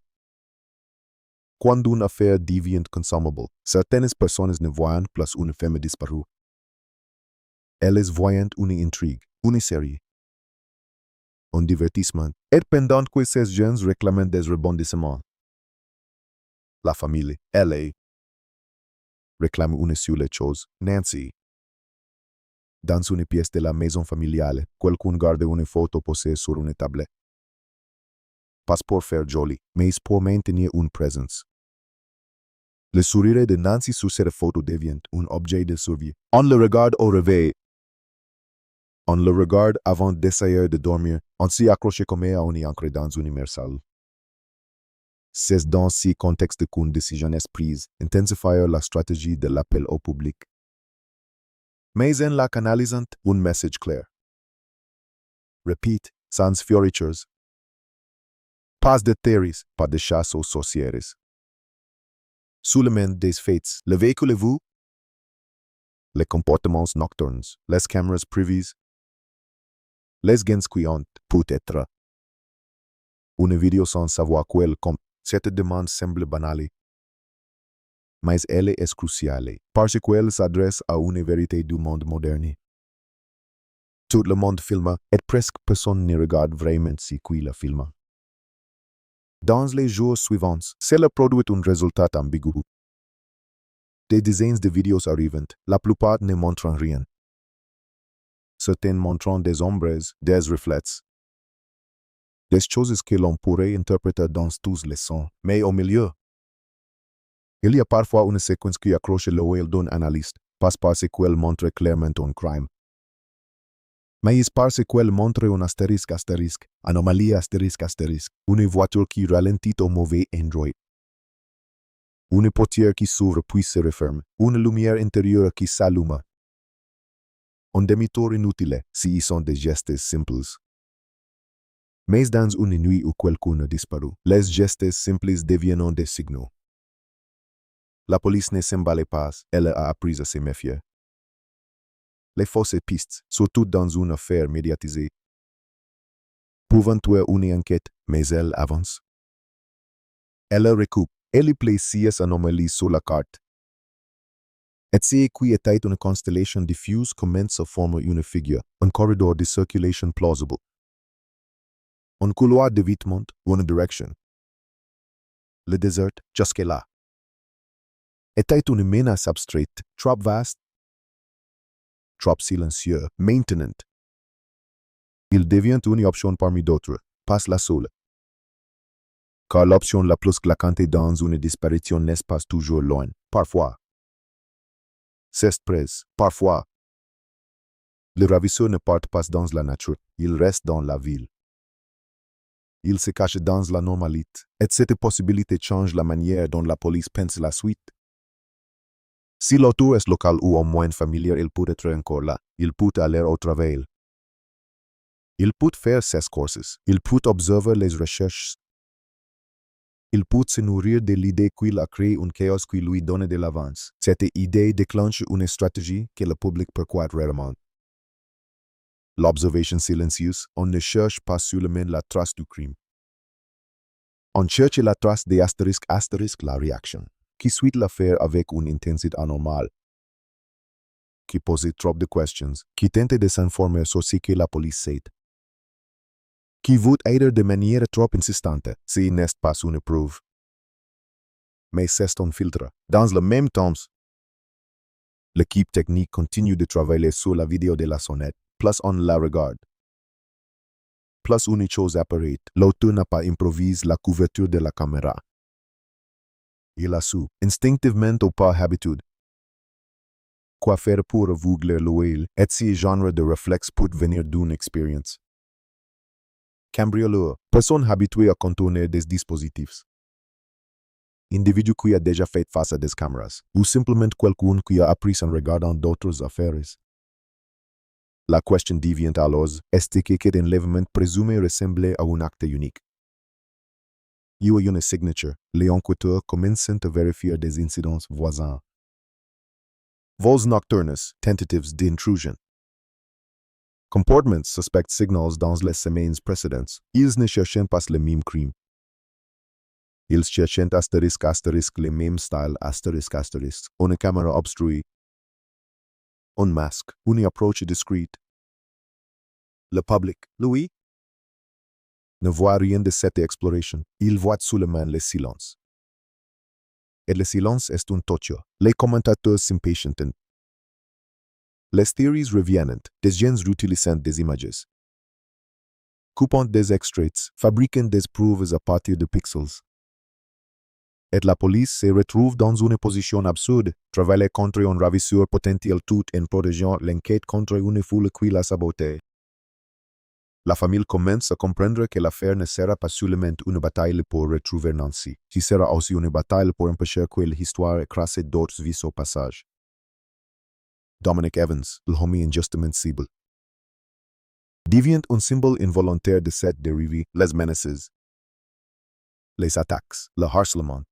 Quand une affaire devient consommable, certaines personnes ne voient plus une femme disparue. Elles voient une intrigue, une série, un divertissement, et pendant que ces jeunes réclament des rebondissements. La famille, elle, réclame une seule chose, Nancy. Dans une pièce de la maison familiale, quelqu'un garde une photo posée sur une tablette. Pas pour faire joli, mais pour maintenir une présence. Le sourire de Nancy sur cette photo devient un objet de survie. On le regarde au réveil. On le regarde avant d'essayer de dormir. On s'y accroche comme à on y ancre dans une immersion. C'est dans ce contexte qu'une décision est prise, intensifier la stratégie de l'appel au public. Mais en la canalisant, un message clair. Repeat, sans fioritures. Pas de théories, pas de chasse aux sorcières. Seulement des faits. Le véhiculez-vous? Les comportements nocturnes, les caméras privées, les gains quiantes, peut-être. Une vidéo sans savoir quel compte. Cette demande semble banale, mais elle est cruciale, parce qu'elle s'adresse à une vérité du monde moderne. Tout le monde filme, et presque personne ne regarde vraiment ce qu'il filme. Dans les jours suivants, cela produit un résultat ambigu. Des dizaines de vidéos arrivent, la plupart ne montrent rien. Certaines montrent des ombres, des reflets, des choses que l'on pourrait interpréter dans tous les sens, mais au milieu, il y a parfois une séquence qui accroche l'œil d'un analyste, pas parce qu'elle montre clairement un crime, mais parce qu'elle montre un astérisque, anomalie astérisque, une voiture qui ralentit au mauvais endroit, une portière qui s'ouvre puis se referme, une lumière intérieure qui s'allume. Un demi-tour inutile, si sont des gestes simples. Mais dans une nuit où quelqu'un a disparu, les gestes simples deviennent des signaux. La police ne s'emballe pas, elle a appris à se méfier. Les fausses pistes, surtout dans une affaire médiatisée, pouvant tuer une enquête, mais elle avance. Elle recoupe, elle place ces anomalies sur la carte. Et ce qui était une constellation diffuse commence à former une figure, un corridor de circulation plausible. Un couloir d'évitement, une direction. Le désert, jusque-là, était une menace abstraite, trop vaste, trop silencieux, maintenant. Il devient une option parmi d'autres, pas la seule. Car l'option la plus claquante dans une disparition n'est pas toujours loin, parfois. C'est près, parfois. Le ravisseur ne part pas dans la nature, il reste dans la ville. Il se cache dans la normalité, et cette possibilité change la manière dont la police pense la suite. Si l'auteur est local ou au moins familier, il peut être encore là, il peut aller au travail. Il peut faire ses courses, il peut observer les recherches. Il peut se nourrir de l'idée qu'il a créé un chaos qui lui donne de l'avance. Cette idée déclenche une stratégie que le public perçoit rarement. L'observation silencieuse, on ne cherche pas seulement la trace du crime. On cherche la trace de astérisque la réaction, qui suit l'affaire avec une intensité anormale, qui pose trop de questions, qui tente de s'informer sur ce que la police sait, qui veut aider de manière trop insistante, si n'est pas une preuve. Mais c'est un filtre. Dans le même temps, l'équipe technique continue de travailler sur la vidéo de la sonnette, plus on la regarde. Plus une chose apparaît, l'auteur n'a pas improvisé la couverture de la caméra. Il a su, instinctivement ou par habitude, quoi faire pour aveugler l'œil, et ce genre de réflexe peut venir d'une expérience. Cambrioleur, personne habituée à contourner des dispositifs. Individu qui a déjà fait face à des caméras, ou simplement quelqu'un qui a appris en regardant d'autres affaires. La question devient alors, est-ce que cet enlèvement présumé ressemblait à un acte unique? Il y a une signature, les enquêteurs commencent à vérifier des incidents voisins. Vols nocturnes, tentatives d'intrusion. Comportements suspect signals dans les semaines précédentes. Ils ne cherchent pas le même crime. Ils cherchent astérisque le même style astérisque. Une caméra obstruée. Un masque, une approche discrète. Le public, lui, ne voit rien de cette exploration. Il voit seulement le silence. Et le silence est un tocho. Les commentateurs s'impatientent. Les théories reviennent, des gens utilisant des images, coupant des extraits, fabriquant des preuves à partir de pixels. Et la police se retrouve dans une position absurde, travailler contre un ravisseur potentiel tout en protégeant l'enquête contre une foule qui l'a saboté. La famille commence à comprendre que l'affaire ne sera pas seulement une bataille pour retrouver Nancy, qui sera aussi une bataille pour empêcher que l'histoire écrase d'autres vies au passage. Dominic Evans, l'homme injustement cible. devient un symbole involontaire de cette dérive, les menaces, les attaques, le harcèlement.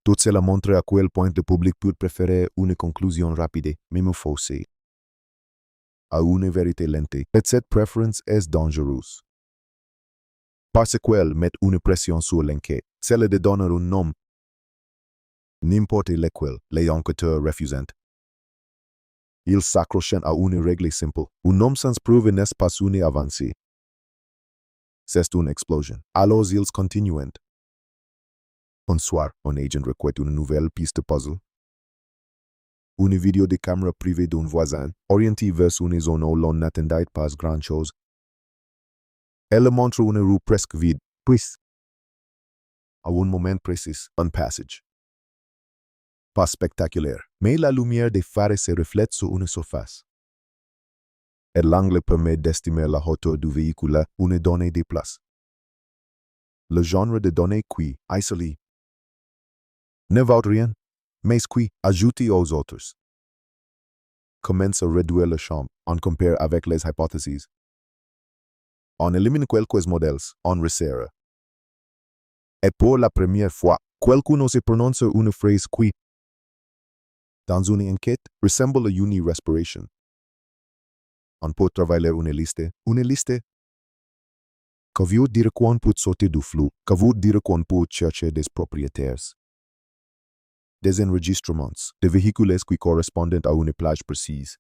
Tout cela montre à quel point le public peut préférer une conclusion rapide, même faussée, à une vérité lente. Et cette préférence est dangereuse, parce qu'elle met une pression sur l'enquête, celle de donner un nom, n'importe lequel, les enquêteurs refusent. Ils s'accrochent à une règle simple. Un nom sans preuve n'est pas une avancée. C'est une explosion. Alors ils continuent. Un soir, un agent recueille une nouvelle piste puzzle. Une vidéo de caméra privée d'un voisin, orientée vers une zone où l'on n'attendait pas grand-chose. Elle montre une rue presque vide, puis, à un moment précis, un passage. Pas spectaculaire, mais la lumière des phares se reflète sur une surface. Et l'angle permet d'estimer la hauteur du véhicule, une donnée de place. Le genre de données qui, isolé, ne vaut rien, mais qui, ajouté aux autres, commence à réduire le champ, on compare avec les hypothèses. On élimine quelques modèles, on resserre. Et pour la première fois, quelqu'un ose prononcer une phrase qui, dans une enquête, ressemble à une respiration. On peut travailler une liste, que veut dire qu'on peut sortir du flou, que veut dire qu'on peut chercher des propriétaires, des enregistrements, de véhicules qui correspondent à une plage précise,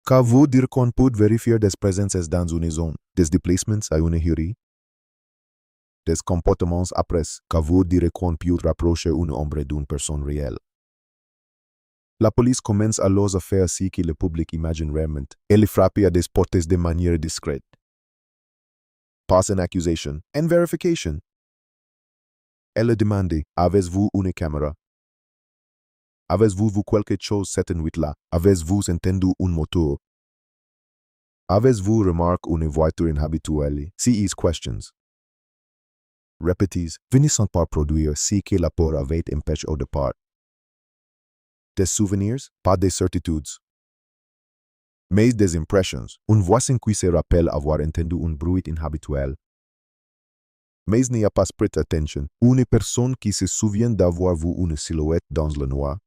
que veut dire qu'on peut vérifier des présences dans une zone, des déplacements à une hérie, des comportements après, que veut dire qu'on peut rapprocher une ombre d'une personne réelle. La police commence alors à faire ce que le public imagine réellement. Elle frappe à des portes de manière discrète. Pas une accusation, une vérification. Elle demande, avez-vous une caméra? Avez-vous vu quelque chose cette nuit-là? Avez-vous entendu un moteur? Avez-vous remarqué une voiture inhabituelle? Ces questions, répétées, finissant par produire ce que la peur avait empêché au départ. Des souvenirs, pas des certitudes, mais des impressions. Un voisin qui se rappelle avoir entendu un bruit inhabituel, mais n'y a pas prêté attention. Une personne qui se souvient d'avoir vu une silhouette dans le noir.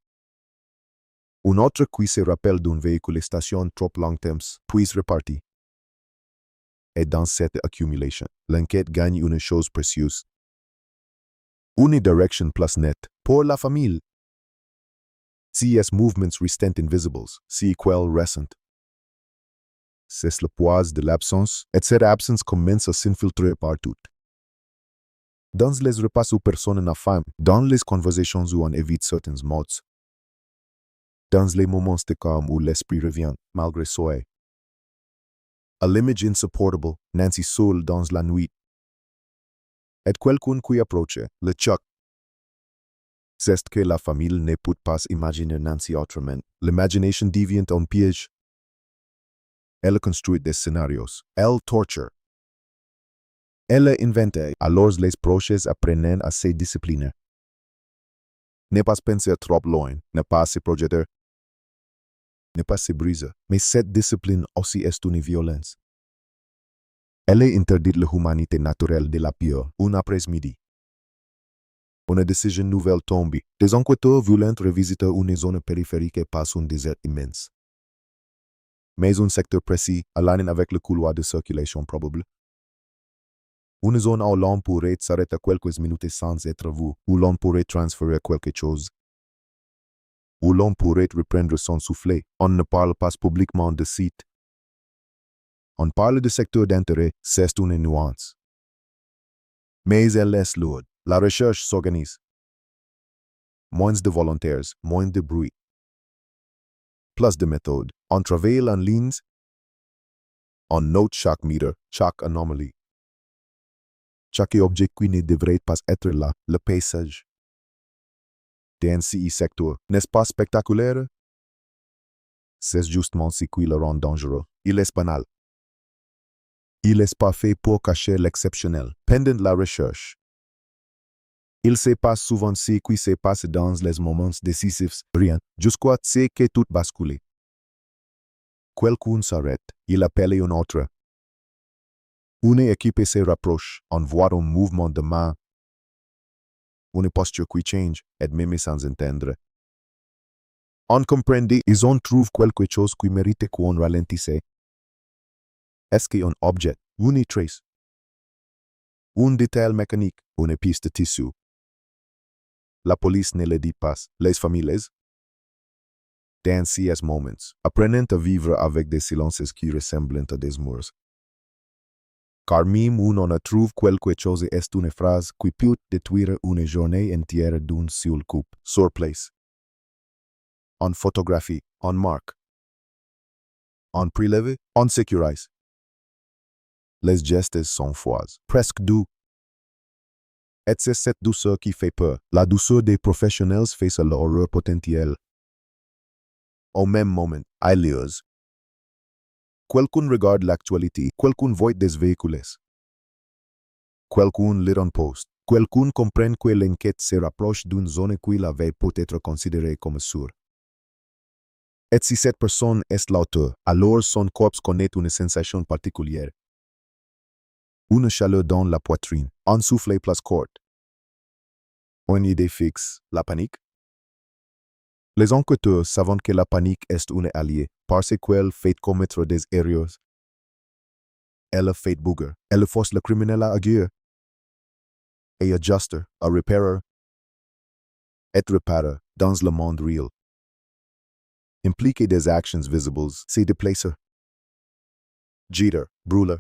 Un autre qui se rappelle d'un véhicule station trop longtemps, puis reparti. Et dans cette accumulation, l'enquête gagne une chose précieuse. Une direction plus nette pour la famille. CS movements restent invisibles, si quel récent. C'est le poids de l'absence, et cette absence commence à s'infiltrer partout. Dans les repas où personne n'a faim, dans les conversations où on évite certains mots, dans les moments de calme où l'esprit revient, malgré soi. À l'image insupportable, Nancy seule dans la nuit. Et quelqu'un qui approche, le choc. C'est que la famille ne peut pas imaginer Nancy autrement. L'imagination devient un piège. Elle construit des scénarios. Elle torture. Elle invente. Alors les proches apprennent à se discipliner. Ne pas penser trop loin, ne pas se projeter, ne pas se briser. Mais cette discipline aussi est une violence. Elle interdit l'humanité naturelle de la peur, un après-midi. Une décision nouvelle tombe. Des enquêteurs voulaient revisiter une zone périphérique et pas un désert immense. Mais un secteur précis, aligné avec le couloir de circulation probable. Une zone où l'on pourrait s'arrêter quelques minutes sans être vu, où l'on pourrait transférer quelque chose, où l'on pourrait reprendre son souffle. On ne parle pas publiquement de site. On parle de secteur d'intérêt, c'est une nuance. Mais elle est lourde. La recherche s'organise. Moins de volontaires, moins de bruit. Plus de méthodes. On travaille en ligne. On note chaque meter, chaque anomalie. Chaque objet qui ne devrait pas être là, le paysage. Dans ce secteur, n'est-ce pas spectaculaire? C'est justement ce qui le rend dangereux. Il est banal. Il n'est pas fait pour cacher l'exceptionnel. Pendant la recherche, il se passe souvent ce qui se passe dans les moments décisifs, rien, jusqu'à ce que tout bascule. Quelqu'un s'arrête, Il appelle un autre. Une équipe se rapproche, on voit un mouvement de main. Une posture qui change, et même sans entendre. On comprend, ils ont trouvé quelque chose qui mérite qu'on ralentisse. Est-ce qu'un objet, une trace, un détail mécanique, une piste de tissu? La police ne le dit pas. Les familles, dans ces moments, apprennent à vivre avec des silences qui ressemblent à des murs. Car même où on trouve quelque chose est une phrase qui peut détruire une journée entière d'un seul coup. Sur place. On photographie, on marque. On prélève, on sécurise. Les gestes sont froids, presque doux. Et c'est cette douceur qui fait peur. La douceur des professionnels face à l'horreur potentielle. Au même moment, ailleurs. Quelqu'un regarde l'actualité, quelqu'un voit des véhicules. Quelqu'un lit un post. Quelqu'un comprend que l'enquête se rapproche d'une zone qu'il avait peut-être considérée comme sûre. Et si cette personne est l'auteur, alors son corps connaît une sensation particulière. Une chaleur dans la poitrine, un souffle plus court. Une idée fixe, la panique. Les enquêteurs savent que la panique est une alliée, parce qu'elle fait commettre des erreurs. Elle fait bouger, elle force le criminel à agir. Et ajuster, à repérer. Et réparer, dans le monde réel. Impliquer des actions visibles, c'est déplacer. Jeter, brûler.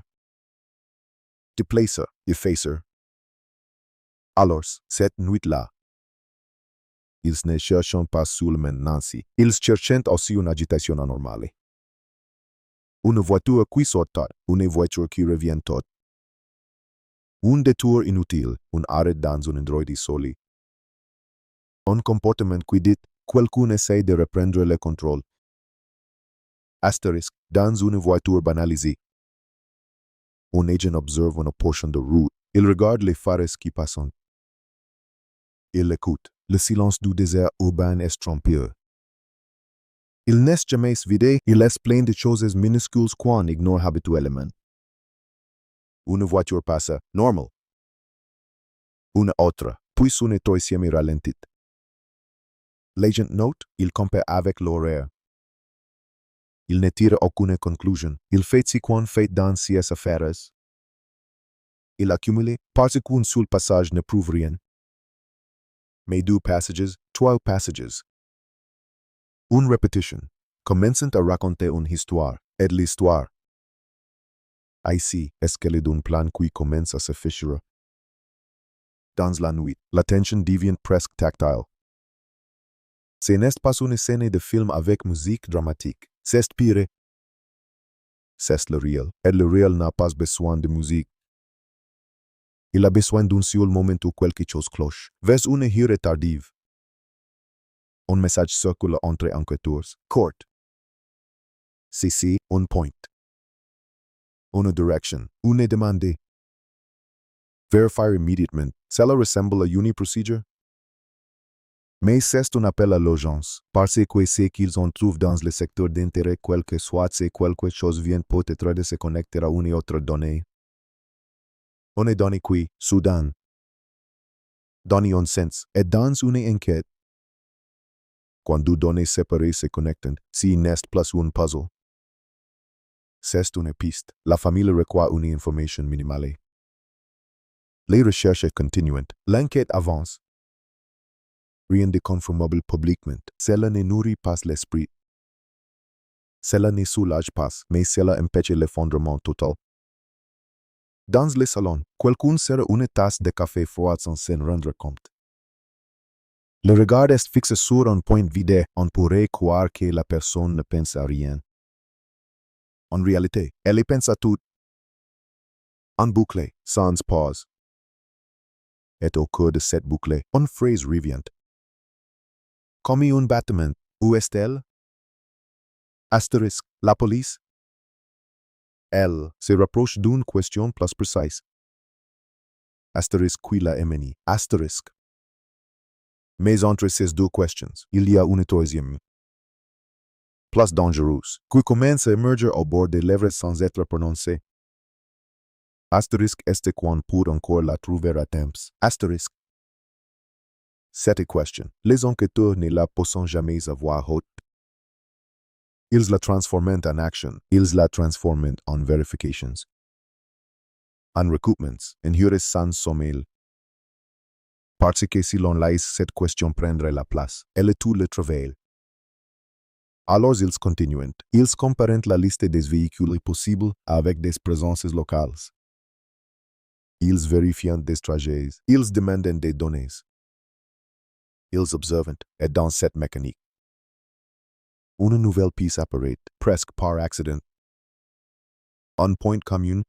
Déplacer, effacer. Alors, cette nuit-là, ils ne cherchent pas seulement Nancy, ils cherchent aussi une agitation anormale. Une voiture qui sort tôt, une voiture qui revient tôt. Un détour inutile, un arrêt dans un endroit isolé. Un comportement qui dit, quelqu'un essaie de reprendre le contrôle. Astérisque, dans une voiture banalisée. Un agent observe une portion de route, il regarde les phares qui passent. Il écoute, le silence du désert urbain est trompeur. Il n'est jamais vidé, il est plein de choses minuscules qu'on ignore habituellement. Une voiture passe, normal. Une autre, puis une troisième ralentit. L'agent note, il compare avec l'horaire. Il ne tire aucune conclusion, il fait ce qu'on fait dans ses affaires. Il accumule, parce qu'un seul passage ne prouve rien. Mais deux passages, trois passages. Une répétition, commençant à raconter une histoire, et l'histoire. Ici, escalade d'un plan qui commence à se fissurer. Dans la nuit, la tension devient presque tactile. Ce n'est pas une scène de film avec musique dramatique, c'est pire. C'est le réel, et le réel n'a pas besoin de musique. Il a besoin d'un seul moment où quelque chose cloche. Vers une heure tardive. Un message circule entre enquêteurs. Court. CC, un point. Une direction. Une demande. Verify immediately. Cela ressemble à une procédure. Mais c'est un appel à l'urgence, parce que c'est qu'ils en trouvent dans le secteur d'intérêt quel que soit si quelque chose vient peut-être de se connecter à une autre donnée. Une donnée qui, soudain, donne un sens, et dans une enquête. Quand deux données séparées se connectent, si n'est plus un puzzle. C'est une piste, la famille requiert une information minimale. Les recherches continuent, l'enquête avance. Rien de conformable publiquement, cela ne nourrit pas l'esprit. Cela ne soulage pas, mais cela empêche l'effondrement total. Dans le salon, quelqu'un sert une tasse de café froid sans s'en rendre compte. Le regard est fixé sur un point vide, on pourrait croire que la personne ne pense à rien. En réalité, elle pense à tout. En boucle, sans pause. Et au cœur de cette boucle, une phrase revient. Comme un battement, où est-elle? Astérisque, la police? Elle se rapproche d'une question plus précise. Astérisque qui l'a amené. Astérisque. Mais entre ces deux questions, il y a une troisième. plus dangereux, qui commence à émerger au bord des lèvres sans être prononcé. Asterisk este qu'on peut encore la trouver à temps. Asterisk. Cette question, les enquêteurs ne la posent jamais à voix haute. Ils la transforment en action, ils la transforment en verifications, en recoupments, en heures sans sommeil. Parce que si l'on laisse cette question prendre la place, elle est tout le travail. Alors ils continuent, ils comparent la liste des véhicules possibles avec des présences locales. Ils vérifient des trajets, ils demandent des données. Ils observent, et dans cette mécanique, une nouvelle piste apparaît, presque par accident. Un point commun